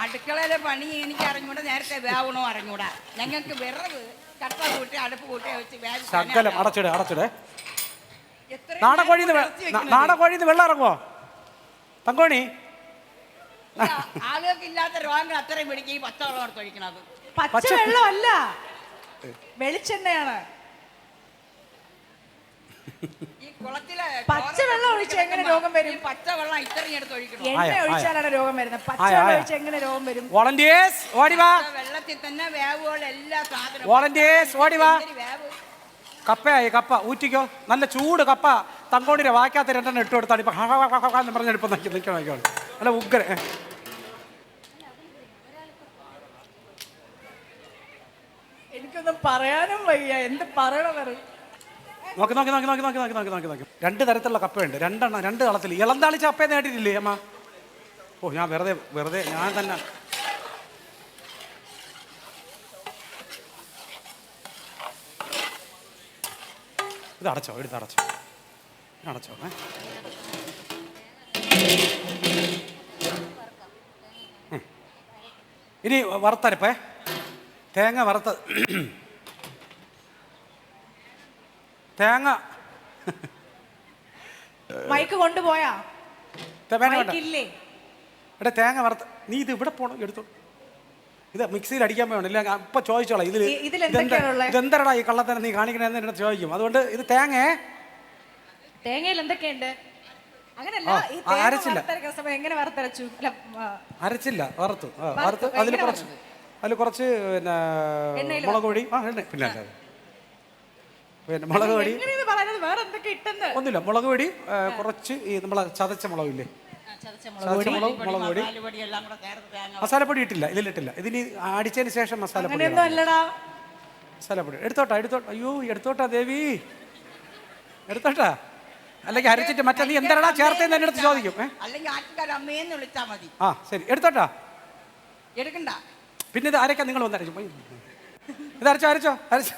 അടുക്കളയിലെ പണി എനിക്ക് അറിഞ്ഞൂടാ, നേരത്തെ വേവണോ അറിഞ്ഞൂടാ. ഞങ്ങൾക്ക് വിറവ് കട്ട കൂട്ടി അടുപ്പ് കൂട്ടി വെച്ച് ശകലം അടച്ചിടേ. നാടൻ കോഴിന്ന് വെള്ളം ഇറങ്ങുമോ തങ്കോണി? ആളുകൾക്ക് ഇല്ലാത്ത രോഗങ്ങൾ അത്രയും പിടിക്കും ഈ പച്ചവെള്ളം എടുത്ത് ഒഴിക്കണത്. പച്ചവെള്ളമല്ല, വെളിച്ചെണ്ണയാണ്. ഈ കുളത്തിലെ പച്ചവെള്ളം ഒഴിച്ച് എങ്ങനെ രോഗം വരും? പച്ചവെള്ളം ഇത്രയും എടുത്ത് ഒഴിക്കണം. എണ്ണ ഒഴിച്ചാലാണ് രോഗം വരുന്നത്. പച്ചവെള്ളം ഒഴിച്ച് എങ്ങനെ രോഗം വരും? വോളണ്ടിയേഴ്സ് ഓടിവാ. വെള്ളത്തിൽ തന്നെ വേവുകൾ എല്ലാ സാധനവും. വോളണ്ടിയേഴ്സ് ഓടിവാ. കപ്പയായി, കപ്പ ഊറ്റിക്കോ. നല്ല ചൂട് കപ്പ തങ്കോണിയുടെ വാക്കാത്ത 2 ഇട്ട് കൊടുത്താണ് ഇപ്പൊ എന്ന് പറഞ്ഞ എടുപ്പം നിൽക്കണം. അല്ല ഉഗ്ര. എനിക്കൊന്നും പറയാനും വയ്യ, എന്ത് പറയണത്. നോക്കി 2 തരത്തിലുള്ള കപ്പയുണ്ട്. 2 കളത്തിൽ. ഇളം താളിച്ച കപ്പയെ നേടിയിട്ടില്ലേ അമ്മ? ഓ, ഞാൻ വെറുതെ ഞാൻ തന്നെ. ഇത് അടച്ചോ, എടുത്തടച്ചോ, അടച്ചോ. ഇനി വറുത്തരപ്പേ. തേങ്ങ വറുത്ത തേങ്ങ മൈക്ക് കൊണ്ടുപോയാ എടാ തേങ്ങ വറുത്ത. നീ ഇത് ഇവിടെ പോണം, എടുത്തോ. ഇത് മിക്സിയിൽ അടിക്കാൻ പോകണം. ഇല്ല ഇപ്പൊ ചോദിച്ചോളാം, ഇതെന്തരടാ ഈ കള്ളത്തരം നീ കാണിക്കണെന്ന് എന്നോട് ചോദിക്കും. അതുകൊണ്ട് ഇത് തേങ്ങയിൽ എന്തൊക്കെയുണ്ട്? അങ്ങനല്ല, അരച്ചില്ല, എങ്ങനെ വറുത്തരച്ചു? അരച്ചില്ല, വറുത്തു. അതിൽ കുറച്ച് പിന്നെ മുളക് പൊടി. പിന്നെ മുളക് പൊടി ഒന്നുമില്ല. മുളക് പൊടി കുറച്ച് ഈ നമ്മളെ ചതച്ച മുളകില്ലേ, മുളക് പൊടി. മസാലപ്പൊടി ഇട്ടില്ല, ഇതിലിട്ടില്ല. ഇതിന് അടിച്ചതിന് ശേഷം മസാലപ്പൊടി. എടുത്തോട്ടാ. അയ്യോ എടുത്തോട്ടാ ദേവി, എടുത്തോട്ടാ. അല്ലെങ്കിൽ അരച്ചിട്ട് മറ്റേ നീ എന്താടാ ചേർത്തേന്ന് എൻ്റെ അടുത്ത് ചോദിക്കും. ആ ശരി, എടുത്തോട്ടാ. എടുക്കണ്ട. പിന്നെ ഇത് അരയ്ക്കാൻ നിങ്ങൾ ഒന്ന് അരച്ചു. ഇത് അരച്ചോ.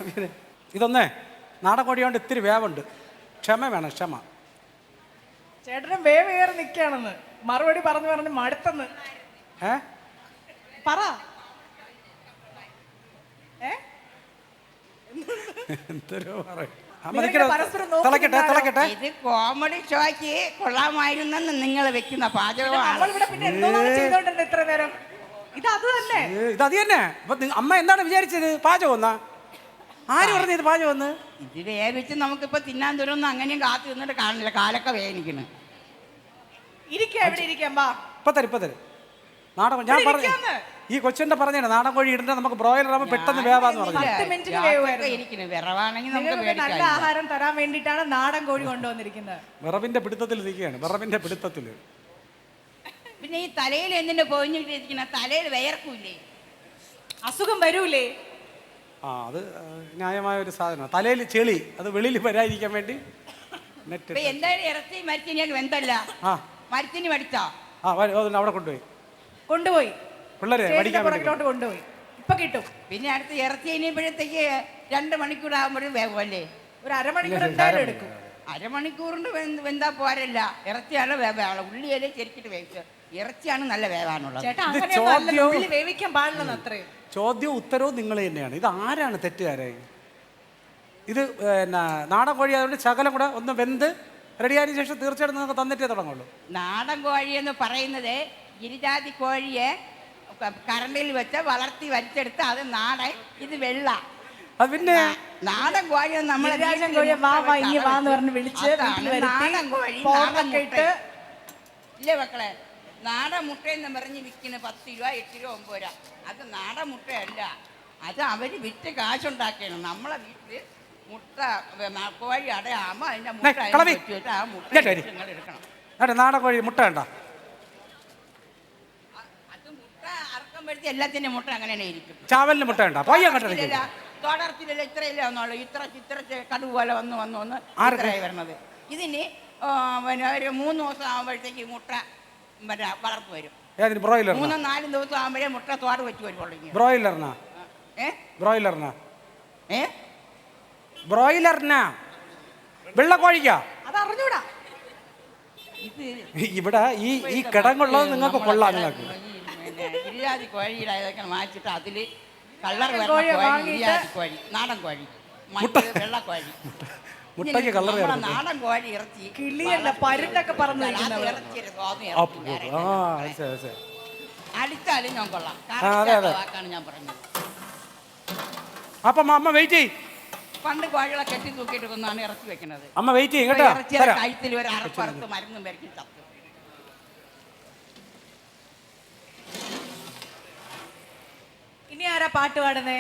പിന്നെ ഇതൊന്നേ നാടൻ കോഴി കൊണ്ട് ഇത്തിരി വേവുണ്ട്. ക്ഷമ വേണം, ക്ഷമ. ചേട്ടനും വേവേറി നിൽക്കുകയാണെന്ന് മറുപടി പറഞ്ഞു മടുത്തെന്ന്. പറ. എന്തോ പറയും. ഇത് കോമഡി ഷോയ്ക്ക് കൊള്ളാമായിരുന്നെന്ന് നിങ്ങൾ വെക്കുന്ന പാചകമാണ്. ഇത്ര നേരം ഇത് അത് തന്നെ. അമ്മ എന്താണ് വിചാരിച്ചത്? പാചകം ഒന്നാ? ആര് പറഞ്ഞു ഇത് പാചകം ഒന്ന്? ഇത് വേവിച്ച് നമുക്കിപ്പോ തിന്നാൻ തരുമെന്ന് അങ്ങനെയും കാത്തു നിന്നിട്ട് കാണില്ല. കാലൊക്കെ വേദനിക്കുന്നു. ഇപ്പൊ തരും നാടൻ. ഞാൻ പറഞ്ഞു ഈ കൊച്ചിന്റെ പറഞ്ഞാണ് നാടൻ കോഴി ഇടണ്ട, നമുക്ക് ബ്രോയിലർ ആകുമ്പോൾ പെട്ടെന്ന് വേവാന്ന് പറഞ്ഞു. നല്ല ആഹാരം തരാൻ വേണ്ടിയിട്ടാണ് നാടൻ കോഴി കൊണ്ടുവന്നിരിക്കുന്നത്. വിറവിന്റെ പിടുത്തത്തിൽ നിൽക്കുകയാണ്, വിറവിന്റെ പിടുത്തത്തിൽ. പിന്നെ ഈ തലയിൽ എന്തിന്റെ പോയിഞ്ഞിട്ടിരിക്കുന്ന? തലയിൽ വിയർക്കൂലേ? അസുഖം വരൂലേ? അത് ന്യായമായ ഒരു സാധനമാണ്. തലയിൽ ചെളി, അത് വെളിയിൽ വരാതിരിക്കാൻ വേണ്ടി. എന്തായാലും ഇറച്ചി മരിച്ചിനി വെന്തല്ല, മരിച്ചിനി മടിച്ചാ അവിടെ കൊണ്ടുപോയി പിള്ളേരെ കൊണ്ടുപോയി. ഇപ്പൊ കിട്ടും. പിന്നെ അടുത്ത് ഇറച്ചി കഴിഞ്ഞപ്പോഴത്തേക്ക് 2 മണിക്കൂർ ആകുമ്പോഴും വേവല്ലേ? ഒരു അരമണിക്കൂർ എന്തായാലും എടുക്കും. അരമണിക്കൂറിന് വെന്താ പോരല്ല. ഇറച്ചിയാണ് വേവാണ്. ഉള്ളിയല്ലേ ശരിക്കിട്ട് വേവിച്ചത്. ഇറച്ചിയാണ് നല്ല വേവാനുള്ളത്. വേവിക്കാൻ പാടില്ലെന്ന് അത്രയും. ചോദ്യവും ഉത്തരവും നിങ്ങൾ തന്നെയാണ്. ഇത് ആരാണ് തെറ്റുകാരായി? ഇത് നാടൻ കോഴി ആയതുകൊണ്ട് ശകലം കൂടെ ഒന്ന് വെന്ത് റെഡിയായതിനു ശേഷം തീർച്ചയായിട്ടും നിങ്ങൾക്ക് തന്നിട്ടേ തുടങ്ങുള്ളൂ. നാടൻ കോഴി എന്ന് പറയുന്നത് ഗിരിജാതി കോഴിയെ കറണ്ടിൽ വെച്ച് വളർത്തി വലിച്ചെടുത്ത് അത് നാടൻ, ഇത് വെള്ള. പിന്നെ നാടൻ കോഴി നമ്മൾ നാടൻ കോഴി ഇല്ലേ മക്കളെ? നാടൻ മുട്ടയെന്ന് പറഞ്ഞ് വിൽക്കുന്ന 10 രൂപ 8 രൂപ 9 രൂപ. അത് നാടൻ മുട്ടയല്ല, അത് അവർ വിറ്റ് കാശുണ്ടാക്കിയാണ്. നമ്മളെ വീട്ടിൽ മുട്ട കോഴി അടയാകുമ്പോൾ അതിന്റെ മുട്ട ആ മുട്ട നിങ്ങൾ എടുക്കണം. നാടൻ കോഴി മുട്ട വേണ്ട. അത് മുട്ട അറക്കുമ്പോഴത്തെ എല്ലാത്തിൻ്റെ മുട്ട അങ്ങനെ തന്നെ ഇരിക്കും. ചാവലിന് മുട്ട വേണ്ട. തോടർത്തിലല്ല ഇത്രയല്ലേ വന്നോളൂ. ഇത്ര കടുവ് പോലെ വന്ന് ഇത്രയായി വരണത്. ഇതിന് പിന്നെ ഒരു 3 ദിവസം ആകുമ്പോഴത്തേക്ക് മുട്ട വളർന്നു വരും. 3-4 ദിവസം ആകുമ്പോഴേ മുട്ട തോട് വെച്ച് വരും. ബ്രോയിലറിനാ വെള്ളക്കോഴിക്കാ? അതറിഞ്ഞൂടാ. ഇവിടെ ഈ കിടങ്ങുള്ളത് നിങ്ങൾക്ക് കൊള്ളാം. നിങ്ങൾക്ക് ജാതി കോഴിയുടെ ഇതൊക്കെ വാങ്ങിച്ചിട്ട് അതിൽ കളർ കോഴിയെ വരുന്ന കോഴി വാങ്ങിയിട്ട് ഈ ജാതി കോഴി നാടൻ കോഴി മറ്റേത് വെള്ളക്കോഴി മുട്ടയ്ക്ക് കളർ നമ്മളെ നാടൻ കോഴി ഇറച്ചി കിളിയല്ല പരുന്നൊക്കെ പറന്ന് അത് നിൽക്കുന്നവള്. ഇറച്ചിയുടെ സ്വാദം ആ ഇറച്ചി വേറെ. മനസ്സിലായി മനസ്സിലായി. അടിച്ചാലും ഞാൻ കൊള്ളാം അതെ, അതെ. വാക്കാണ് ഞാൻ പറഞ്ഞത്. അപ്പം അമ്മ വെയിറ്റ് ചെയ്യ്. പണ്ട് കോഴികളെ കെട്ടി തൂക്കിയിട്ട് കൊന്നാണ് ഇറച്ചി വെക്കുന്നത്. അമ്മ വെയിറ്റ് ചെയ്യും കേട്ടോ. ഇറച്ചിയുടെ തരാം. കഴുത്തിൽ ഒരു അറപ്പറുത്ത് മരുന്നും വരയ്ക്കും ചത്തു. ഇനി ആരാ പാട്ട് പാടുന്നേ?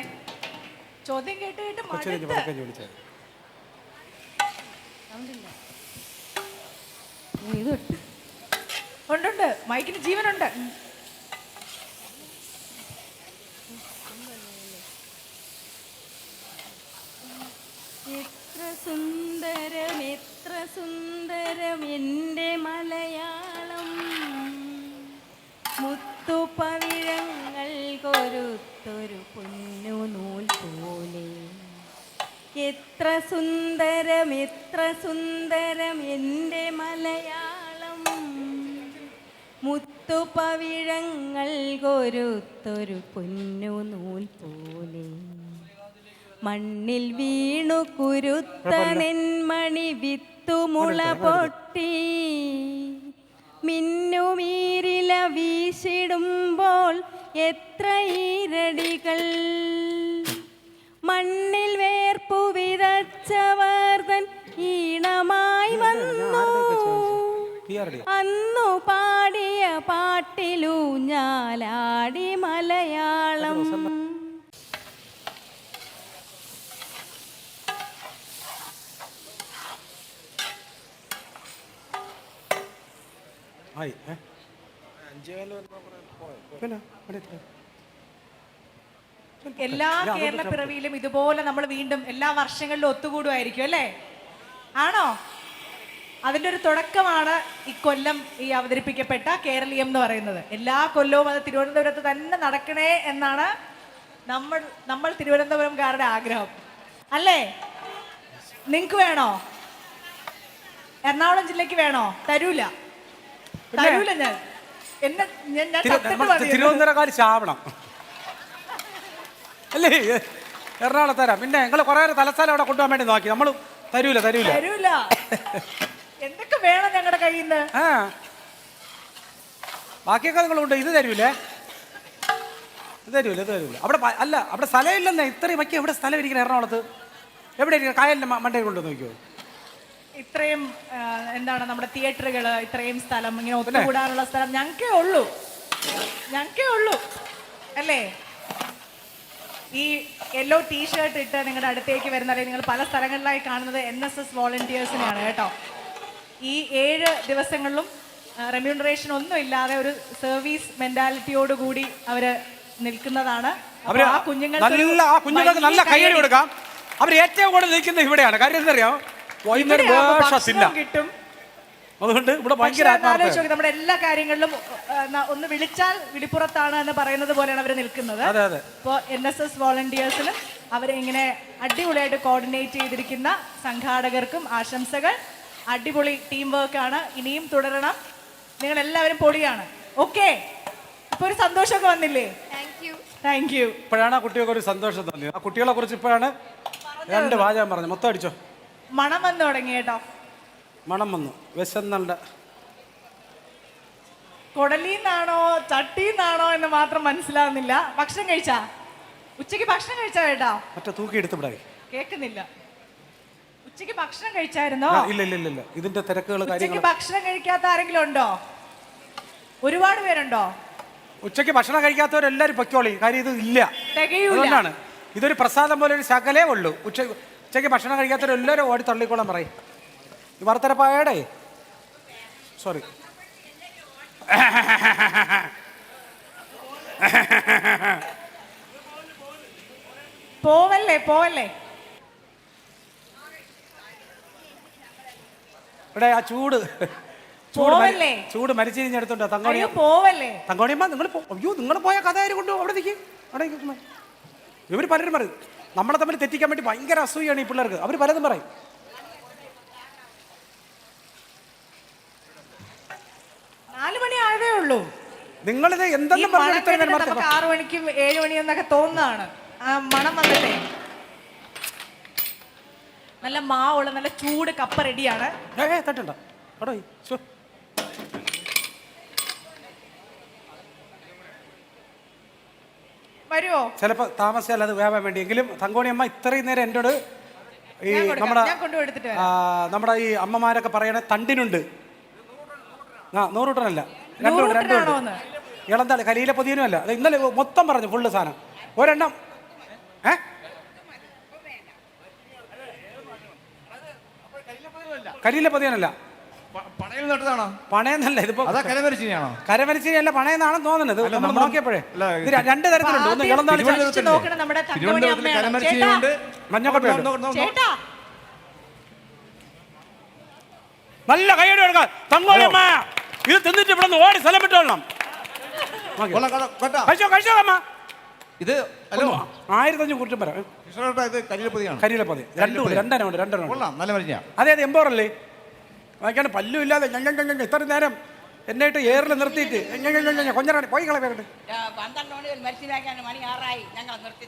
ചോദ്യം കേട്ട് കേട്ട് കൊച്ചിനെ മടുത്ത്. പതുക്കെ വിളിച്ചത്. ഉണ്ടുണ്ട്, മൈക്കിന് ജീവനുണ്ട്. എത്ര സുന്ദരം എൻ്റെ മലയാളം, മുത്തുപവിഴങ്ങൾ കൊരുത്തൊരു പൊന്നു നൂൽ പോലെ. എത്ര സുന്ദരം എൻ്റെ മലയാളം, മുത്തുപവിഴങ്ങൾ കൊരുത്തൊരു പൊന്നു നൂൽ പോലെ. മണ്ണിൽ വീണു കുരുത്ത നെന്മണി വിത്തുമുള പൊട്ടി, മിന്നുമീരില വീശിടുമ്പോൾ എത്ര ഈരടികൾ. മണ്ണിൽ വേർപ്പു വിതച്ചവർ തൻ ഈണമായി വന്നു, അന്നു പാടിയ പാട്ടിലൂഞ്ഞാലാടി മലയാളം. ആയി പിന്നെ എല്ലാ കേരള പിറവിയിലും ഇതുപോലെ നമ്മൾ വീണ്ടും എല്ലാ വർഷങ്ങളിലും ഒത്തുകൂടുമായിരിക്കും അല്ലേ? ആണോ? അതിൻ്റെ ഒരു തുടക്കമാണ് ഇക്കൊല്ലം ഈ അവതരിപ്പിക്കപ്പെട്ട കേരളീയം എന്ന് പറയുന്നത്. എല്ലാ കൊല്ലവും അത് തിരുവനന്തപുരത്ത് തന്നെ നടക്കണേ എന്നാണ് നമ്മൾ തിരുവനന്തപുരംകാരുടെ ആഗ്രഹം അല്ലേ? നിങ്ങൾക്ക് വേണോ? എറണാകുളം ജില്ലക്ക് വേണോ? തരൂല. ഞാൻ തിരുവനന്തപുരക്കാർ ചാവണം അല്ലേ? എറണാകുളത്ത് തരാം. പിന്നെ നിങ്ങൾ കുറെ തലസ്ഥാനം അവിടെ കൊണ്ടുപോകാൻ വേണ്ടി നോക്കി, നമ്മൾ തരൂല. എന്തൊക്കെ വേണം ഞങ്ങളുടെ കയ്യിൽ നിന്ന്? ആ ബാക്കിയൊക്കെ നിങ്ങളുണ്ട്. ഇത് തരൂലേ? തരൂല. അവിടെ അല്ല, അവിടെ സ്ഥലമില്ലെന്നേ. ഇത്രയും വയ്ക്കുക എവിടെ സ്ഥലം ഇരിക്കണം എറണാകുളത്ത്? എവിടെ ഇരിക്കണം? കായലിൻ്റെ മണ്ടയിൽ കൊണ്ട് നോക്കിയോ? ഇത്രയും എന്താണ് നമ്മുടെ തിയേറ്ററുകൾ, ഇത്രയും സ്ഥലം, ഇങ്ങനെ ഒത്തുകൂടാനുള്ള സ്ഥലം ഞങ്ങൾക്കേ ഉള്ളൂ അല്ലേ? ഈ യെല്ലോ ടീഷർട്ട് ഇട്ട് നിങ്ങളുടെ അടുത്തേക്ക് വരുന്ന, അല്ലെങ്കിൽ നിങ്ങൾ പല സ്ഥലങ്ങളിലായി കാണുന്നത് NSS വോളണ്ടിയേഴ്സിനെയാണ് കേട്ടോ. ഈ 7 ദിവസങ്ങളിലും റെമ്യൂണറേഷൻ ഒന്നും ഇല്ലാതെ ഒരു സർവീസ് മെന്റാലിറ്റിയോടുകൂടി അവര് നിൽക്കുന്നതാണ്. ആ കുഞ്ഞുങ്ങൾക്ക് നല്ല കയ്യടി കൊടുക്കാം. അവർ ഏറ്റവും കൂടുതൽ നിൽക്കുന്നത് ഇവിടെയാണ്. കാര്യം എന്തറിയാം? കിട്ടും. അതുകൊണ്ട് ഇവിടെ ഭയങ്കര നമ്മുടെ എല്ലാ കാര്യങ്ങളിലും ഒന്ന് വിളിച്ചാൽ വിളിപ്പുറത്താണ് എന്ന് പറയുന്നത് പോലെയാണ് അവർ നിൽക്കുന്നത്. ഇപ്പോൾ NSS വോളണ്ടിയേഴ്സിന് അവരെ ഇങ്ങനെ അടിപൊളിയായിട്ട് കോർഡിനേറ്റ് ചെയ്തിരിക്കുന്ന സംഘാടകർക്കും ആശംസകൾ. അടിപൊളി ടീം വർക്കാണ്, ഇനിയും തുടരണം. നിങ്ങൾ എല്ലാവരും പൊളിയാണ്. ഓക്കെ, ഇപ്പൊ ഒരു സന്തോഷമൊക്കെ വന്നില്ലേ? Thank you. ഇപ്പോഴാണ് ആ കുട്ടികൾക്ക് ഒരു സന്തോഷം തോന്നിയത്. ആ കുട്ടികളെ കുറിച്ച് ഇപ്പോഴാണ് 2 വാചകം പറഞ്ഞു. മൊത്തം അടിച്ചോ. മണം വന്നു തുടങ്ങി കേട്ടോ. മണം വന്നു. വിശന്നണ്ട കൊടലിന്നാണോ ചട്ടിന്നാണോ എന്ന് മാത്രം മനസ്സിലാവുന്നില്ല. ഭക്ഷണം കഴിച്ചാ? ഉച്ചയ്ക്ക് ഭക്ഷണം കഴിച്ചാ കേട്ടാ? മറ്റേ തൂക്കി എടുത്തുവിടാ. കേൾക്കുന്നില്ല. ഉച്ചയ്ക്ക് ഭക്ഷണം കഴിച്ചായിരുന്നോ? ഇല്ല. ഇതിന്റെ തിരക്കുകൾ കാര്യങ്ങൾ. ഭക്ഷണം കഴിക്കാത്ത ആരെങ്കിലും ഉണ്ടോ? ഒരുപാട് പേരുണ്ടോ? ഉച്ചയ്ക്ക് ഭക്ഷണം കഴിക്കാത്തവരെല്ലാരും പൊക്കോളി. കാര്യം ഇത് ഇല്ല, അതുകൊണ്ടാണ്. ഇതൊരു പ്രസാദം പോലെ ഒരു ശകലേ ഉള്ളൂ. ഉച്ചയ്ക്ക് ഭക്ഷണം കഴിക്കാത്തവരെല്ലാവരും ഓടി തള്ളിക്കോളാൻ പറയും. ഈ വറുത്തരപ്പായടേ സോറി. പോവല്ലേ. ഇവിടെ ആ ചൂട് മരിച്ചിരിഞ്ഞെടുത്തോണ്ടോ തങ്കോണിയമ്മ. നിങ്ങൾ പോയ കഥ ആര് കൊണ്ടു അവിടെ നിൽക്കും. ഇവർ പലരും പറയും നമ്മളെ തമ്മിൽ തെറ്റിക്കാൻ വേണ്ടി ഭയങ്കര അസൂയാണ് ഈ പിള്ളേർക്ക്. അവർ പലതും പറയും. നിങ്ങളിത് ഈ എന്തെങ്കിലും മണം പറഞ്ഞിട്ട് ഇത്രയും കേട്ടിട്ട് നേരം നമുക്ക് 6 മണിക്കും 7 മണിയെന്നൊക്കെ തോന്നുന്നതാണ്. ആ മണം വന്നിട്ടേ നല്ല മാവുള്ള നല്ല ചൂട് കപ്പ റെഡിയാണ്. തട്ടണ്ട കേട്ടോ. വരുവോ? ചിലപ്പോൾ താമസിച്ചാൽ അത് വേവാൻ വേണ്ടി. എങ്കിലും തങ്കോണി അമ്മ ഇത്രയും നേരം എന്നോട് ഈ നമ്മുടെ നമ്മുടെ ഈ അമ്മമാരൊക്കെ പറയണ തണ്ടിനുണ്ട്. 100 കൂട്ടനല്ല, 2 ഇളന്താളി കരിയിലെ പൊതിയനും അല്ല. അത് ഇന്നലെ മൊത്തം പറഞ്ഞു ഫുള്ള് സാധനം. ഒരെണ്ണം കരിയിലെ പൊതിയനല്ല, പണയെന്നല്ല. ഇതിപ്പോ കരമരിച്ചിനിയല്ല, പണയെന്നാണെന്ന് തോന്നുന്നത്. നമ്മൾ നോക്കിയപ്പോഴേ 2 തരത്തിലുണ്ട്. ഒന്ന് ഇളന്താളി മഞ്ഞക്കൊട്ടയുണ്ട്. നല്ല കൈയ്യടി എടുക്കാം തങ്കോളിയമ്മ. ഇത് തിന്നിട്ട് ഇവിടെ നിന്ന് ഓടി സ്ഥലം വിട്ടോളണം. കഴിച്ചോ കഴിച്ചോ അമ്മ. ഇത് 1500 കൂട്ടും പറയാം. കരിയിലപ്പൊതി 2 അതെ അതെ എംപോറല്ലേ. വായിക്കാണ്ട് പല്ലും ഇല്ലാതെ ഇത്ര നേരം എന്നായിട്ട് ഏറിൽ നിർത്തിയിട്ട് കൊഞ്ഞറാണ് പോയി കളയാ. 12 മണി മരിച്ചിലാക്കാൻ മണി 6 ആയി. ഞങ്ങൾ നിർത്തി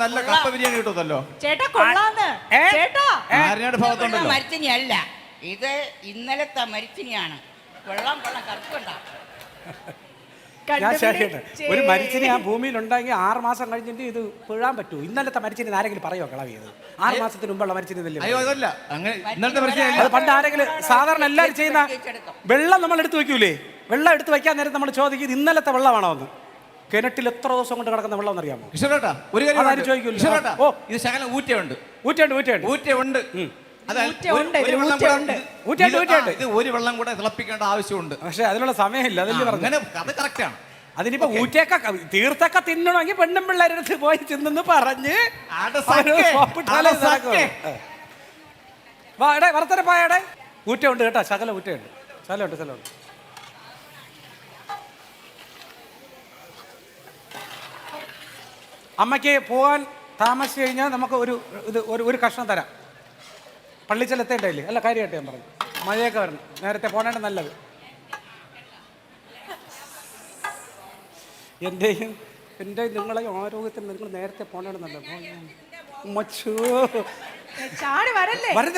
നല്ല കപ്പ ബിരിയാണി കിട്ടുമല്ലോ. മരിച്ചിനിയല്ല, ഇത് ഇന്നലത്തെ മരിച്ചിനിയാണ്. വെള്ളം കറുപ്പുണ്ടാവും. ഞാൻ ശരിയട്ടെ, ഒരു മരിച്ചിനി ആ ഭൂമിയിൽ ഉണ്ടെങ്കിൽ 6 മാസം കഴിഞ്ഞിട്ട് ഇത് പിഴാൻ പറ്റൂ. ഇന്നലത്തെ മരിച്ചിനി ആരെങ്കിലും പറയോ കളവിയത്? 6 മാസത്തിന് മുമ്പുള്ള മരിച്ചിനി അത് പണ്ട് ആരെങ്കിലും സാധാരണ എല്ലാവരും ചെയ്യുന്ന വെള്ളം നമ്മൾ എടുത്ത് വെക്കൂലേ? വെള്ളം എടുത്ത് വെക്കാൻ നേരം നമ്മൾ ചോദിക്കും ഇന്നലത്തെ വെള്ളമാണോ എന്ന്. കിണറ്റിൽ എത്ര ദിവസം കൊണ്ട് കിടക്കുന്ന വെള്ളം എന്നറിയാമോ? ഇത് ശകലം ഊറ്റയുണ്ട്. ഒരു വെള്ളം കൂടെ തിളപ്പിക്കേണ്ട ആവശ്യമുണ്ട്. പക്ഷെ അതിനുള്ള സമയമില്ല. അതല്ലേ പറഞ്ഞു. അത് കറക്റ്റാണ്. അതിനിപ്പോ ഊറ്റയൊക്കെ തീർത്തൊക്കെ തിന്നണമെങ്കിൽ പെണ്ണും പിള്ളേരടുത്ത് പോയി തിന്നെന്ന് പറഞ്ഞ് വർത്തന പോയാടെ ഊറ്റയുണ്ട് കേട്ടോ. ശകല ഊറ്റയുണ്ട്. സ്ഥലമുണ്ട്. അമ്മയ്ക്ക് പോകാൻ താമസിച്ചു കഴിഞ്ഞാൽ നമുക്ക് ഒരു കഷ്ണം തരാം. പള്ളിച്ചൽ എത്തേണ്ടല്ലേ? അല്ല കാര്യമായിട്ട് ഞാൻ പറഞ്ഞു. മഴയൊക്കെ വരണം, നേരത്തെ പോകണേണ്ട നല്ലത്. എൻ്റെയും നിങ്ങളെ ആരോഗ്യത്തിന് നിങ്ങൾ നേരത്തെ പോകണേണ്ട നല്ലത്.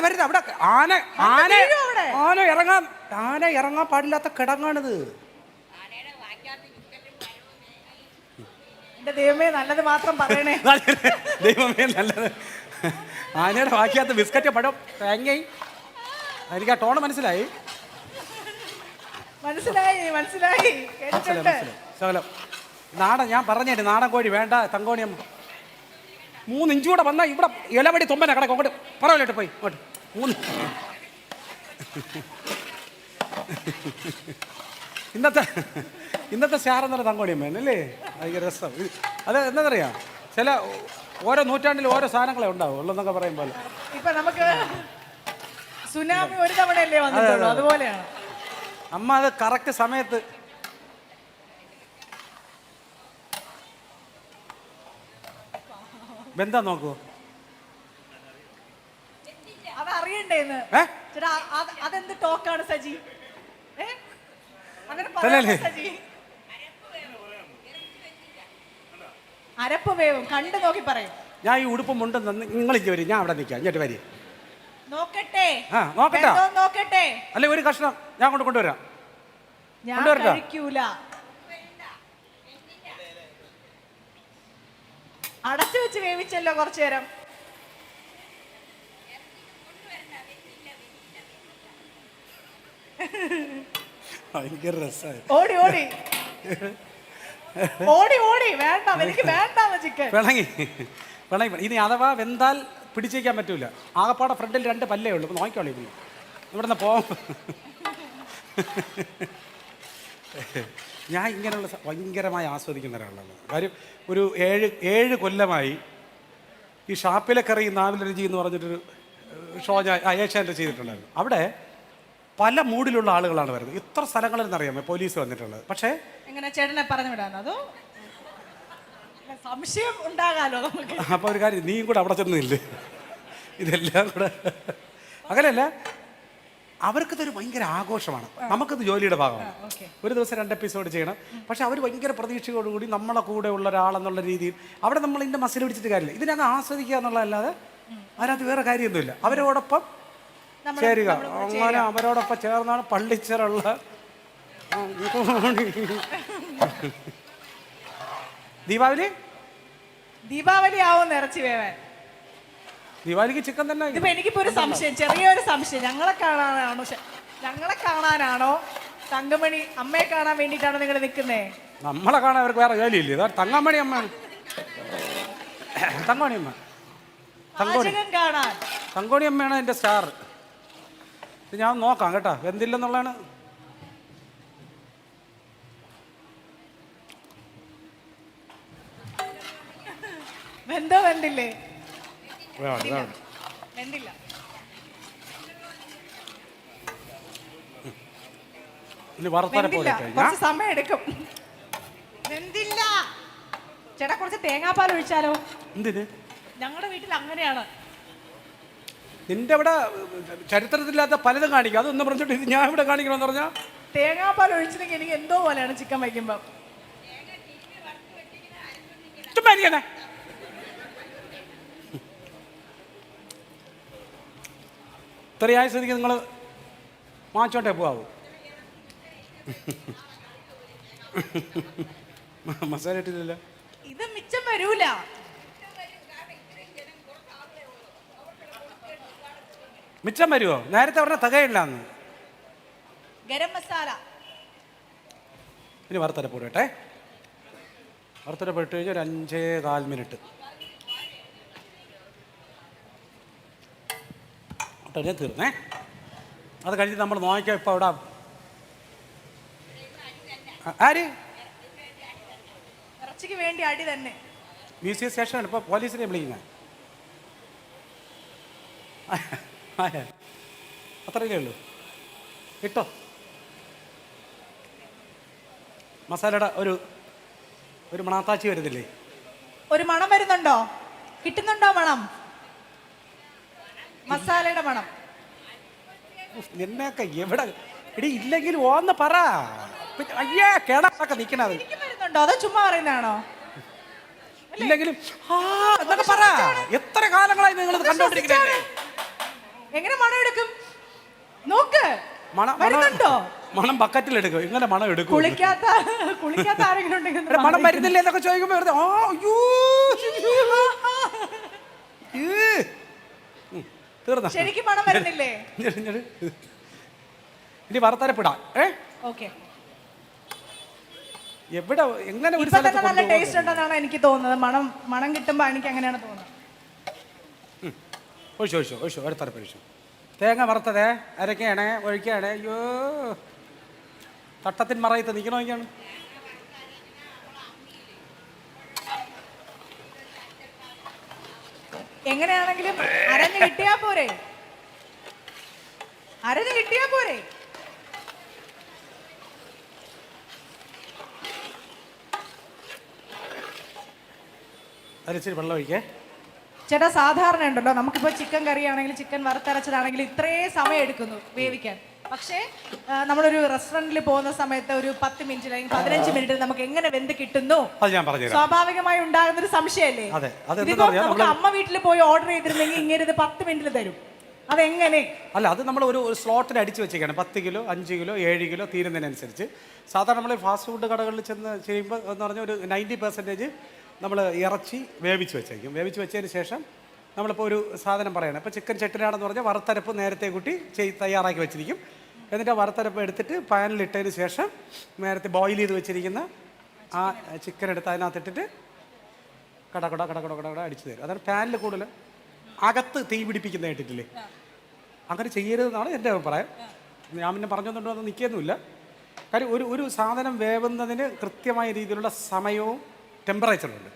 വരരുത്. അവിടെ ആന ഇറങ്ങാൻ പാടില്ലാത്ത കിടങ്ങാണിത്. ദൈവമേ നല്ലത് മാത്രം പറയണേ. ദൈവമേ നല്ലത്. ആനയുടെ ബാക്കിയകത്ത് ബിസ്ക്കറ്റ് പഴം തേങ്ങയും. എനിക്ക് ആ ടോണ് മനസ്സിലായി. ശകലം നാടൻ. ഞാൻ പറഞ്ഞേര് നാടൻ കോഴി വേണ്ട തങ്കോണിയമ്മ. 3 ഇഞ്ച് കൂടെ വന്നാൽ ഇവിടെ ഇലവടി തൊമ്പനെ കിടക്കും. അങ്ങോട്ട് പറവല്ലോട്ട് പോയി അങ്ങോട്ട് 3. ഇന്നത്തെ സ്റ്റാറെന്ന് പറഞ്ഞ തങ്കോണിയമ്മേനല്ലേ? ഭയങ്കര രസം. അത് എന്താണെന്നറിയാം, ചില ഓരോ നൂറ്റാണ്ടിൽ ഓരോ സാധനങ്ങളെ ഉണ്ടാവും എന്നൊക്കെ പറയുമ്പോൾ. ഇപ്പൊ നമുക്ക് സുനാമി ഒരു തവണയല്ലേ വന്നിട്ടുള്ളൂ, അതുപോലെയാണ്. അമ്മ അത് കറക്റ്റ് സമയത്ത് ബന്ധം നോക്കൂ. അതറിയണ്ടേന്ന് ചേട്ടാ. അതെന്ത് ടോക്കാണ് സജി? അരപ്പ് വേവും കണ്ടു നോക്കി പറയും. ഞാൻ ഈ ഉടുപ്പ് മുണ്ടെന്ന് നിങ്ങളിക്ക് വരും. ഞാൻ അവിടെ നിൽക്കാം. ഇങ്ങോട്ട് വരി. നോക്കട്ടെ. അല്ലെ ഒരു കഷ്ണം ഞാൻ കൊണ്ടുവരാം. ഞാൻ കഴിക്കൂല. അടച്ചു വെച്ച് വേവിച്ചല്ലോ കുറച്ചു നേരം. ഭയങ്കര രസമായി. ഓടി വേണ്ട, എനിക്ക് വേണ്ട ചിക്കൻ. പിണങ്ങി. ഇനി അഥവാ വെന്താൽ പിടിച്ചേക്കാൻ പറ്റൂല. ആകപ്പാടെ ഫ്രണ്ടിൽ 2 പല്ലേ ഉള്ളൂ. നോക്കിക്കോളൂ. ഇവിടുന്ന് പോകാം. ഞാൻ ഇങ്ങനെയുള്ള ഭയങ്കരമായി ആസ്വദിക്കുന്ന ഒരാളാണ്. കാര്യം ഒരു 7 കൊല്ലമായി ഈ ഷാപ്പിലെ കറി നാവിലെ രുചി എന്ന് പറഞ്ഞിട്ടൊരു ഷോ ഞാൻ ഏഷ്യാനെറ്റ് ചെയ്തിട്ടുണ്ടായിരുന്നു. അവിടെ പല മൂഡിലുള്ള ആളുകളാണ് വരുന്നത്. ഇത്ര സ്ഥലങ്ങളിൽ നിന്നറിയാമോ പോലീസ് വന്നിട്ടുള്ളത്. പക്ഷേ എങ്ങനെ ചേട്ടനെ പറഞ്ഞു വിടാനോ അതോ സംശയം ഉണ്ടാകാലോ നമുക്ക്? അപ്പോൾ ഒരു കാര്യം, നീയും കൂടെ അവിടെ ചെന്നില്ലേ? ഇതെല്ലാം കൂടെ അങ്ങനെയല്ല, അവർക്കിതൊരു ഭയങ്കര ആഘോഷമാണ്. നമുക്കിത് ജോലിയുടെ ഭാഗമാണ്. ഒരു ദിവസം 2 എപ്പിസോഡ് ചെയ്യണം. പക്ഷെ അവർ ഭയങ്കര പ്രതീക്ഷയോടുകൂടി നമ്മളെ കൂടെ ഉള്ള ഒരാളെന്നുള്ള രീതിയിൽ അവിടെ നമ്മൾ ഇതിൻ്റെ മസിൽ പിടിച്ചിട്ട് കാര്യമില്ല. ഇതിനങ്ങ് ആസ്വദിക്കുക എന്നുള്ളതല്ലാതെ അതിനകത്ത് വേറെ കാര്യമൊന്നുമില്ല. അവരോടൊപ്പം ചേരുക, അങ്ങനെ അവരോടൊപ്പം ചേർന്നാണ് പള്ളിച്ചറുള്ള ദീപാവലി ആവും ഇറച്ചി വേവാൻ. ദീപാവലിക്ക് ചിക്കൻ തന്നെ. ഇതിപ്പോ എനിക്കിപ്പോ ഒരു സംശയം, ചെറിയൊരു സംശയം. ഞങ്ങളെ കാണാനാണോ തങ്കമണി അമ്മയെ കാണാൻ വേണ്ടിയിട്ടാണോ നിങ്ങൾ നിൽക്കുന്നേ? നമ്മളെ കാണാൻ അവർക്ക് വേറെ ജോലിയില്ലേ? ഇതാ തങ്കമണി അമ്മ, തങ്കമണി അമ്മ, തങ്കോണി അമ്മയാണ് എൻ്റെ സ്റ്റാർ. ഇത് ഞാൻ നോക്കാം കേട്ടോ, വെന്തില്ലെന്നുള്ളതാണ്. വെന്തില്ലേ? വെന്തില്ല. കുറച്ച് സമയം എടുക്കും. വെന്തില്ല ചേട്ടാ, കുറച്ച് തേങ്ങാപ്പാൽ ഒഴിച്ചാലോ? എന്തിന്? ഞങ്ങളുടെ വീട്ടിൽ അങ്ങനെയാണ്. നിന്റെ ഇവിടെ ചരിത്രത്തിലില്ലാത്ത പലതും കാണിക്കും. അതൊന്നും പറഞ്ഞിട്ട് ഇത് ഞാൻ ഇവിടെ കാണിക്കണമെന്ന് പറഞ്ഞാൽ തേങ്ങാപ്പാൽ ഒഴിച്ചില്ലെങ്കിൽ എനിക്ക് എന്തോ പോലെയാണ് ചിക്കൻ വയ്ക്കുമ്പോ. ഇത്രയായ സ്ഥിതിക്ക് നിങ്ങൾ മാച്ചോട്ടെ പോവാവൂ. മസാല ഇട്ടില്ലല്ലോ. ഇത് മിച്ചം വരൂല. മിച്ചം വരുമോ? നേരത്തെ പറഞ്ഞ തികയില്ലാന്ന്. ഗരം മസാല ഇനി വറുത്തരപ്പ് ഇടട്ടെ. വറുത്തരപ്പ് ഇട്ട് കഴിഞ്ഞാൽ ഒരു 5-4 മിനിറ്റ് ഒട്ടനെ തീർന്നേ. അത് കഴിഞ്ഞിട്ട് നമ്മൾ നോക്കിയാൽ ഇപ്പോൾ അവിടെ ആര് ഇറച്ചിക്ക് വേണ്ടി അടി തന്നെ. മ്യൂസിയം സ്റ്റേഷനാണ് ഇപ്പോൾ പോലീസിനെ വിളിക്കുന്നത്. അത്രയല്ലേ ഉള്ളൂ. ഇട്ടോ മസാലയുടെ ഒരു മണാത്താച്ചി വരുന്നില്ലേ? ഒരു മണം വരുന്നുണ്ടോ? കിട്ടുന്നുണ്ടോ മണം? മസാലയുടെ മണം നിന്നൊക്കെ എവിടെ ഇടി ഇല്ലെങ്കിൽ ഓന്ന് പറ. അയ്യേ കേടാക്കെ നിൽക്കണത് വരുന്നുണ്ടോ? അതോ ചുമ്മാ പറയുന്നതാണോ? ഇല്ലെങ്കിലും എന്നൊക്കെ പറ. എത്ര കാലങ്ങളായി നിങ്ങൾ കണ്ടോണ്ടിരിക്കുന്നേ? എങ്ങനെ മണം എടുക്കും? നോക്ക്. മണം ബക്കറ്റിൽ എടുക്കും. ഇങ്ങനെ മണം എടുക്കും. കുളിക്കാത്ത ആരെങ്കിലും ഉണ്ടെങ്കിൽ മണം വരുന്നില്ല എന്നൊക്കെ ചോദിക്കുമ്പോ തീർന്ന ശരിക്കും മണം വരുന്നില്ലേ? ഇനി വറുത്തരപ്പിടാം. എവിടെ എങ്ങനെ ഒരു നല്ല ടേസ്റ്റ് ഉണ്ടെന്നാണ് എനിക്ക് തോന്നുന്നത്. മണം കിട്ടുമ്പോ എനിക്ക് അങ്ങനെയാണ് തോന്നുന്നത്. ഒഴിച്ചോ അടുത്തരപ്പ് ഒഴിച്ചു. തേങ്ങ വറുത്തതേ അരക്കുകയാണേ, ഒഴിക്കുകയാണേ. അയ്യോ തട്ടത്തിൻ മറയത്ത് നിൽക്കണോക്കാണ്. എങ്ങനെയാണെങ്കിലും അരഞ്ഞു കിട്ടിയാ പോരെ. അതിലിച്ചിരി വെള്ളം ഒഴിക്കേ. ചേട്ടാ, സാധാരണ ഉണ്ടല്ലോ നമുക്കിപ്പോൾ ചിക്കൻ കറി ആണെങ്കിലും ചിക്കൻ വറുത്തരച്ചതാണെങ്കിലും ഇത്രയും സമയം എടുക്കുന്നു വേവിക്കാൻ. പക്ഷേ നമ്മളൊരു റെസ്റ്റോറൻറ്റിൽ പോകുന്ന സമയത്ത് ഒരു 10 മിനിറ്റ് അല്ലെങ്കിൽ 15 മിനിറ്റിൽ നമുക്ക് എങ്ങനെ വെന്ത് കിട്ടുന്നു സ്വാഭാവികമായി ഉണ്ടാകുന്ന ഒരു സംശയമല്ലേ? നമുക്ക് അമ്മ വീട്ടിൽ പോയി ഓർഡർ ചെയ്തിരുന്നെങ്കിൽ ഇങ്ങനെ 10 മിനിറ്റിൽ തരും. അതെങ്ങനെ? അല്ല, അത് നമ്മൾ ഒരു സ്ലോട്ടിൽ അടിച്ചു വെച്ചേക്കാണ്. 10 കിലോ 5 കിലോ 7 കിലോ തീരുന്നതിനനുസരിച്ച്. സാധാരണ നമ്മൾ ഫാസ്റ്റ് ഫുഡ് കടകളിൽ ചെന്ന് ചെയ്യുമ്പോൾ എന്ന് പറഞ്ഞാൽ ഒരു 90% നമ്മൾ ഇറച്ചി വേവിച്ച് വെച്ചേക്കും. വേവിച്ച് വെച്ചതിന് ശേഷം നമ്മളിപ്പോൾ ഒരു സാധനം പറയണം. ഇപ്പോൾ ചിക്കൻ ചട്ടിനാണെന്ന് പറഞ്ഞാൽ വറുത്തരപ്പ് നേരത്തെ കൂട്ടി തയ്യാറാക്കി വെച്ചിരിക്കും. എന്നിട്ട് ആ വറുത്തരപ്പ് എടുത്തിട്ട് പാനിലിട്ടതിന് ശേഷം നേരത്തെ ബോയിൽ ചെയ്ത് വെച്ചിരിക്കുന്ന ആ ചിക്കൻ എടുത്ത് അതിനകത്തിട്ടിട്ട് കട അടിച്ചു തരും. അതാണ് പാനിൽ കൂടുതൽ അകത്ത് തീ പിടിപ്പിക്കുന്ന കേട്ടിട്ടില്ലേ? അങ്ങനെ ചെയ്യരുതെന്നാണ് എൻ്റെ അഭിപ്രായം. ഞാൻ പിന്നെ പറഞ്ഞുകൊണ്ടോ അത് നിൽക്കുന്നില്ല. കാര്യം ഒരു സാധനം വേവുന്നതിന് കൃത്യമായ രീതിയിലുള്ള സമയവും ടെമ്പറേച്ചറുണ്ട്.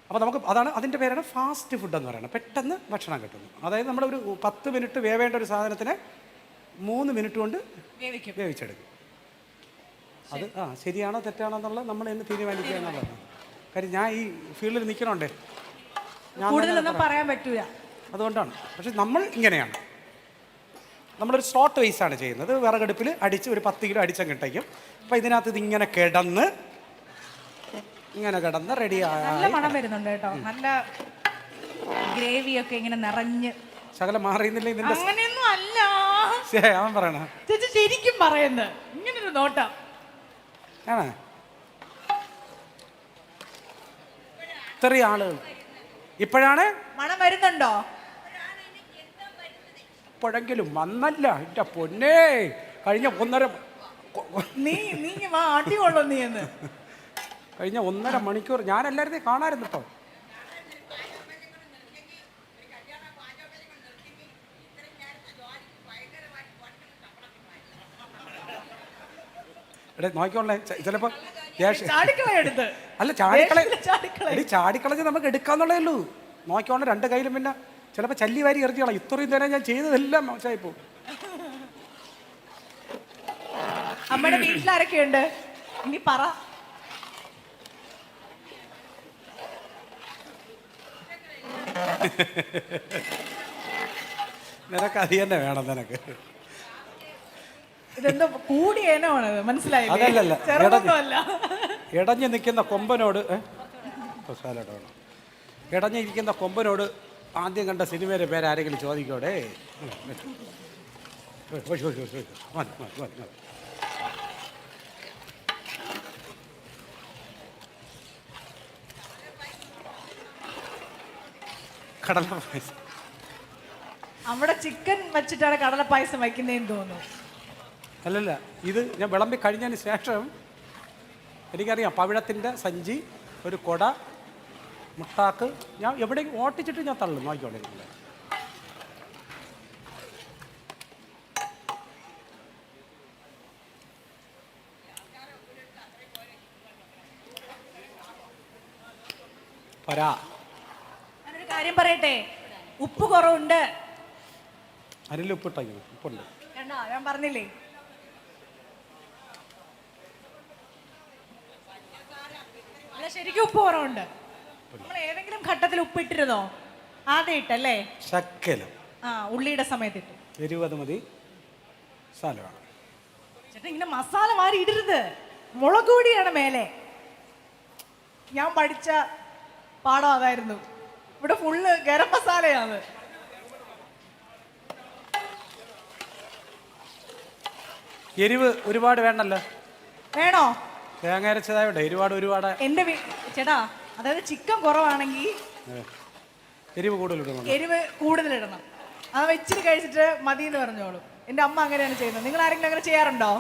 അപ്പോൾ നമുക്ക് അതാണ് അതിൻ്റെ പേരാണ് ഫാസ്റ്റ് ഫുഡ് എന്ന് പറയുന്നത്. പെട്ടെന്ന് ഭക്ഷണം കിട്ടുന്നു. അതായത് നമ്മളൊരു 10 മിനിറ്റ് വേവേണ്ട ഒരു സാധനത്തിന് 3 മിനിറ്റ് കൊണ്ട് വേവിച്ചെടുക്കും. അത് ശരിയാണോ തെറ്റാണോ എന്നുള്ളത് നമ്മൾ എന്ന് തീരുമാനിക്കുക എന്നുള്ളതാണ്. കാര്യം ഞാൻ ഈ ഫീൽഡിൽ നിൽക്കണോണ്ടേ കൂടുതലൊന്നും പറയാൻ പറ്റൂല. അതുകൊണ്ടാണ്. പക്ഷെ നമ്മൾ ഇങ്ങനെയാണ്, നമ്മളൊരു സ്ലോട്ട് വൈസാണ് ചെയ്യുന്നത്. വിറകടുപ്പിൽ അടിച്ച് ഒരു 10 കിലോ അടിച്ചങ്ങിട്ടേക്കും. അപ്പം ഇതിനകത്ത് ഇതിങ്ങനെ കിടന്ന് റെഡി നല്ല മണം വരുന്നുണ്ട് കേട്ടോ. നല്ല ഗ്രേവിയൊക്കെ ഇങ്ങനെ നിറഞ്ഞ് ശകലം മാറിയുന്നില്ല ഇതിന്റെ. അങ്ങനെയൊന്നും അല്ല അവൻ പറയണ ചേച്ചി ശരിക്കും പറയുന്നത്. ഇങ്ങനൊരു നോട്ടം ആണ്. ഇത്രയും ആളുകൾ ഇപ്പോഴാണ് മണം വരുന്നുണ്ടോ? ഇപ്പോഴെങ്കിലും വന്നല്ല. എൻ്റെ പൊന്നേ, കഴിഞ്ഞ 1.5 നീ ആട്ടിക്കൊള്ളു നീ എന്ന്. കഴിഞ്ഞ 1.5 മണിക്കൂർ ഞാൻ എല്ലാവരുടെയും കാണാമായിരുന്നു കേട്ടോ. എടേ നോക്കിക്കോളേ, ചിലപ്പോ അല്ല ചാടിക്കളഞ്ഞ് നമുക്ക് എടുക്കാന്നുള്ളേ ഉള്ളൂ. നോക്കിക്കോളെ 2 കയ്യിലും. പിന്നെ ചിലപ്പോൾ ചല്ലി വാരി എറിഞ്ഞോളാം. ഇത്രയും നേരം ഞാൻ ചെയ്തതെല്ലാം മോശമായിപ്പോ. അമ്മയുടെ വീട്ടിലാരൊക്കെയുണ്ട് ഇനി പറ. നിനക്ക് അത് തന്നെ വേണം. നിനക്ക് ഇതെന്തോ കൂടിയേനാണ്, മനസ്സിലായില്ല. അതല്ലല്ല, ചെറുതൊന്നുമല്ല. ഇടഞ്ഞു നിൽക്കുന്ന കൊമ്പനോട് ഇടഞ്ഞിരിക്കുന്ന കൊമ്പനോട് ആദ്യം കണ്ട സിനിമയുടെ പേര് ആരെങ്കിലും ചോദിക്കോടെ. കടല പായസം. അവിടെ ചിക്കൻ വെച്ചിട്ടാണ് കടല പായസം വയ്ക്കുന്നതെന്ന് തോന്നുന്നു. അല്ലല്ല, ഇത് ഞാൻ വിളമ്പി കഴിഞ്ഞതിന് ശേഷം എനിക്കറിയാം. പവിഴത്തിൻ്റെ സഞ്ചി, ഒരു കൊട, മുട്ടാക്ക് ഞാൻ എവിടെയെങ്കിലും ഓട്ടിച്ചിട്ട് ഞാൻ തള്ളും. നോക്കിക്കോളെ. ഞാനൊരു കാര്യം പറയട്ടെ, ഉപ്പ് കുറവുണ്ട്. അരിൽ ഉപ്പിട്ടാക്കി. ഉപ്പുണ്ട്. ഞാൻ പറഞ്ഞില്ലേ, ശരിക്കും ഉപ്പ് കുറവുണ്ട്. നമ്മൾ ഏതെങ്കിലും ഘട്ടത്തിൽ ഉപ്പിട്ടിരുന്നോ? ആദ്യം ഇട്ടല്ലേ? ശക്കലം. ഉള്ളിയുടെ സമയത്ത് ഇട്ടു. 20 മതി. സാലമാണ് ചേട്ടാ, ഇങ്ങനെ മസാല മാറി ഇടരുത്. മുളക് പൊടിയാണ് മേലെ. ഞാൻ പഠിച്ച പാഠം അതായിരുന്നു. ഇവിടെ ഫുള്ള് ഗരം മസാലയാണ്. എരിവ് ഒരുപാട് വേണ്ടല്ലോ. വേണോ? തേങ്ങ അരച്ചതായോട്ടെ ഒരുപാട്. എന്റെ ചേട്ടാ, അതായത് ചിക്കൻ കുറവാണെങ്കിൽ എരിവ് കൂടുതലിടണം. എരിവ് കൂടുതലിടണം. അത് വെച്ചിട്ട് കഴിച്ചിട്ട് മതി എന്ന് പറഞ്ഞോളൂ. എൻ്റെ അമ്മ അങ്ങനെയാണ് ചെയ്യുന്നത്. നിങ്ങൾ ആരെങ്കിലും അങ്ങനെ ചെയ്യാറുണ്ടോ?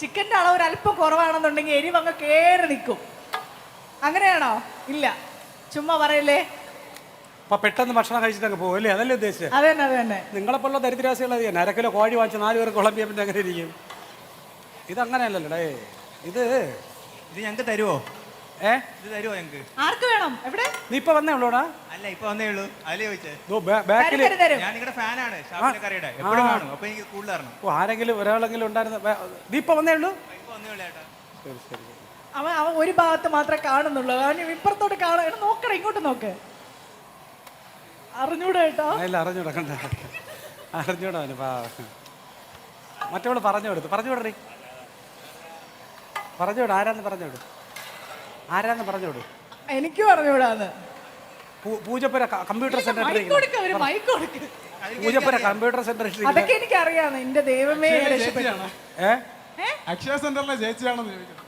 ചിക്കൻ്റെ അളവ് ഒരല്പം കുറവാണെന്നുണ്ടെങ്കിൽ എരിവ് അങ്ങ് കയറി നിൽക്കും. അങ്ങനെയാണോ? ഇല്ല, ചുമ്മാ പറയല്ലേ. അപ്പൊ പെട്ടെന്ന് ഭക്ഷണം കഴിച്ചിട്ട് അങ്ങ് പോകും അല്ലേ? അതല്ലേ ഉദ്ദേശിച്ചത്? അത് തന്നെ. നിങ്ങളെപ്പോലുള്ള ദരിദ്രാസികളത് തന്നെ. 1/2 കിലോ കോഴി വാങ്ങിച്ച് 4 പേർക്ക് കുളമ്പിയാൽ പിന്നെ അങ്ങനെ ഇരിക്കും. ഇതങ്ങനെയല്ലല്ലേ. ഇത് ഞങ്ങൾക്ക് തരുമോ? ഇത് തരുമോ ഞങ്ങൾക്ക്? ആർക്ക് വേണം? എവിടെ? നീ ഇപ്പൊ വന്നേ ഉള്ളൂടാ? അല്ല, ഇപ്പൊ വന്നേ ഉള്ളൂ. അതിലേ ചോദിച്ചേ. ഞാൻ നിങ്ങളുടെ ഫാനാണ്. ഷാഫിന്റെ കറിയുടെ എപ്പോഴും കാണും. അപ്പൊ എനിക്ക് കൂടുതൽ അറിയണം. ആരെങ്കിലും ഒരാളെങ്കിലും ഉണ്ടായിരുന്ന. നീ ഇപ്പൊ വന്നേ ഉള്ളൂ? ഇപ്പൊ വന്നേ ഉള്ളൂ ചേട്ടാ. ശരി. അവൻ ഒരു ഭാഗത്ത് മാത്രമേ കാണുന്നുള്ളൂ. അവൻ ഇപ്പുറത്തോട്ട് നോക്കണം. ഇങ്ങോട്ട് നോക്ക്. അറിഞ്ഞൂടാ കേട്ടോ. അറിഞ്ഞൂടാ. കണ്ട അറിഞ്ഞൂടാ. മറ്റവള് പറഞ്ഞുവിട. ആരാന്ന് പറഞ്ഞോട്. എനിക്ക് പറഞ്ഞുകൂടാന്ന്. Poojappura computer centre. Poojappura computer centre. അതൊക്കെ എനിക്ക് അറിയാന്ന്. എന്റെ ദൈവമേ. അക്ഷയ സെന്ററിലെ ചേച്ചിയാണെന്ന് ചോദിക്കുന്നത്.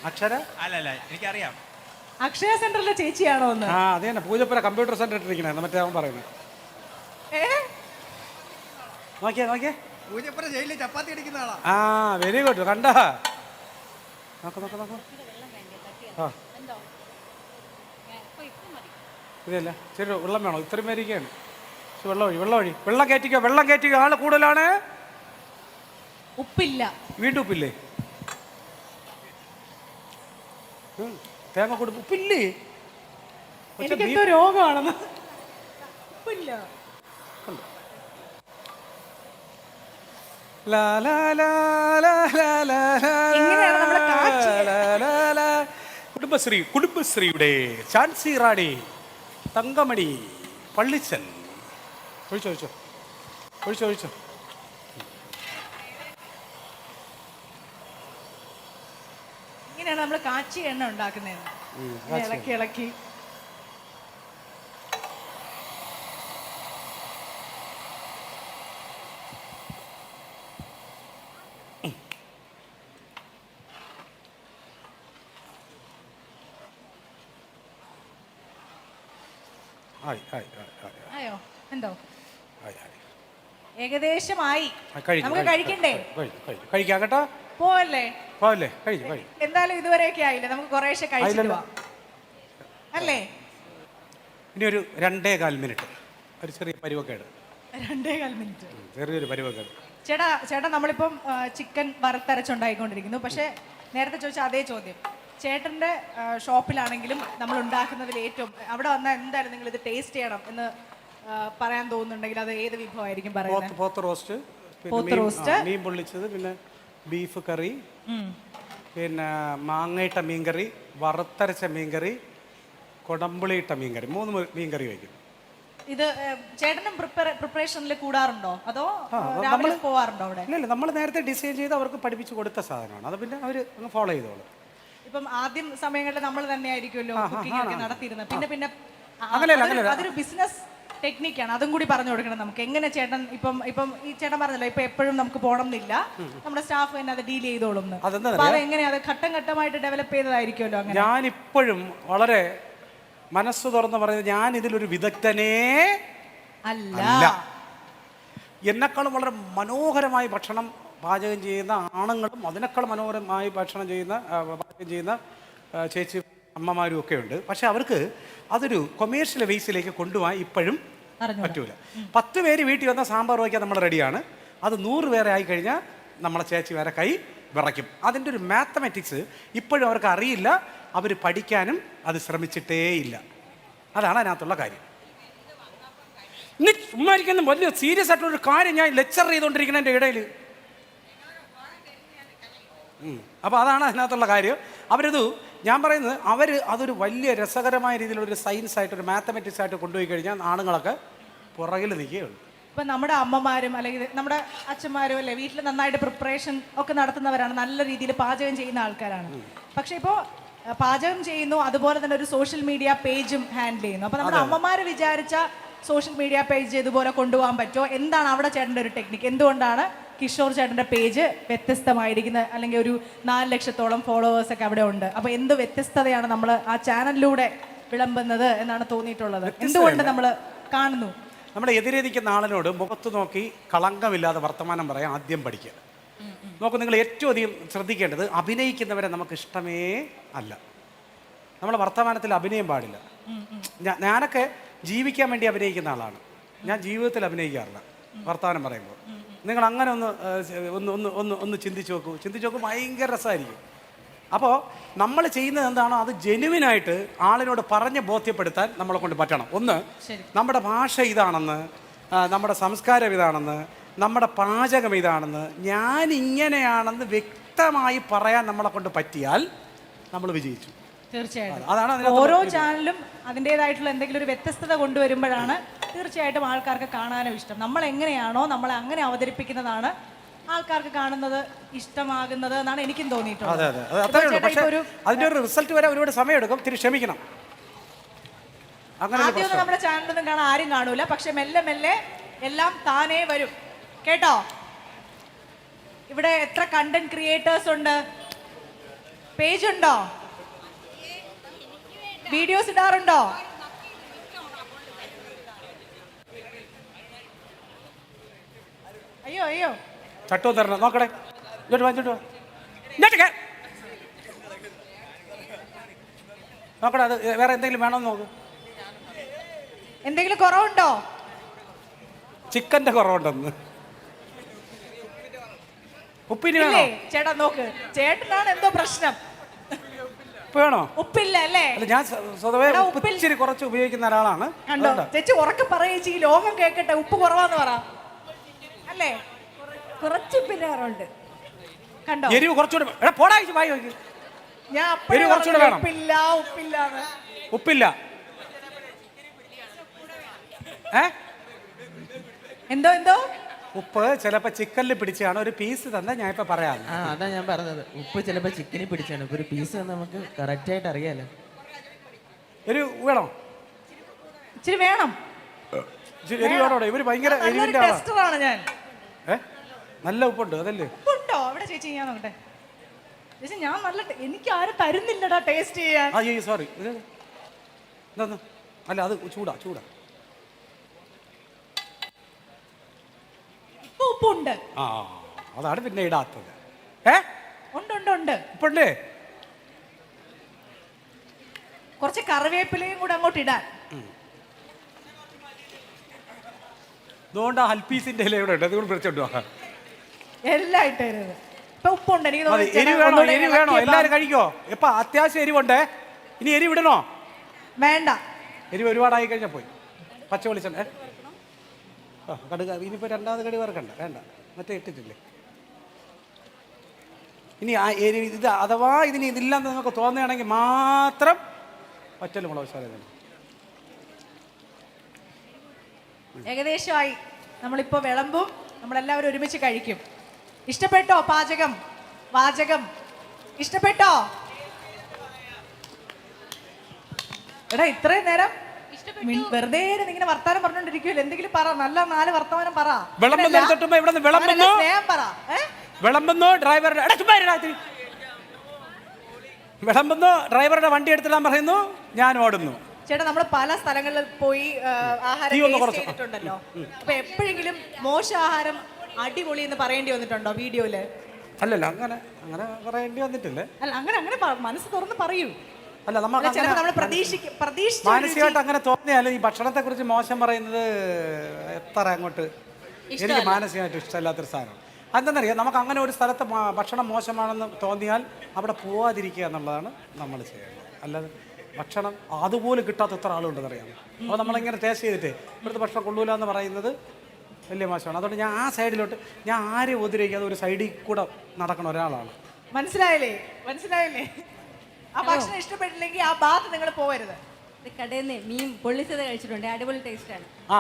അക്ഷര? അല്ല, എനിക്കറിയാം. അക്ഷയ സെന്ററിലെ ചേച്ചിയാണോ ഒന്ന്? അത് തന്നെ. പൂജപ്പുര കമ്പ്യൂട്ടർ സെന്റർ ഇട്ടിരിക്കണേ. മറ്റേ അവൻ പറയുന്നത്. നോക്കിയേ. പൂജപ്പുര ജയിലിൽ ചപ്പാത്തി അടിക്കുന്ന ആളാ. Very good. കണ്ട നോക്ക്. ഇതല്ല ശരി. വെള്ളം വേണോ? ഇത്രയും പേരിക്കാണ്. വെള്ളം കയറ്റിക്കോ. ആള് കൂടുതലാണ്. ഉപ്പില്ല. വീണ്ടും ഉപ്പില്ലേ? തേങ്ങ കൊടുക്കും. ഉപ്പില്ലേ? എനിക്കെന്തോ രോഗമാണെന്ന്. ഉപ്പില്ല. കുടുംബശ്രീയുടെ ഝാൻസി റാണി തങ്കമണി പള്ളിച്ചൽ ഒഴിച്ചോ ഒഴിച്ചോ ഒഴിച്ചോ ഒഴിച്ചോ. ഇങ്ങനെയാണ് നമ്മൾ കാച്ചി എണ്ണ ഉണ്ടാക്കുന്നത്. ഇളക്കി ഇളക്കി ആയോ എന്തോ ഏകദേശമായി. നമുക്ക് കഴിക്കണ്ടേ? കഴിക്കാം കേട്ടോ. പോവല്ലേ? പോവല്ലേ? കഴിക്കും കഴിക്കും. എന്തായാലും ഇതുവരെയൊക്കെ ആയില്ലേ, നമുക്ക് കുറേശ്ശെ കഴിച്ചിട്ട് പോവാം അല്ലേ? ഇനി ഒരു 2.25 മിനിറ്റ് ഒരു ചെറിയ പരുവക്കേട്. 2.25 മിനിറ്റ് ചെറിയൊരു പരുവക്കേട്. ചേട്ടാ നമ്മളിപ്പം ചിക്കൻ വറുത്തരച്ചുണ്ടായിക്കൊണ്ടിരിക്കുന്നു. പക്ഷേ നേരത്തെ ചോദിച്ച അതേ ചോദ്യം, ചേട്ടൻ്റെ ഷോപ്പിലാണെങ്കിലും നമ്മൾ ഉണ്ടാക്കുന്നതിൽ ഏറ്റവും അവിടെ വന്നാൽ എന്തായാലും നിങ്ങൾ ഇത് ടേസ്റ്റ് ചെയ്യണം എന്ന് പറയാൻ തോന്നുന്നുണ്ടെങ്കിൽ അത് ഏത് വിഭവമായിരിക്കും പറയുന്നത്? പോത്ത് റോസ്റ്റ്, മീൻ പൊള്ളിച്ചത്, പിന്നെ ബീഫ് കറി, പിന്നെ മാങ്ങയിട്ട മീൻകറി, വറുത്തരച്ച മീൻകറി, കൊടമ്പുളിയിട്ട മീൻകറി, 3 മീൻകറി വയ്ക്കും. ഇത് ചേട്ടനും പ്രിപ്പറേഷനിൽ കൂടാറുണ്ടോ അതോ രാവിലെ പോവാറുണ്ടോ അവിടെ? ഇല്ല, നമ്മൾ നേരത്തെ ഡിസൈൻ ചെയ്ത് അവർക്ക് പഠിപ്പിച്ച് കൊടുത്ത സാധനമാണ്. അത് പിന്നെ അവർ അങ്ങ് ഫോളോ ചെയ്തോളും. ഇപ്പം ആദ്യം സമയങ്ങളിൽ നമ്മൾ തന്നെ ആയിരിക്കുമല്ലോ കുക്കിംഗ് ഒക്കെ നടത്തിയിരുന്നത്. പിന്നെ അതൊരു ബിസിനസ് ടെക്നിക്കാണ്, അതും കൂടി പറഞ്ഞു കൊടുക്കണം നമുക്ക്. എങ്ങനെ ചേട്ടൻ ഇപ്പം ഈ ചേട്ടൻ പറഞ്ഞല്ലോ ഇപ്പൊ എപ്പോഴും നമുക്ക് പോകണം എന്നില്ല, നമ്മുടെ സ്റ്റാഫ് തന്നെ അത് ഡീൽ ചെയ്തോളും. അതെങ്ങനെയാ അത് ഘട്ടം ഘട്ടമായിട്ട് ഡെവലപ്പ് ചെയ്തതായിരിക്കുമല്ലോ? അങ്ങനെ ഞാനിപ്പോഴും വളരെ മനസ്സ് തുറന്ന് പറയുന്നത്, ഞാൻ ഇതിലൊരു വിദഗ്ധനേ അല്ല. എന്നെക്കാളും വളരെ മനോഹരമായി ഭക്ഷണം പാചകം ചെയ്യുന്ന ആണുങ്ങളും അതിനേക്കാൾ മനോഹരമായി പാചകം ചെയ്യുന്ന ചേച്ചി അമ്മമാരും ഒക്കെ ഉണ്ട്. പക്ഷെ അവർക്ക് അതൊരു കൊമേഴ്ഷ്യൽ വേസിലേക്ക് കൊണ്ടുപോകാൻ ഇപ്പോഴും പറ്റൂല. 10 പേര് വീട്ടിൽ വന്നാൽ സാമ്പാർ വയ്ക്കാൻ നമ്മൾ റെഡിയാണ്. അത് 100 പേരെ ആയിക്കഴിഞ്ഞാൽ നമ്മളെ ചേച്ചി വരെ കൈ വിറയ്ക്കും. അതിൻ്റെ ഒരു മാത്തമാറ്റിക്സ് ഇപ്പോഴും അവർക്ക് അറിയില്ല. അവർ പഠിക്കാനും അത് ശ്രമിച്ചിട്ടേയില്ല. അതാണ് അതിനകത്തുള്ള കാര്യം. ഇനി ചുമ്മാരിക്കുന്ന വലിയ സീരിയസ് ആയിട്ടുള്ളൊരു കാര്യം ഞാൻ ലെക്ചർ ചെയ്തുകൊണ്ടിരിക്കുന്നതിൻ്റെ ഇടയിൽ. അപ്പോൾ അതാണ് അതിനകത്തുള്ള കാര്യം. അവരത് ഞാൻ പറയുന്നത് അതൊരു വലിയ രസകരമായ രീതിയിലൊരു സയൻസ് ആയിട്ട്, ഒരു മാത്തമാറ്റിക്സ് ആയിട്ട് കൊണ്ടുപോയി കഴിഞ്ഞാൽ ആണുങ്ങളൊക്കെ പുറകിൽ നിൽക്കുകയുള്ളൂ. ഇപ്പം നമ്മുടെ അമ്മമാരും അല്ലെങ്കിൽ നമ്മുടെ അച്ഛന്മാരും അല്ലേ വീട്ടിൽ നന്നായിട്ട് പ്രിപ്പറേഷൻ ഒക്കെ നടത്തുന്നവരാണ്, നല്ല രീതിയിൽ പാചകം ചെയ്യുന്ന ആൾക്കാരാണ്. പക്ഷെ ഇപ്പോൾ പാചകം ചെയ്യുന്നു, അതുപോലെ തന്നെ ഒരു സോഷ്യൽ മീഡിയ പേജും ഹാൻഡിൽ ചെയ്യുന്നു. അപ്പോൾ നമ്മുടെ അമ്മമാർ വിചാരിച്ച സോഷ്യൽ മീഡിയ പേജ് ഇതുപോലെ കൊണ്ടുപോകാൻ പറ്റുമോ? എന്താണ് അവിടെ ചേട്ടൻ്റെ ഒരു ടെക്നിക്ക്? എന്തുകൊണ്ടാണ് കിഷോർ ചേട്ടൻ്റെ പേജ് വ്യത്യസ്തമായിരിക്കുന്നത്? അല്ലെങ്കിൽ ഒരു 4 ലക്ഷത്തോളം ഫോളോവേഴ്സൊക്കെ അവിടെ ഉണ്ട്. അപ്പോൾ എന്ത് വ്യത്യസ്തതയാണ് നമ്മൾ ആ ചാനലിലൂടെ വിളമ്പുന്നത് എന്നാണ് തോന്നിയിട്ടുള്ളത്? എന്തുകൊണ്ട് നമ്മൾ കാണുന്നു? നമ്മുടെ എതിരേതിക്കുന്ന ആളിനോട് മുഖത്ത് നോക്കി കളങ്കമില്ലാതെ വർത്തമാനം പറയാൻ ആദ്യം പഠിക്കുക. നോക്കൂ, നിങ്ങൾ ഏറ്റവും അധികം ശ്രദ്ധിക്കേണ്ടത്, അഭിനയിക്കുന്നവരെ നമുക്ക് ഇഷ്ടമേ അല്ല. നമ്മളെ വർത്തമാനത്തിൽ അഭിനയം പാടില്ല. ഞാനൊക്കെ ജീവിക്കാൻ വേണ്ടി അഭിനയിക്കുന്ന ആളാണ്. ഞാൻ ജീവിതത്തിൽ അഭിനയിക്കാറില്ല വർത്തമാനം പറയുമ്പോൾ. നിങ്ങൾ അങ്ങനെ ഒന്ന് ചിന്തിച്ച് നോക്കൂ. ഭയങ്കര രസമായിരിക്കും. അപ്പോൾ നമ്മൾ ചെയ്യുന്നത് എന്താണോ അത് ജെനുവിനായിട്ട് ആളിനോട് പറഞ്ഞ് ബോധ്യപ്പെടുത്താൻ നമ്മളെ കൊണ്ട് പറ്റണം. ഒന്ന്, നമ്മുടെ ഭാഷ ഇതാണെന്ന്, നമ്മുടെ സംസ്കാരം ഇതാണെന്ന്, നമ്മുടെ പാചകം ഇതാണെന്ന്, ഞാൻ ഇങ്ങനെയാണെന്ന് വ്യക്തമായി പറയാൻ നമ്മളെ കൊണ്ട് പറ്റിയാൽ നമ്മൾ വിജയിച്ചു. തീർച്ചയായിട്ടും. അതാണ് ഓരോ ചാനലും അതിൻ്റെതായിട്ടുള്ള എന്തെങ്കിലും ഒരു വ്യത്യസ്തത കൊണ്ടുവരുമ്പോഴാണ് തീർച്ചയായിട്ടും ആൾക്കാർക്ക് കാണാനും ഇഷ്ടം. നമ്മൾ എങ്ങനെയാണോ നമ്മളെ അങ്ങനെ അവതരിപ്പിക്കുന്നതാണ് ആൾക്കാർക്ക് കാണുന്നത് ഇഷ്ടമാകുന്നത് എന്നാണ് എനിക്കും തോന്നിയിട്ടുള്ളത്. അതിന്റെ ഒരു റിസൾട്ട് വരെ ഒരുപാട് സമയമെടുക്കും. തിരി ക്ഷമിക്കണം. ആദ്യമൊന്നും നമ്മുടെ ചാനലൊന്നും കാണാൻ ആരും കാണൂല. പക്ഷെ മെല്ലെ മെല്ലെ എല്ലാം താനേ വരും. കേട്ടോ, ഇവിടെ എത്ര കണ്ടന്റ് ക്രിയേറ്റേഴ്സ് ഉണ്ട്? പേജ് ഉണ്ടോ? വീഡിയോസ് ഇടാറുണ്ടോ? അയ്യോ ചട്ടോ തരണം. നോക്കട്ടെ, നോക്കട്ടെ. അത് വേറെ എന്തെങ്കിലും വേണമെന്ന് നോക്ക്. എന്തെങ്കിലും കുറവുണ്ടോ? ചിക്കന്റെ കുറവുണ്ടെന്ന്. ഉപ്പിന് വേണോ? ചേട്ടാ നോക്ക്, ചേട്ടനാണ് എന്തോ പ്രശ്നം. വേണോ? ഉപ്പില്ല അല്ലേ? ഞാൻ സ്വതവേ ഉപ്പിച്ചിരി കുറച്ച് ഉപയോഗിക്കുന്ന ഒരാളാണ്. കണ്ടോ ചേച്ചി, ഉറക്കെ പറയുക, ഈ ലോകം കേൾക്കട്ടെ. ഉപ്പ് കുറവാന്ന് പറ അല്ലേ? കുറച്ച് ഉപ്പിന്റെ കുറവുണ്ട്. കണ്ടോ, എരിവ് കുറച്ചുകൂടെ. ഞാൻ ഉപ്പില്ല. എന്തോ എന്തോ ഉപ്പ് ചിലപ്പോൾ ചിക്കനിൽ പിടിച്ചാണ്, ഒരു പീസ് തന്നെ ഞാൻ ഇപ്പം പറയാം. ആ അതാ ഞാൻ പറഞ്ഞത്, ഉപ്പ് ചിലപ്പോൾ ചിക്കനിൽ പിടിച്ചാണ്, ഇപ്പൊ ഒരു പീസ് നമുക്ക് കറക്റ്റായിട്ട് അറിയാലോ. ഒരു വേണോ? ഇച്ചിരി വേണം. എരി വേണോടെ? ഇവര് ഭയങ്കര എരിവിന്റെ ആളാ. ടെസ്റ്ററാണ് ഞാൻ. നല്ല ഉപ്പുണ്ട് അതല്ലേ? ഉപ്പുണ്ടോ അവിടെ ചേച്ചി? ഞാൻ നോക്കട്ടെ ചേച്ചി. ഞാൻ നല്ല എനിക്ക് ആരും തരുന്നില്ലടാ ടേസ്റ്റ് ചെയ്യാൻ. അയ്യോ സോറി. എന്താ? അല്ല അത് ചൂടാ ചൂടാ. ഉപ്പുണ്ട്. ആ അതാണ് പിന്നെ ഇടാത്തത്. ഉണ്ട് ഉണ്ട് ഉണ്ട് ഉപ്പുണ്ടേ? കുറച്ച് കറിവേപ്പിലയും കൂടെ അങ്ങോട്ട് ഇടാൻ. അതുകൊണ്ട് ആ ഹൽപ്പീസിന്റെ ഇല ഇവിടെ ഉണ്ട്, അതുകൊണ്ട് പിടിച്ചോണ്ടോ. എല്ലാം ഇട്ടായിരുന്നു. ഇപ്പൊ ഉപ്പുണ്ട്. എനിക്ക് എരി വേണോ? എരി വേണോ? എല്ലാരും കഴിക്കോ? ഇപ്പൊ അത്യാവശ്യം എരിവുണ്ടേ. ഇനി എരി വിടണോ? വേണ്ട. എരി ഒരുപാടായി കഴിഞ്ഞാൽ പോയി. പച്ച വെളിച്ചെണ്ണ കടുക്. ഇനിയിപ്പോൾ രണ്ടാമത് കടുക് വറക്കണ്ട, വേണ്ട, മറ്റേ ഇട്ടിട്ടില്ലേ. ഇനി ആ എരി ഇത് അഥവാ ഇതിന് ഇതില്ലാന്ന് നമുക്ക് തോന്നുകയാണെങ്കിൽ മാത്രം പച്ചല് മുളക് ശാല. ഏകദേശമായി. നമ്മളിപ്പോ വിളമ്പും, നമ്മളെല്ലാവരും ഒരുമിച്ച് കഴിക്കും. ഇഷ്ടപ്പെട്ടോ പാചകം? വാചകം ഇഷ്ടപ്പെട്ടോ? എടാ ഇത്രയും നേരം വെറുതെ ഇങ്ങനെ വർത്താനം പറഞ്ഞോണ്ടിരിക്കുമല്ലോ. എന്തെങ്കിലും പറ, നല്ല 4 വർത്തമാനം പറ. സ്നേഹം പറ. വിളമ്പുന്നു ഡ്രൈവറുടെ വണ്ടി എടുത്തിടാൻ പറയുന്നു, ഞാൻ ഓടുന്നു. ചേട്ടാ നമ്മൾ പല സ്ഥലങ്ങളിൽ പോയി ആഹാരം ചെയ്തിട്ടുണ്ടല്ലോ. അപ്പൊ എപ്പോഴെങ്കിലും മോശം ആഹാരം അടിപൊളി എന്ന് പറയേണ്ടി വന്നിട്ടുണ്ടോ വീഡിയോയില്? അല്ലല്ല, അങ്ങനെ അങ്ങനെ പറയേണ്ടി വന്നിട്ടില്ലേ. അല്ല അങ്ങനെ അങ്ങനെ മനസ്സ് തുറന്ന് പറയൂ. അല്ല നമ്മൾ മാനസികമായിട്ട് അങ്ങനെ തോന്നിയാലും ഈ ഭക്ഷണത്തെ കുറിച്ച് മോശം പറയുന്നത് എത്ര അങ്ങോട്ട് എനിക്ക് മാനസികമായിട്ട് ഇഷ്ടമല്ലാത്തൊരു സാധനം. അതെന്താണെന്നറിയാം, നമുക്ക് അങ്ങനെ ഒരു സ്ഥലത്ത് ഭക്ഷണം മോശമാണെന്ന് തോന്നിയാൽ അവിടെ പോവാതിരിക്കുക എന്നുള്ളതാണ് നമ്മൾ ചെയ്യേണ്ടത്. അല്ലാതെ ഭക്ഷണം അതുപോലെ കിട്ടാത്ത എത്ര ആളുണ്ടെന്നറിയാമോ. അപ്പോൾ നമ്മളിങ്ങനെ ടേസ്റ്റ് ചെയ്തിട്ട് ഇവിടുത്തെ ഭക്ഷണം കൊള്ളൂല എന്ന് പറയുന്നത് വലിയ മോശമാണ്. അതുകൊണ്ട് ഞാൻ ആ സൈഡിലോട്ട് ഞാൻ ആരെയും ഉപദ്രവിക്കാതെ ഒരു സൈഡിൽ കൂടെ നടക്കണ ഒരാളാണ്. മനസ്സിലായില്ലേ? മനസ്സിലായില്ലേ? ആ ഭക്ഷണം ഇഷ്ടപ്പെട്ടില്ലെങ്കിൽ ആ ഭാഗത്ത് നിങ്ങൾ പോകരുത്. കടയിൽ നിന്ന് മീൻ പൊള്ളിച്ചത് കഴിച്ചിട്ടുണ്ട്, അടിപൊളി ടേസ്റ്റ് ആണ്. ആ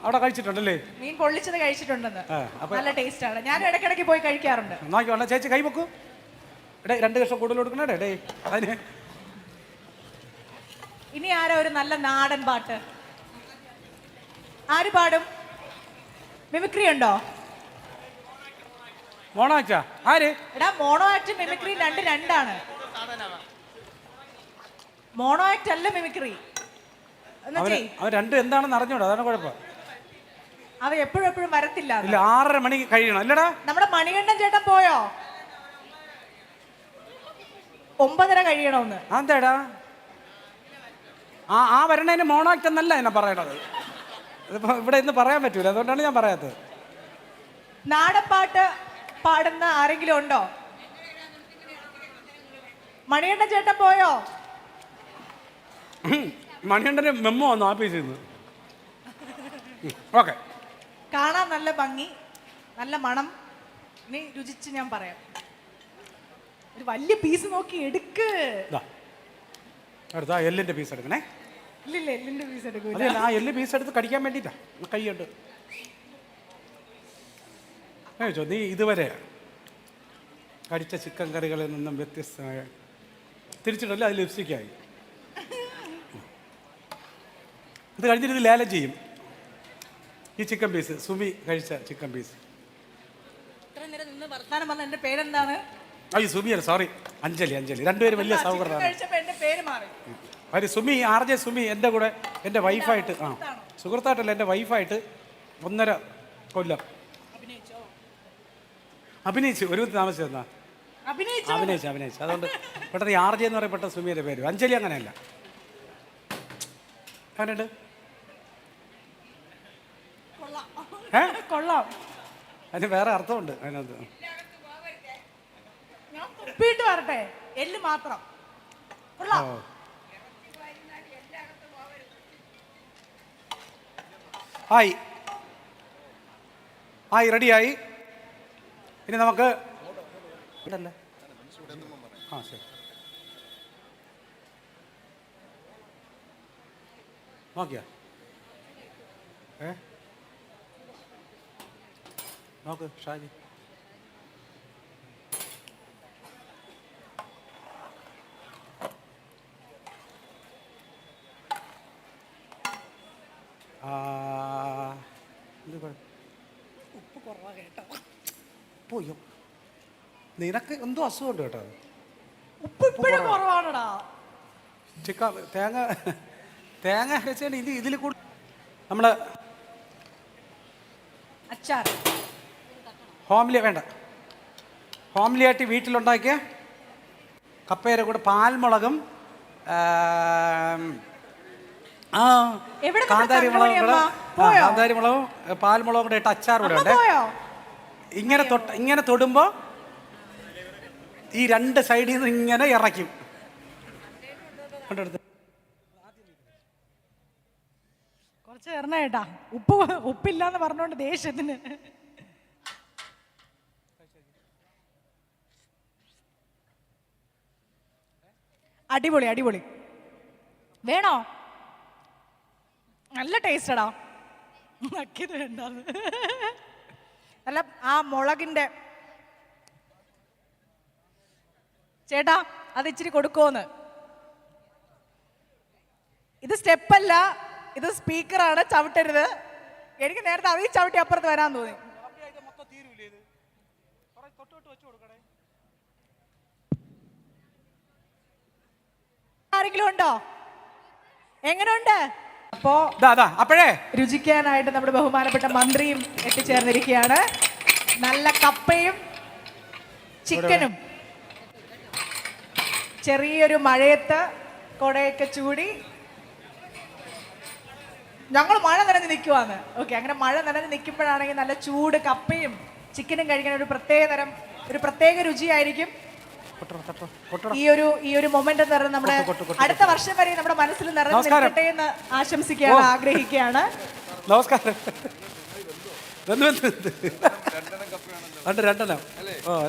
അവിടെ കഴിച്ചിട്ടുണ്ടല്ലേ? മീൻ പൊള്ളിച്ചത് കഴിച്ചിട്ടുണ്ടെന്ന്. നല്ല ടേസ്റ്റ് ആണ്. ഞാൻ ഇടയ്ക്കിടയ്ക്ക് പോയി കഴിക്കാറുണ്ട്. നോക്കിക്കോളെ ചേച്ചി, കൈ വെക്കൂ. എടേ 2 കഷ്ണം കൂടുതൽ കൊടുക്കണേ ഡേ. അതിന് ഇനി ആരാ ഒരു നല്ല നാടൻ പാട്ട്? ആര് പാടും? മിമിക്രി ഉണ്ടോ? മോണോ ആക്ടാ? ആര്? എടാ മോണോ ആക്ട് മിമിക്രി രണ്ടാണ്. മോണോ ആക്ട് അല്ല മിമിക്രി. അവൻ രണ്ടും എന്താണെന്ന് അറിഞ്ഞോളൂ, അതാണ് കുഴപ്പം. അവ എപ്പോഴും വരത്തില്ല. 6:30 മണിക്ക് കഴിയണം അല്ലടാ? നമ്മുടെ മണികണ്ഠൻ ചേട്ടൻ പോയോ? 9:30 കഴിയണമെന്ന്. അതെടാ ആ വരണേന് മോണോ ആക്ട് എന്നല്ല എന്നെ പറയണത്. ഇതിപ്പോ ഇവിടെ ഇന്ന് പറയാൻ പറ്റൂല, അതുകൊണ്ടാണ് ഞാൻ പറയാത്തത്. നാടൻപാട്ട് പാടുന്ന ആരെങ്കിലും ഉണ്ടോ? മണികണ്ഠൻ ചേട്ടൻ പോയോ? മണികണ്ഠന് മെമ്മോ വന്നു ആഫീസിൽ നിന്ന്. ഓക്കെ. കാണാൻ നല്ല ഭംഗി, നല്ല മണം. ഇനി രുചിച്ച് ഞാൻ പറയാം. ഒരു വലിയ പീസ് നോക്കി എടുക്ക്. അടുത്ത എല്ലിന്റെ പീസ് എടുക്കണേ. ഇല്ലില്ല, എല്ലിന്റെ പീസ് എടുക്കൂല. ആ എല്ല് പീസ് എടുത്ത് കടിക്കാൻ വേണ്ടിട്ടാ. കൈയുണ്ട്. നീ ഇതുവരെ കടിച്ച ചിക്കൻ കറികളിൽ നിന്നും വ്യത്യസ്തമായ തിരിച്ചിട്ടല്ലേ അത് ലിപ്സ്റ്റിക്കായി. ഇത് കഴിഞ്ഞിട്ട് ഇത് ലേലം ചെയ്യും. ഈ ചിക്കൻ പീസ് സുമി കഴിച്ച ചിക്കൻ പീസ്. ഇത്ര നേരം നിന്ന് വർത്താനം പറഞ്ഞ എന്റെ പേരെന്താണ്? അയ്യോ സുമിയല്ല, സോറി, അഞ്ജലി. രണ്ടുപേരും വലിയ സൗഹൃദമാണ്. സുമി, RJ സുമി എൻ്റെ കൂടെ എൻ്റെ വൈഫായിട്ട്, സുഹൃത്തായിട്ടല്ല, എൻ്റെ വൈഫായിട്ട് 1.5 കൊല്ലം അഭിനയിച്ചു. ഒരു താമസിച്ചെന്നാ അഭിനയിച്ചു. അതുകൊണ്ട് പെട്ടെന്ന് RJ എന്ന് പറയപ്പെട്ട സുമിയുടെ പേര്. അഞ്ജലി അങ്ങനെയല്ല. അങ്ങനെയുണ്ട്. കൊള്ളാം. അതിന് വേറെ അർത്ഥമുണ്ട് അതിനകത്ത്. ഉപ്പിട്ട് വരട്ടെ, എല്ല് മാത്രം. ആയി റെഡിയായി. ഇനി നമുക്ക് ഇതല്ലേ, ശരി നോക്കിയാ നോക്ക് ഷാജി. ഉപ്പ് കുറവാ കേട്ടോ. പോയോ നിനക്ക് എന്തോ അസുഖമുണ്ട് കേട്ടോ. ഉപ്പ് ഇപ്പോഴും കുറവാണടാ. തേങ്ങ അരച്ചാൽ ഇതിൽ കൂടി നമ്മള് അച്ചാർ ഹോംലി വേണ്ട, ഹോംലി ആയിട്ട് വീട്ടിലുണ്ടാക്കിയ കപ്പയുടെ കൂടെ പാൽമുളകും കാന്താരി മുളകും പാൽമുളകും കൂടെ ഇട്ട് അച്ചാർ കൂടെ ഉണ്ട്. ഇങ്ങനെ തൊടുമ്പോ ഈ രണ്ട് സൈഡിൽ നിന്ന് ഇങ്ങനെ ഇറക്കും. കുറച്ച് തരണ കേട്ടാ. ഉപ്പില്ലാന്ന് പറഞ്ഞോണ്ട് ദേഷ്യത്തിന്. അടിപൊളി അടിപൊളി. വേണോ? നല്ല ടേസ്റ്റടാ. നക്കിയത് വേണ്ടാന്ന്. നല്ല ആ മുളകിന്റെ. ചേട്ടാ അത് ഇച്ചിരി കൊടുക്കോന്ന്. ഇത് സ്റ്റെപ്പല്ല, ഇത് സ്പീക്കറാണ്, ചവിട്ടരുത്. എനിക്ക് നേരത്തെ അതീ ചവിട്ടി അപ്പുറത്ത് വരാൻ തോന്നി. ആരെങ്കിലും ഉണ്ടോ? എങ്ങനെയുണ്ട്? അപ്പോഴേ രുചിക്കാനായിട്ട് നമ്മുടെ ബഹുമാനപ്പെട്ട മന്ത്രിയും എത്തിച്ചേർന്നിരിക്കുകയാണ്. നല്ല കപ്പയും ചിക്കനും ചെറിയൊരു മഴയത്ത് കൊടയൊക്കെ ചൂടി ഞങ്ങൾ മഴ നനഞ്ഞ് നിൽക്കുവാന്ന്. ഓക്കെ, അങ്ങനെ മഴ നനഞ്ഞ് നിൽക്കുമ്പോഴാണെങ്കിൽ നല്ല ചൂട് കപ്പയും ചിക്കനും കഴിക്കാൻ ഒരു പ്രത്യേക രുചിയായിരിക്കും. ഈ ഒരു മൊമെന്റ് നിറഞ്ഞ നമ്മുടെ അടുത്ത വർഷം വരെ നമ്മുടെ മനസ്സിൽ നിറഞ്ഞു നിൽക്കട്ടെ എന്ന് ആശംസിക്കുകയാണ്, ആഗ്രഹിക്കുകയാണ്. നമസ്കാരം.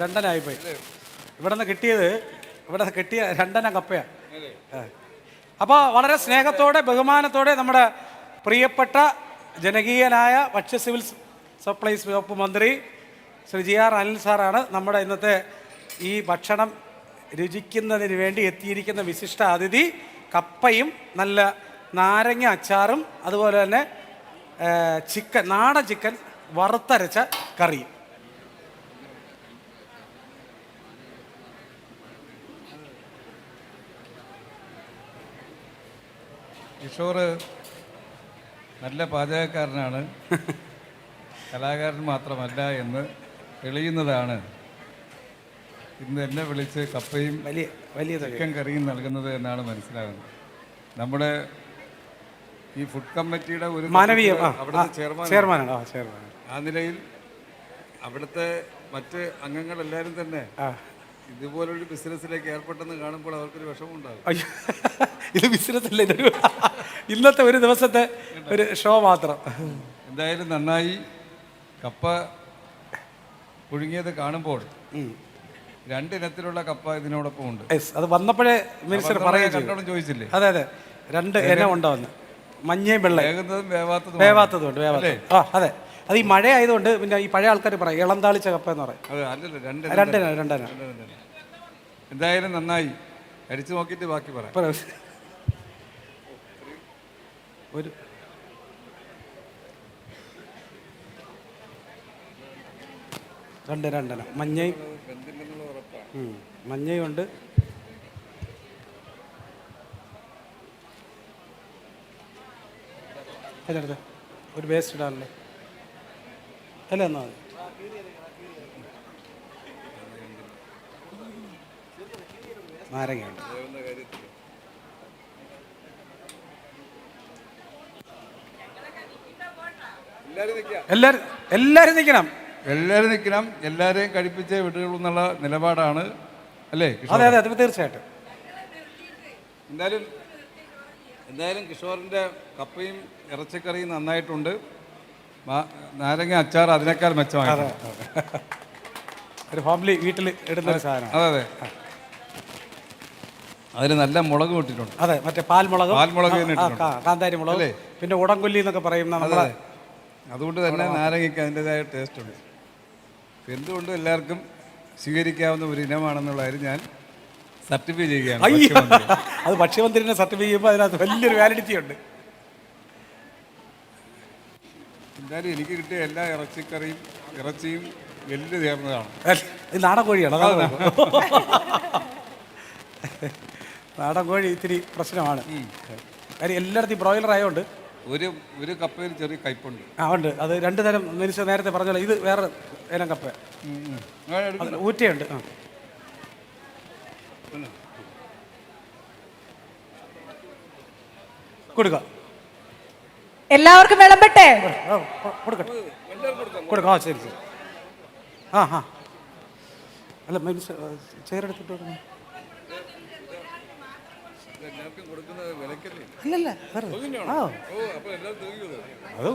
രണ്ടെണ്ണായിപ്പോയി. ഇവിടെ കിട്ടിയ രണ്ടെണ്ണം കപ്പയാ. അപ്പോൾ വളരെ സ്നേഹത്തോടെ ബഹുമാനത്തോടെ നമ്മുടെ പ്രിയപ്പെട്ട ജനകീയനായ ഭക്ഷ്യ സിവിൽ സപ്ലൈസ് വകുപ്പ് മന്ത്രി ശ്രീ GR അനിൽ സാറാണ് നമ്മുടെ ഇന്നത്തെ ഈ ഭക്ഷണം രുചിക്കുന്നതിന് വേണ്ടി എത്തിയിരിക്കുന്ന വിശിഷ്ട അതിഥി. കപ്പയും നല്ല നാരങ്ങ അച്ചാറും അതുപോലെ തന്നെ ചിക്കൻ, നാടൻ ചിക്കൻ വറുത്തരച്ച കറിയും. കിഷോർ നല്ല പാചകക്കാരനാണ്, കലാകാരൻ മാത്രമല്ല എന്ന് തെളിയുന്നതാണ് ഇന്ന് എന്നെ വിളിച്ച് കപ്പയും വലിയ ചിക്കൻ കറിയും നൽകുന്നത് എന്നാണ് മനസ്സിലാകുന്നത്. നമ്മുടെ ഈ ഫുഡ് കമ്മിറ്റിയുടെ ഒരു അവിടുത്തെ ചെയർമാനാണ്. ആ നിലയിൽ അവിടുത്തെ മറ്റ് അംഗങ്ങളെല്ലാവരും തന്നെ ഇതുപോലൊരു ബിസിനസ്സിലേക്ക് ഏർപ്പെട്ടെന്ന് കാണുമ്പോൾ അവർക്കൊരു വിഷമമുണ്ടാകും. ഇത് ബിസിനസ്സല്ല, ഇതൊരു ഇന്നത്തെ ഒരു ദിവസത്തെ ഒരു ഷോ മാത്രം. എന്തായാലും നന്നായി. കപ്പ പുഴുങ്ങിയത് കാണുമ്പോൾ രണ്ടിനത്തിലുള്ള കപ്പ ഇതിനോടൊപ്പം ഉണ്ട്. അത് വന്നപ്പോഴേ മിനിസ്റ്റർ പറയുകയും ചോദിച്ചില്ലേ? അതെ അതെ, രണ്ട് ഇനം ഉണ്ടാവുന്നു, മഞ്ഞയും വെള്ള, വേവാത്തതുണ്ട്. അതെ, അത് ഈ മഴ ആയതുകൊണ്ട് പിന്നെ ഈ പഴയ ആൾക്കാർ പറയും ഇളം താളിച്ച കപ്പ എന്ന് പറയും. രണ്ടെണ്ണം. എന്തായാലും നന്നായി. അടിച്ചു നോക്കിയിട്ട് ബാക്കി പറയാം. ഒരു രണ്ടെണ്ണം മഞ്ഞയും ഉണ്ട്. അതിനടുത്ത് ഒരു വേസ്റ്റ് ഇടാനല്ലേ അല്ല എന്നാ മതി. നാരങ്ങയുണ്ട്. എല്ലാവരും നിൽക്കണം. എല്ലാവരെയും കഴിപ്പിച്ചേ വിടുകയുള്ളൂ എന്നുള്ള നിലപാടാണ് അല്ലേ? അതെ അതെ, അത് തീർച്ചയായിട്ടും. എന്തായാലും കിഷോറിൻ്റെ കപ്പയും ഇറച്ചിക്കറിയും നന്നായിട്ടുണ്ട്. നാരങ്ങ അച്ചാർ അതിനേക്കാൾ മെച്ചമാണ്. ഒരു ഹോംലി വീട്ടിൽ ഇടുന്ന ഒരു സാധനം. അതെ അതെ, അതിന് നല്ല മുളക് ഇട്ടിട്ടുണ്ട്. അതെ, മറ്റേ പാൽമുളക്, കാന്താരി മുളക്, പിന്നെ ഉടംകൊല്ലി എന്നൊക്കെ പറയും. അതുകൊണ്ട് തന്നെ നാരങ്ങയ്ക്ക് അതിൻ്റെതായ ടേസ്റ്റ് ഉണ്ട്. എന്തുകൊണ്ടും എല്ലാവർക്കും സ്വീകരിക്കാവുന്ന ഒരു ഇനമാണെന്നുള്ള കാര്യം ഞാൻ സർട്ടിഫൈ ചെയ്യുകയാണ്. അയ്യോ, അത് ഭക്ഷ്യമന്ത്രിനെ സർട്ടിഫൈ ചെയ്യുമ്പോൾ അതിനകത്ത് വലിയൊരു വാലിഡിറ്റി ഉണ്ട്. എന്തായാലും എനിക്ക് കിട്ടിയ എല്ലാ ഇറച്ചിയും എല്ല് ചേർന്നതാണ്. ഇത് നാടൻ കോഴിയാണ്. അതാണ് നാടൻ കോഴി ഇത്തിരി പ്രശ്നമാണ്. കാര്യം എല്ലായിടത്തും ബ്രോയിലർ ആയതുകൊണ്ട് ഒരു കപ്പയിൽ ചെറിയ കയ്പുണ്ട്. ഉണ്ട്. അത് രണ്ട് തരം മനുഷ്യ നേരത്തെ പറഞ്ഞല്ലോ. ഇത് വേറെ ഇനം കപ്പ, ഊറ്റയുണ്ട്. കൊടുക്കാം, എല്ലാവർക്കും വിളമ്പട്ടെ. കൊടുക്കട്ടെ, കൊടുക്കാം. ശരി ശരി. അല്ല മനുഷ്യ ചേരെടുത്തിട്ട് അല്ലല്ല അത്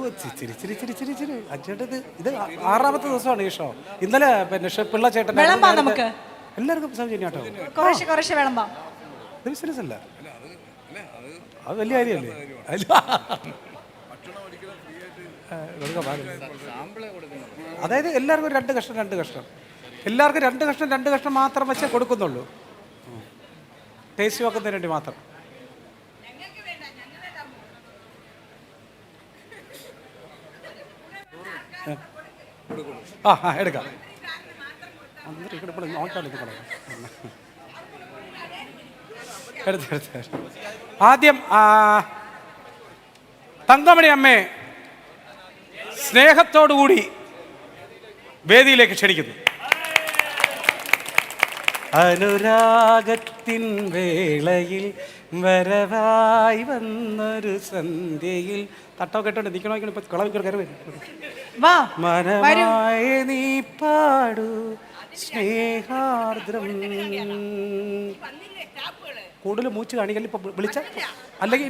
അഞ്ചേട്ടത് ഇത് 6ാമത്തെ ദിവസമാണ് ഈ ഷോ. ഇന്നലെ പിന്നെ പിള്ള ചേട്ടൻ എല്ലാവർക്കും സൗജന്യം കേട്ടോ. കുറേശ്ശെ വിളമ്പാം. ഇത് ബിസിനസ് അല്ല, അത് വലിയ കാര്യമല്ലേ. അതായത് എല്ലാവർക്കും 2 കഷ്ണം എല്ലാവർക്കും 2 കഷ്ണം മാത്രം വെച്ചേ കൊടുക്കുന്നുള്ളൂ. ടേസ്റ്റ് നോക്കുന്നതിന് വേണ്ടി മാത്രം. എടുക്കാം. ആദ്യം തങ്കമണി അമ്മയെ സ്നേഹത്തോടുകൂടി വേദിയിലേക്ക് ക്ഷണിക്കുന്നു. അനുരാഗത്തിൻ വേളയിൽ വരവായി വന്നൊരു സന്ധ്യയിൽ തട്ടൊക്കെ ഇട്ടോണ്ട് നിൽക്കണോ ഇപ്പൊ കളവിക്കർ കയറി വരും. മനമായ നീ പാടൂ സ്നേഹാർദ്രം. കൂടുതൽ മൂച്ച് കാണിക്കൽ ഇപ്പൊ വിളിച്ച അല്ലെങ്കിൽ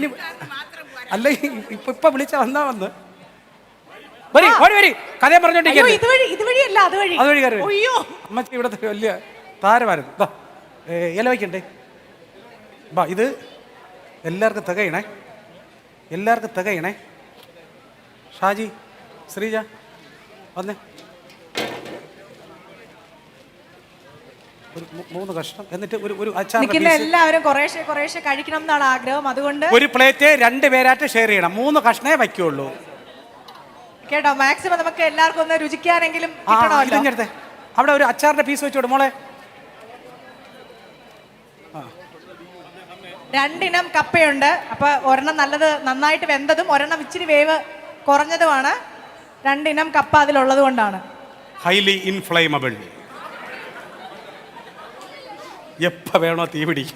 ഇപ്പൊ വിളിച്ച വന്ന് വരി കഥ പറഞ്ഞോണ്ടിരിക്കും. അതുവഴി കയറി അമ്മച്ചി ഇവിടത്തെ വലിയ താരമായിരുന്നു. ഇല വയ്ക്കണ്ടേ? ഇത് എല്ലാവർക്കും തികയണേ. ഷാജി, ശ്രീജ വന്നേ. ഒരു 3 കഷ്ണം എന്നിട്ട് ഒരു അച്ചാർ. എല്ലാവരും കുറേശ്ശെ കഴിക്കണം എന്നാണ് ആഗ്രഹം. അതുകൊണ്ട് ഒരു പ്ലേറ്റ് 2 പേരായിട്ട് ഷെയർ ചെയ്യണം. 3 കഷ്ണേ വയ്ക്കുള്ളൂ കേട്ടോ. മാക്സിമം നമുക്ക് എല്ലാവർക്കും ഒന്ന് രുചിക്കാനെങ്കിലും കിട്ടണമല്ലോ. അവിടെ ഒരു അച്ചാറിന്റെ പീസ് വെച്ചോട് മോളെ. 2 ഇനം കപ്പയുണ്ട്. അപ്പൊ ഒരെണ്ണം നന്നായിട്ട് വെന്തതും ഒരെണ്ണം ഇച്ചിരി വേവ് കുറഞ്ഞതുമാണ്. 2 ഇനം കപ്പ അതിലുള്ളത് കൊണ്ടാണ്. Highly inflammable. എപ്പ വേണോ തീ പിടിക്ക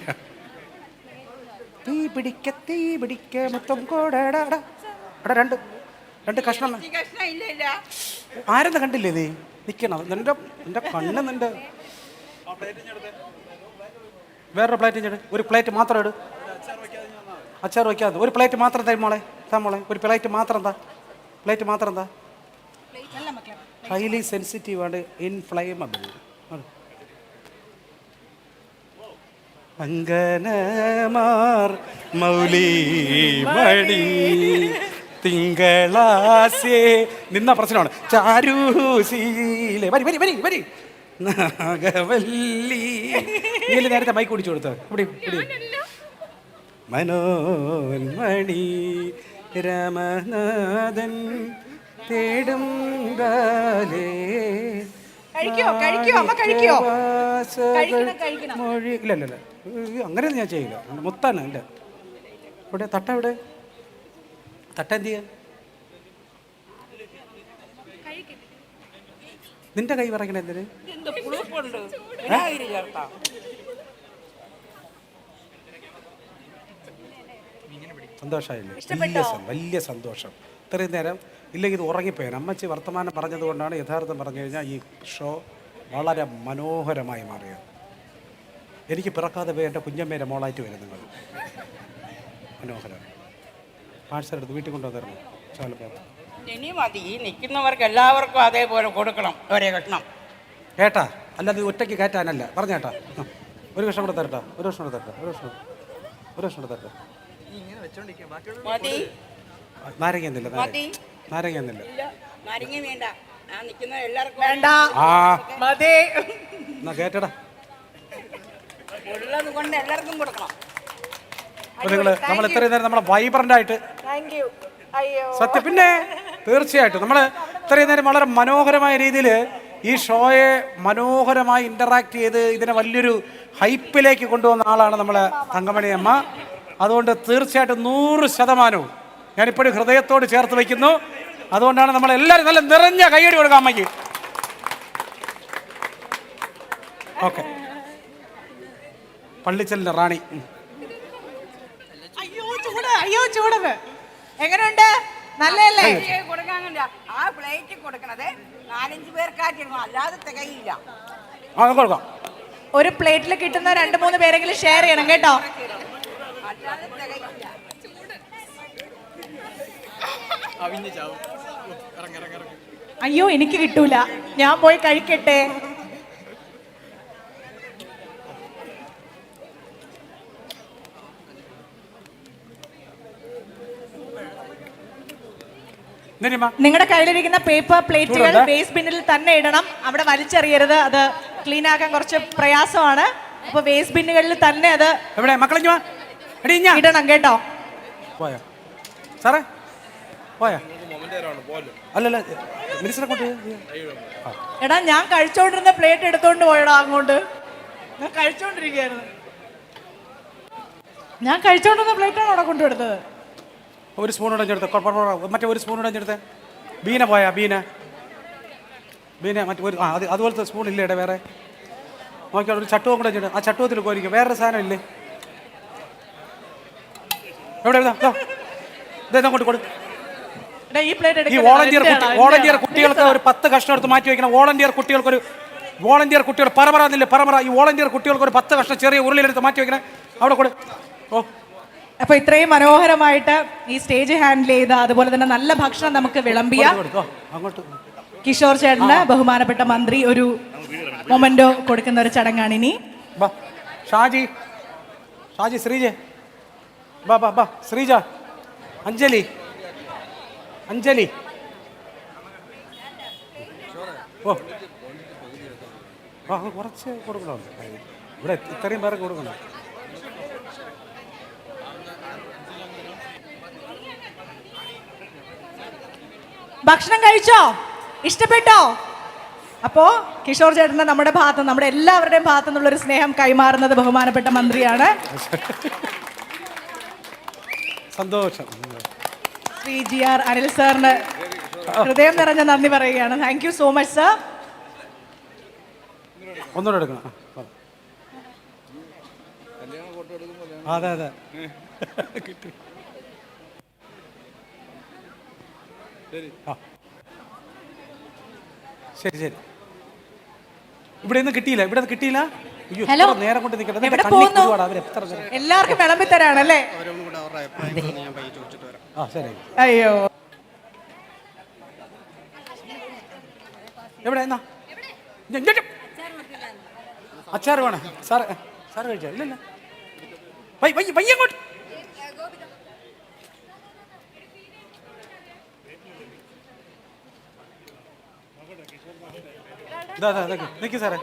മൊത്തം കൂടെ. 2 കഷ്ണം ആരെന്ന് കണ്ടില്ലേ? നീ നിൽക്കണം. നിന്റെ കണ്ണ് നിന്റെ വേറൊരു പ്ലേറ്റ് ഒരു പ്ലേറ്റ് മാത്രം ഇട്. അച്ചാർ വയ്ക്കാതെ ഒരു പ്ലേറ്റ് മാത്രം മോളെ. ഒരു പ്ലേറ്റ് മാത്രം എന്താ ഹൈലി സെൻസിറ്റീവ് ആണ്, ഇൻഫ്ലൈമബിൾ. അങ്കനമാർ മൗലിമണി തിങ്കളാസേ നിന്ന പ്രശ്നമാണ്. ചാരൂശീലെ വരി നാഗവല്ലി. നീ നേരത്തെ മൈക്ക് കുടിച്ചു കൊടുത്ത മനോന്മണി രമനാഥൻ തേടും മൊഴി. ഇല്ല അങ്ങനെയൊന്നും ഞാൻ ചെയ്യില്ല. മുത്താണ് ഇല്ല. ഇവിടെ തട്ട എന്ത് ചെയ്യാൻ? നിന്റെ കൈ പറയണ എന്തിന്? സന്തോഷമായില്ലേ? വലിയ സന്തോഷം. ഇത്രയും നേരം ഇല്ലെങ്കിൽ ഇത് ഉറങ്ങിപ്പോയാൻ. അമ്മച്ചി വർത്തമാനം പറഞ്ഞതുകൊണ്ടാണ് യഥാർത്ഥം പറഞ്ഞു കഴിഞ്ഞാൽ ഈ ഷോ വളരെ മനോഹരമായി മാറിയത്. എനിക്ക് പിറക്കാതെ പോയി എൻ്റെ കുഞ്ഞമ്മേരെ മോളായിട്ട് വരും നിങ്ങൾ. മനോഹരം. പാഴ്സൽ എടുത്ത് വീട്ടിൽ കൊണ്ടുവന്നിരുന്നു. ഇനി മതി. നിൽക്കുന്നവർക്ക് എല്ലാവർക്കും അതേപോലെ കൊടുക്കണം ഒരേ കഷ്ണം. ഏട്ടാ അല്ലാതെ ഒറ്റയ്ക്ക് കയറ്റാനല്ല പറഞ്ഞേട്ടാ. ഒരു കഷ്ണം കൂടെ തരട്ടാ. ഒരു കഷ്ണം കൂടെ തരട്ടെ. നാരങ്ങ എന്നില്ല. നാരങ്ങ വേണ്ട. ഞാൻ നിൽക്കുന്ന എല്ലാവർക്കും വേണ്ട ആ മതി. എന്നാ കേട്ടടാ. ഉള്ളത് കൊണ്ട് എല്ലാവർക്കും കൊടുക്കണം. അപ്പോൾ നമ്മൾ ഇത്രയും നേരം നമ്മളെ വൈബ്രൻ്റ് ആയിട്ട് താങ്ക് യു. അയ്യോ സത്യം പിന്നെ തീർച്ചയായിട്ടും നമ്മൾ ഇത്രയും നേരം വളരെ മനോഹരമായ രീതിയിൽ ഈ ഷോയെ മനോഹരമായി ഇൻ്ററാക്ട് ചെയ്ത് ഇതിനെ വലിയൊരു ഹൈപ്പിലേക്ക് കൊണ്ടുവന്ന ആളാണ് നമ്മളെ തങ്കമണി അമ്മ. അതുകൊണ്ട് തീർച്ചയായിട്ടും 100% ഞാനിപ്പോഴും ഹൃദയത്തോട് ചേർത്ത് വയ്ക്കുന്നു. അതുകൊണ്ടാണ് നമ്മളെല്ലാവരും നല്ല നിറഞ്ഞ കൈയടി കൊടുക്കാം അമ്മയ്ക്ക്. ഓക്കെ, പള്ളിച്ചലിൻ്റെ റാണി. അയ്യോ ചൂടത് എങ്ങനെയുണ്ട്? നല്ലല്ലേ? കൊടുക്കാൻ ആ പ്ലേറ്റ് കൊടുക്കണത് 4-5 പേർക്കാറ്റിരുന്നു, അല്ലാതെ തികയില്ല. കൊടുക്കാം. ഒരു പ്ലേറ്റിൽ കിട്ടുന്ന 2-3 പേരെങ്കിലും ഷെയർ ചെയ്യണം കേട്ടോ. അല്ലാതെ തികയില്ല. അയ്യോ എനിക്ക് കിട്ടൂല, ഞാൻ പോയി കഴിക്കട്ടെ. നിങ്ങളുടെ കയ്യിലിരിക്കുന്ന പേപ്പർ പ്ലേറ്റുകൾ വേസ്റ്റ് ബിന്നിൽ തന്നെ ഇടണം. അവിടെ വലിച്ചെറിയരുത്, അത് ക്ലീൻ ആക്കാൻ കുറച്ച് പ്രയാസമാണ്. അപ്പൊ വേസ്റ്റ് ബിന്നുകളിൽ തന്നെ അത് ഇടണം കേട്ടോ. സാറേ പോയാ? അല്ലല്ല, എടാ ഞാൻ കഴിച്ചോണ്ടിരുന്ന പ്ലേറ്റ് എടുത്തോണ്ട് പോയടാ അങ്ങോട്ട്. ഞാൻ കഴിച്ചോണ്ടിരിക്കുകയായിരുന്നു. ഞാൻ കഴിച്ചോണ്ടിരുന്ന പ്ലേറ്റാണ് അവിടെ കൊണ്ടുവരുന്നത്. ഒരു സ്പൂൺ ഇടഞ്ഞെടുത്ത്, മറ്റേ ഒരു സ്പൂൺ ഇടഞ്ഞെടുത്ത്. ബീന പോയാ? ബീന മറ്റേ ഒരു അതുപോലത്തെ സ്പൂൺ ഇല്ലേ ഇടേ വേറെ? നോക്കിയാൽ ഒരു ചട്ടുവം കൂടെ വെച്ചിട്ട് ആ ചട്ടുവത്തിൽ കോരിക്കും. വേറൊരു സാധനം ഇല്ലേ? എവിടെ ഇതങ്ങോട്ട് കൊടു. ഈ വോളണ്ടിയർ കുട്ടികൾക്ക് ഒരു 10 കഷ്ണം എടുത്ത് മാറ്റി വയ്ക്കണം. വോളണ്ടിയർ കുട്ടികൾ പറന്നില്ലേ പറ. ഈ വോളണ്ടിയർ കുട്ടികൾക്ക് ഒരു 10 കഷ്ണം ചെറിയ ഉരുളിയിലെടുത്ത് മാറ്റി വയ്ക്കണം. അവിടെ കൊടു. ഓ, അപ്പൊ ഇത്രയും മനോഹരമായിട്ട് ഈ സ്റ്റേജ് ഹാൻഡിൽ ചെയ്ത, അതുപോലെ തന്നെ നല്ല ഭക്ഷണം നമുക്ക് വിളമ്പിയ കിഷോർ ചേട്ടന് ബഹുമാനപ്പെട്ട മന്ത്രി ഒരു മൊമെന്റോ കൊടുക്കുന്ന ഒരു ചടങ്ങാണ് ഇനി. ഷാജി ശ്രീജ, ശ്രീജ, അഞ്ജലി ഓ കുറച്ച് കൊടുക്കണോ? ഇവിടെ ഇത്രയും പേർക്ക് കൊടുക്കണം. ഭക്ഷണം കഴിച്ചോ? ഇഷ്ടപ്പെട്ടോ? അപ്പോ കിഷോർ ചേട്ടന് നമ്മുടെ ഭാഗത്ത്, നമ്മുടെ എല്ലാവരുടെയും ഭാഗത്തു നിന്നുള്ള ഒരു സ്നേഹം കൈമാറുന്നത് ബഹുമാനപ്പെട്ട മന്ത്രിയാണ്. സന്തോഷം. ശ്രീ GR അനിൽ സാറിന് ഹൃദയം നിറഞ്ഞ നന്ദി പറയുകയാണ്. Thank you so much sir. ഒന്നുകൂടെ എടുക്കണം. അതെ കിട്ടി. ശരി. ഇവിടെ നിന്ന് കിട്ടിയില്ല. ഹലോ, നേരം കൊണ്ട് നിൽക്കട്ടെ. എല്ലാവർക്കും വിളമ്പി തരാണല്ലേ? അയ്യോ, എവിടെ അച്ചാർ വേണം? സാറ് കഴിച്ചോ? ഇല്ലല്ല, വയ്യങ്ങോട്ട്. നിൽക്കി സാറേ.